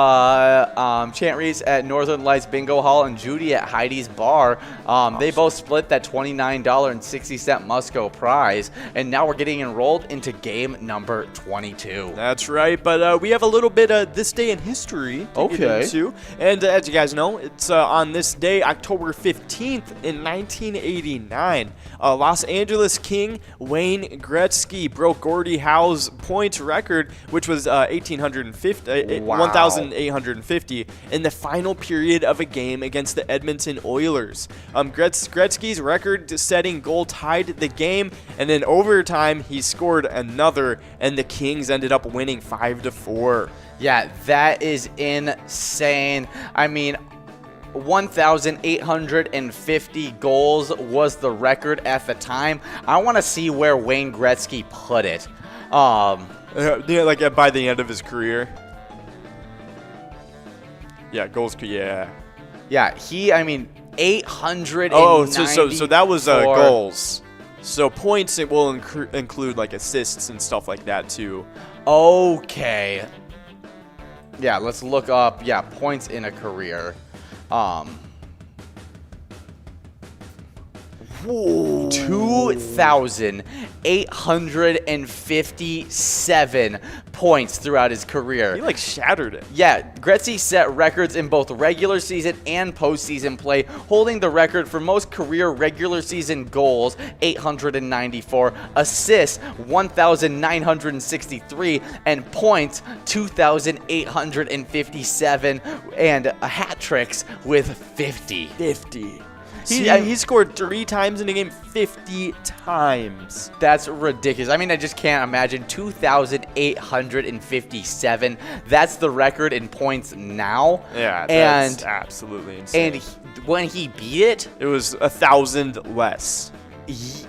Chant Reese at Northern Lights Bingo Hall and Judy at Heidi's Bar. Awesome. They both split that $29.60 must-go prize, and now we're getting enrolled into game number 22. That's right, but we have a little bit of this day in history to get into. And as you guys know, it's on this day, October 15th in 1989. Los Angeles King Wayne Gretzky broke Gordie Howe's points record, which was 1,850 in the final period of a game against the Edmonton Oilers. Gretzky's record-setting goal tied the game, and in overtime, he scored another, and the Kings ended up winning 5-4. Yeah, that is insane. I mean, 1,850 goals was the record at the time. I want to see where Wayne Gretzky put it. Like by the end of his career. Yeah, goals. Yeah. Yeah, 890. Oh, so that was goals. So points, it will include like assists and stuff like that too. Okay. Yeah, let's look up. Yeah, points in a career. 2,857 points throughout his career. He like shattered it. Yeah, Gretzky set records in both regular season and postseason play, holding the record for most career regular season goals, 894, assists, 1,963, and points, 2,857, and hat tricks with 50. He scored 3 times in a game, 50 times. That's ridiculous. I mean, I just can't imagine. 2,857. That's the record in points now. Yeah, that's absolutely insane. And when he beat it was 1,000 less.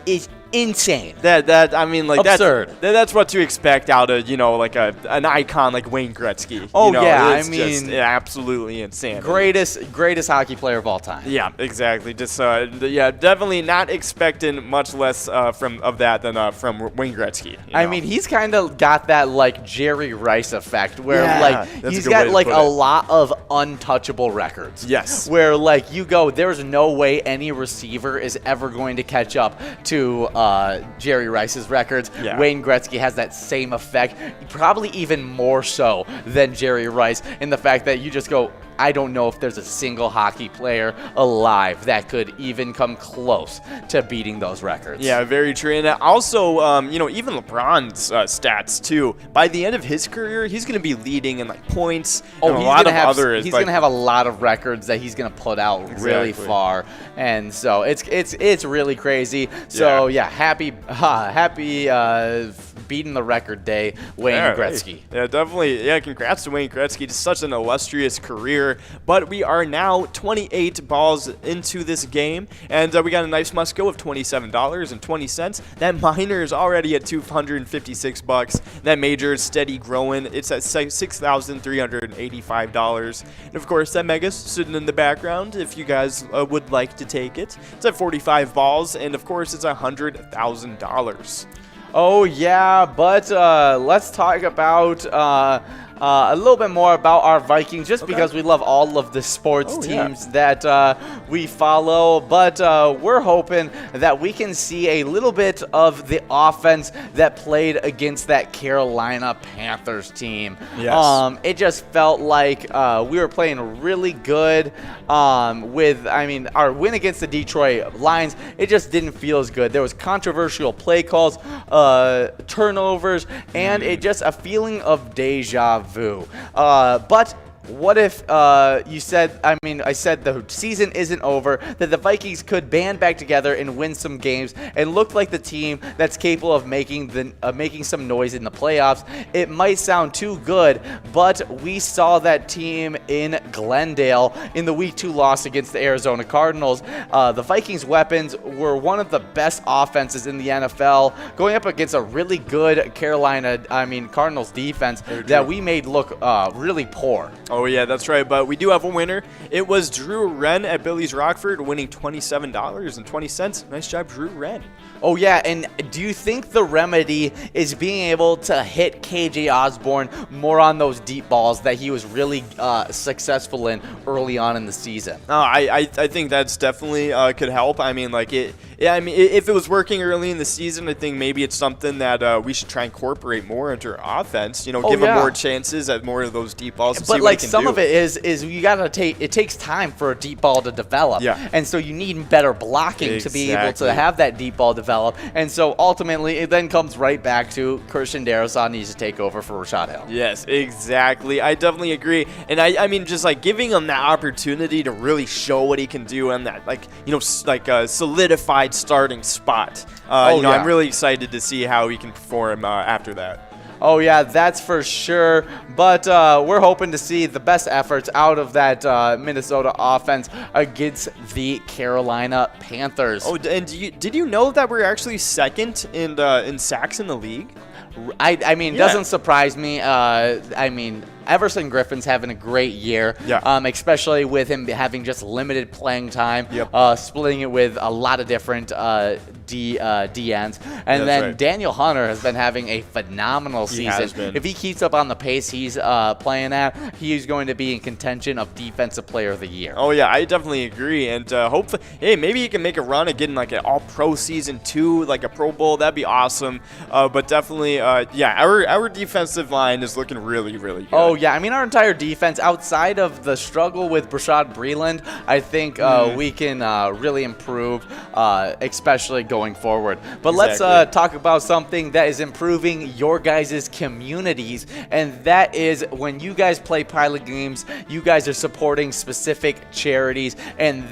It's insane. Absurd. That's what to expect out of, like an icon like Wayne Gretzky. Oh, it's absolutely insane. Greatest hockey player of all time. Yeah, exactly. Just definitely not expecting much less from that than from Wayne Gretzky. I mean, he's kind of got that like Jerry Rice effect where he's got like a lot of untouchable records. Yes. Where like you go, there's no way any receiver is ever going to catch up to Jerry Rice's records. Yeah. Wayne Gretzky has that same effect, probably even more so than Jerry Rice, in the fact that you just go, I don't know if there's a single hockey player alive that could even come close to beating those records. Yeah, very true. And also, even LeBron's stats too. By the end of his career, he's going to be leading in like points. Oh, he's going to have a lot of records that he's going to put out really far, and so it's really crazy. So happy beating the record day, Wayne Gretzky. Yeah, definitely. Yeah, congrats to Wayne Gretzky. Just such an illustrious career. But we are now 28 balls into this game, and we got a nice must-go of $27.20. That minor is already at $256. That major is steady growing. It's at $6,385. And, of course, that mega's sitting in the background if you guys would like to take it. It's at 45 balls, and, of course, it's $100,000. Oh, yeah, but let's talk about a little bit more about our Vikings, just because we love all of the sports teams that we follow. But we're hoping that we can see a little bit of the offense that played against that Carolina Panthers team. Yes. It just felt like we were playing really good with, our win against the Detroit Lions. It just didn't feel as good. There was controversial play calls, turnovers, and it just a feeling of deja vu. But what if I said the season isn't over, that the Vikings could band back together and win some games and look like the team that's capable of making some noise in the playoffs? It might sound too good, but we saw that team in Glendale in the Week 2 loss against the Arizona Cardinals. The Vikings' weapons were one of the best offenses in the NFL, going up against a really good Cardinals defense that we made look really poor. Oh, yeah, that's right. But we do have a winner. It was Drew Wren at Billy's Rockford, winning $27.20. Nice job, Drew Wren. Oh, yeah, and do you think the remedy is being able to hit KJ Osborne more on those deep balls that he was really successful in early on in the season? No, I think that's definitely could help. If it was working early in the season, I think maybe it's something that we should try and incorporate more into our offense. Give him more chances at more of those deep balls. But like some of it is you gotta it takes time for a deep ball to develop. Yeah. And so you need better blocking to be able to have that deep ball develop. And so ultimately it then comes right back to Christian Darrisaw needs to take over for Rashad Hill. Yes, exactly. I definitely agree. And I mean, just like giving him that opportunity to really show what he can do on that, a solidified starting spot. I'm really excited to see how he can perform after that. Oh, yeah, that's for sure. But we're hoping to see the best efforts out of that Minnesota offense against the Carolina Panthers. Oh, and did you know that we're actually second in sacks in the league? Doesn't surprise me. Everson Griffin's having a great year, especially with him having just limited playing time, splitting it with a lot of different DNs. And then Daniel Hunter has been having a phenomenal season. If he keeps up on the pace he's playing at, he's going to be in contention of Defensive Player of the Year. Oh, yeah, I definitely agree. And hopefully, maybe he can make a run at getting like an all-pro season 2, like a Pro Bowl. That'd be awesome. But definitely, our defensive line is looking really, really good. Oh, yeah, our entire defense, outside of the struggle with Brashad Breeland, I think we can really improve, especially going forward. But let's talk about something that is improving your guys' communities, and that is when you guys play Pilot games, you guys are supporting specific charities. And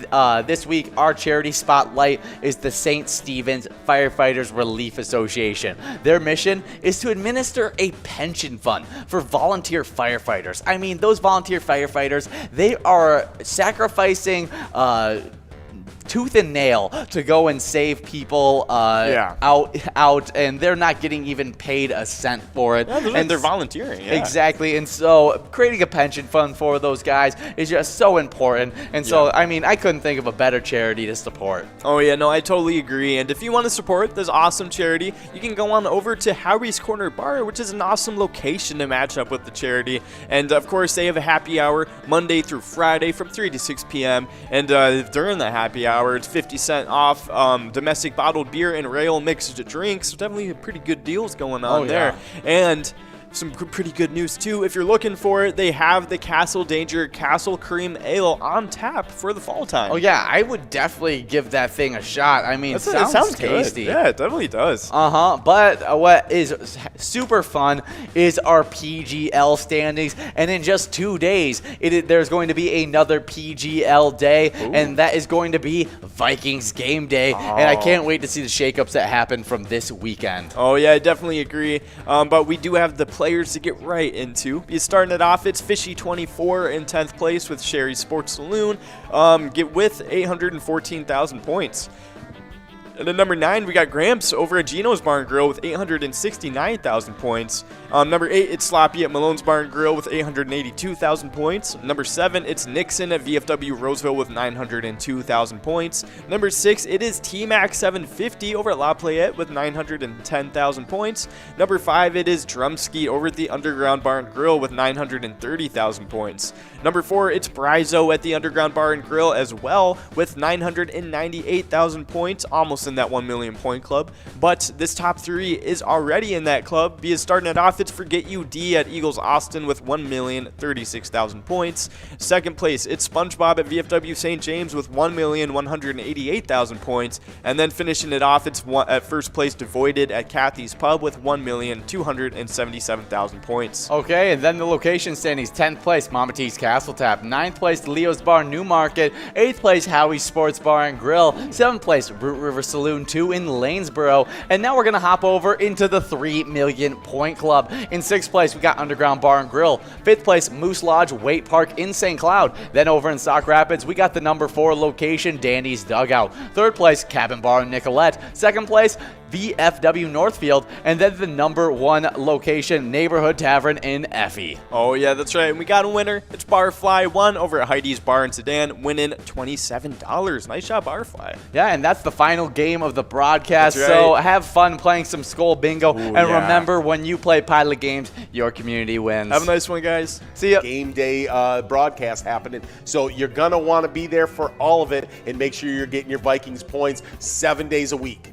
this week, our charity spotlight is the St. Stephen's Firefighters Relief Association. Their mission is to administer a pension fund for volunteer firefighters. Those volunteer firefighters, they are sacrificing tooth and nail to go and save people out, and they're not getting even paid a cent for it. And they're volunteering. Yeah. Exactly. And so creating a pension fund for those guys is just so important. And so, I couldn't think of a better charity to support. Oh, yeah, no, I totally agree. And if you want to support this awesome charity, you can go on over to Howie's Corner Bar, which is an awesome location to match up with the charity. And, of course, they have a happy hour Monday through Friday from 3 to 6 p.m. And during the happy hour, it's 50% off domestic bottled beer and rail mixed drinks. So definitely pretty good deals going on there. And some pretty good news too. If you're looking for it, they have the Castle Danger Castle Cream Ale on tap for the fall time. Oh yeah, I would definitely give that thing a shot. It sounds tasty. Good. Yeah, it definitely does. But what is super fun is our PGL standings, and in just 2 days, there's going to be another PGL day, and that is going to be Vikings game day. And I can't wait to see the shakeups that happen from this weekend. Oh yeah, I definitely agree. But we do have the players to get right into. You're starting it off, it's Fishy24 in 10th place with Sherry's Sports Saloon, get with 814,000 points. And then number 9, we got Gramps over at Gino's Bar and Grill with 869,000 points. Number 8, it's Sloppy at Malone's Bar and Grill with 882,000 points. Number 7, it's Nixon at VFW Roseville with 902,000 points. Number 6, it is T-Max 750 over at La Playette with 910,000 points. Number 5, it is Drumsky over at the Underground Bar and Grill with 930,000 points. Number 4, it's Brizo at the Underground Bar and Grill as well with 998,000 points, almost in that 1 million point club. But this top 3 is already in that club because starting it off, it's Forget You D at Eagles Austin with 1,036,000 points. Second place, it's SpongeBob at VFW St. James with 1,188,000 points. And then finishing it off, it's at first place Devoided at Kathy's Pub with 1,277,000 points. Okay, and then the location standings. 10th place, Mama T's Castle Tap. 9th place, Leo's Bar Newmarket. 8th place, Howie's Sports Bar and Grill. 7th place, Root River Saloon 2 in Lanesboro. And now we're going to hop over into the 3 million point club. In 6th place, we got Underground Bar and Grill. 5th place, Moose Lodge Wait Park in St. Cloud. Then over in Sauk Rapids, we got the number 4 location, Dandy's Dugout. 3rd place, Cabin Bar in Nicolette. 2nd place, VFW Northfield, and then the number 1 location, Neighborhood Tavern in Effie. Oh yeah, that's right. And we got a winner. It's Barfly 1 over at Heidi's Bar in Sedan, winning $27. Nice job, Barfly. Yeah, and that's the final game of the broadcast. That's right. So have fun playing some Skull Bingo. Ooh, and yeah. remember, when you play Pilot games, your community wins. Have a nice one, guys. See ya. Game day broadcast happening. So you're going to want to be there for all of it and make sure you're getting your Vikings points 7 days a week.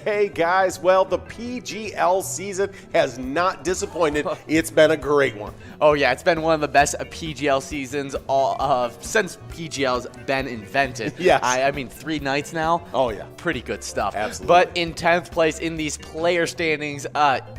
Hey guys, well, the PGL season has not disappointed. It's been a great one. Oh yeah, it's been one of the best PGL seasons since PGL's been invented. Yes. I mean, 3 nights now. Oh yeah. Pretty good stuff. Absolutely. But in 10th place in these player standings,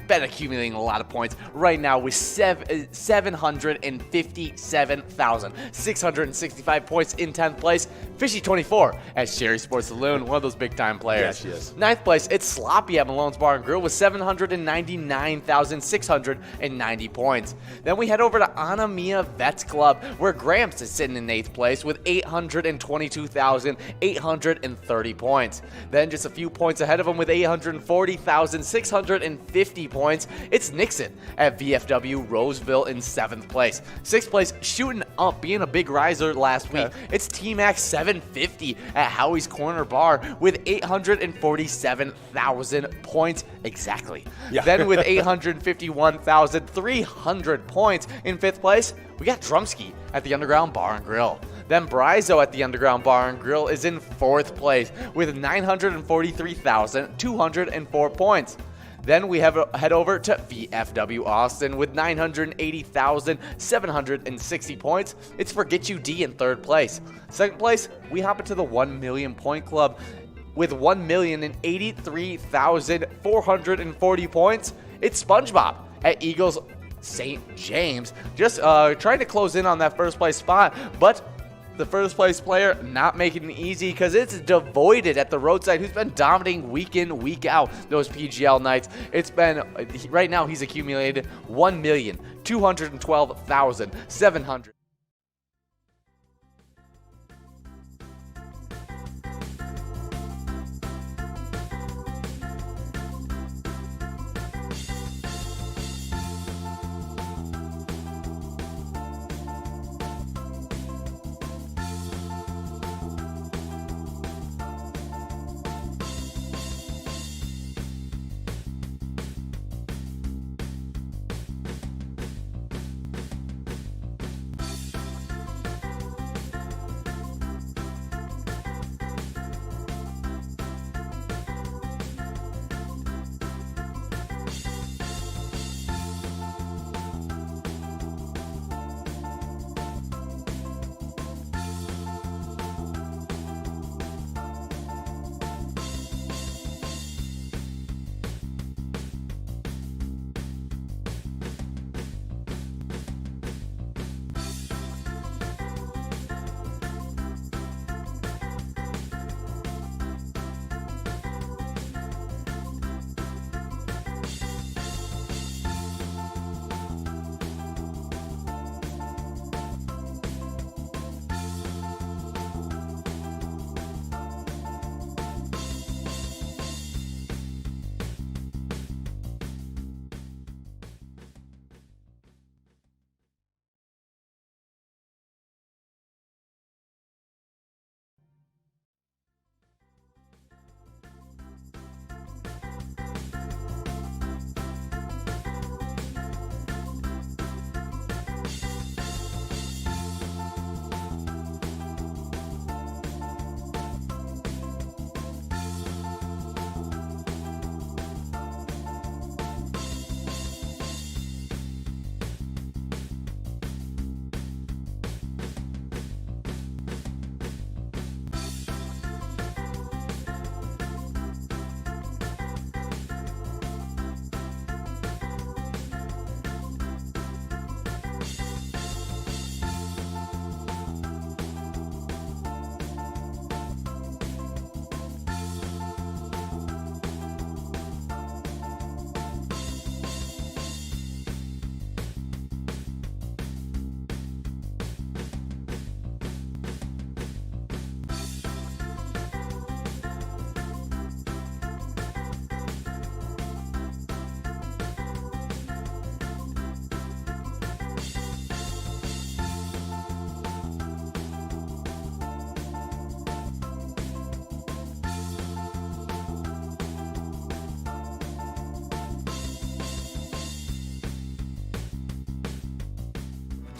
been accumulating a lot of points right now with 757,665 points in 10th place. Fishy 24 at Sherry Sports Saloon, one of those big time players. Yes, yes. 9th place, it's Sloppy at Malone's Bar and Grill with 799,690 points. Then we head over to Anamia Vets Club, where Gramps is sitting in 8th place with 822,830 points. Then just a few points ahead of him with 840,650 points, it's Nixon at VFW Roseville in 7th place. 6th place, shooting up, being a big riser last week, it's T-Max 750 at Howie's Corner Bar with 847,000 points exactly. Yeah. Then with 851,300 points in 5th place, we got Drumsky at the Underground Bar and Grill. Then Brizo at the Underground Bar and Grill is in 4th place with 943,204 points. Then we head over to VFW Austin with 980,760 points. It's Forget You D in 3rd place. 2nd place, we hop into the 1 million point club with 1,083,440 points. It's SpongeBob at Eagles St. James, just trying to close in on that first place spot, but the first place player not making it easy because it's Devoided at the roadside, who's been dominating week in, week out those PGL nights. It's been, right now he's accumulated 1,212,700.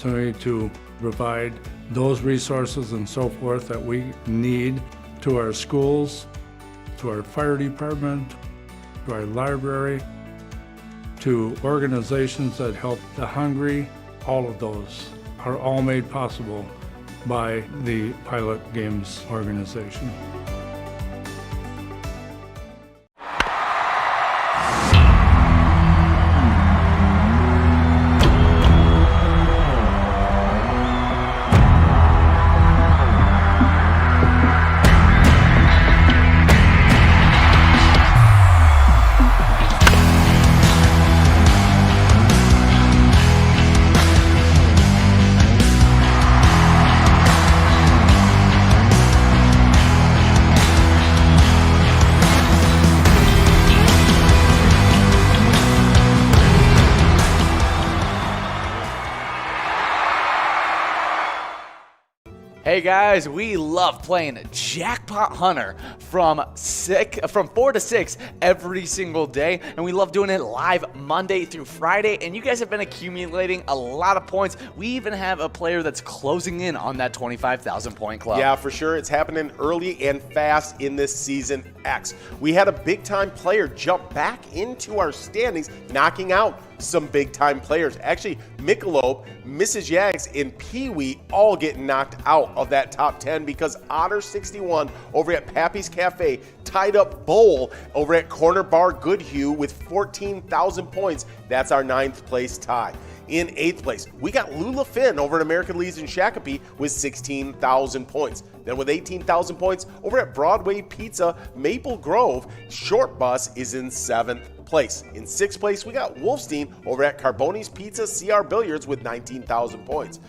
opportunity to provide those resources and so forth that we need to our schools, to our fire department, to our library, to organizations that help the hungry. All of those are all made possible by the Pilot Games organization. Hey guys, we love playing Jackpot Hunter from 4 to 6 every single day, and we love doing it live Monday through Friday, and you guys have been accumulating a lot of points. We even have a player that's closing in on that 25,000 point club. Yeah, for sure. It's happening early and fast in this Season X. We had a big-time player jump back into our standings, knocking out some big-time players. Actually, Michelob, Mrs. Yags, and Pee-wee all getting knocked out of that top 10 because Otter61 over at Pappy's Cafe tied up Bowl over at Corner Bar Goodhue with 14,000 points. That's our 9th place tie. In 8th place, we got Lula Finn over at American Legion Shakopee with 16,000 points. Then with 18,000 points over at Broadway Pizza Maple Grove, Short Bus is in 7th place. In 6th place, we got Wolfstein over at Carboni's Pizza CR Billiards with 19,000 points.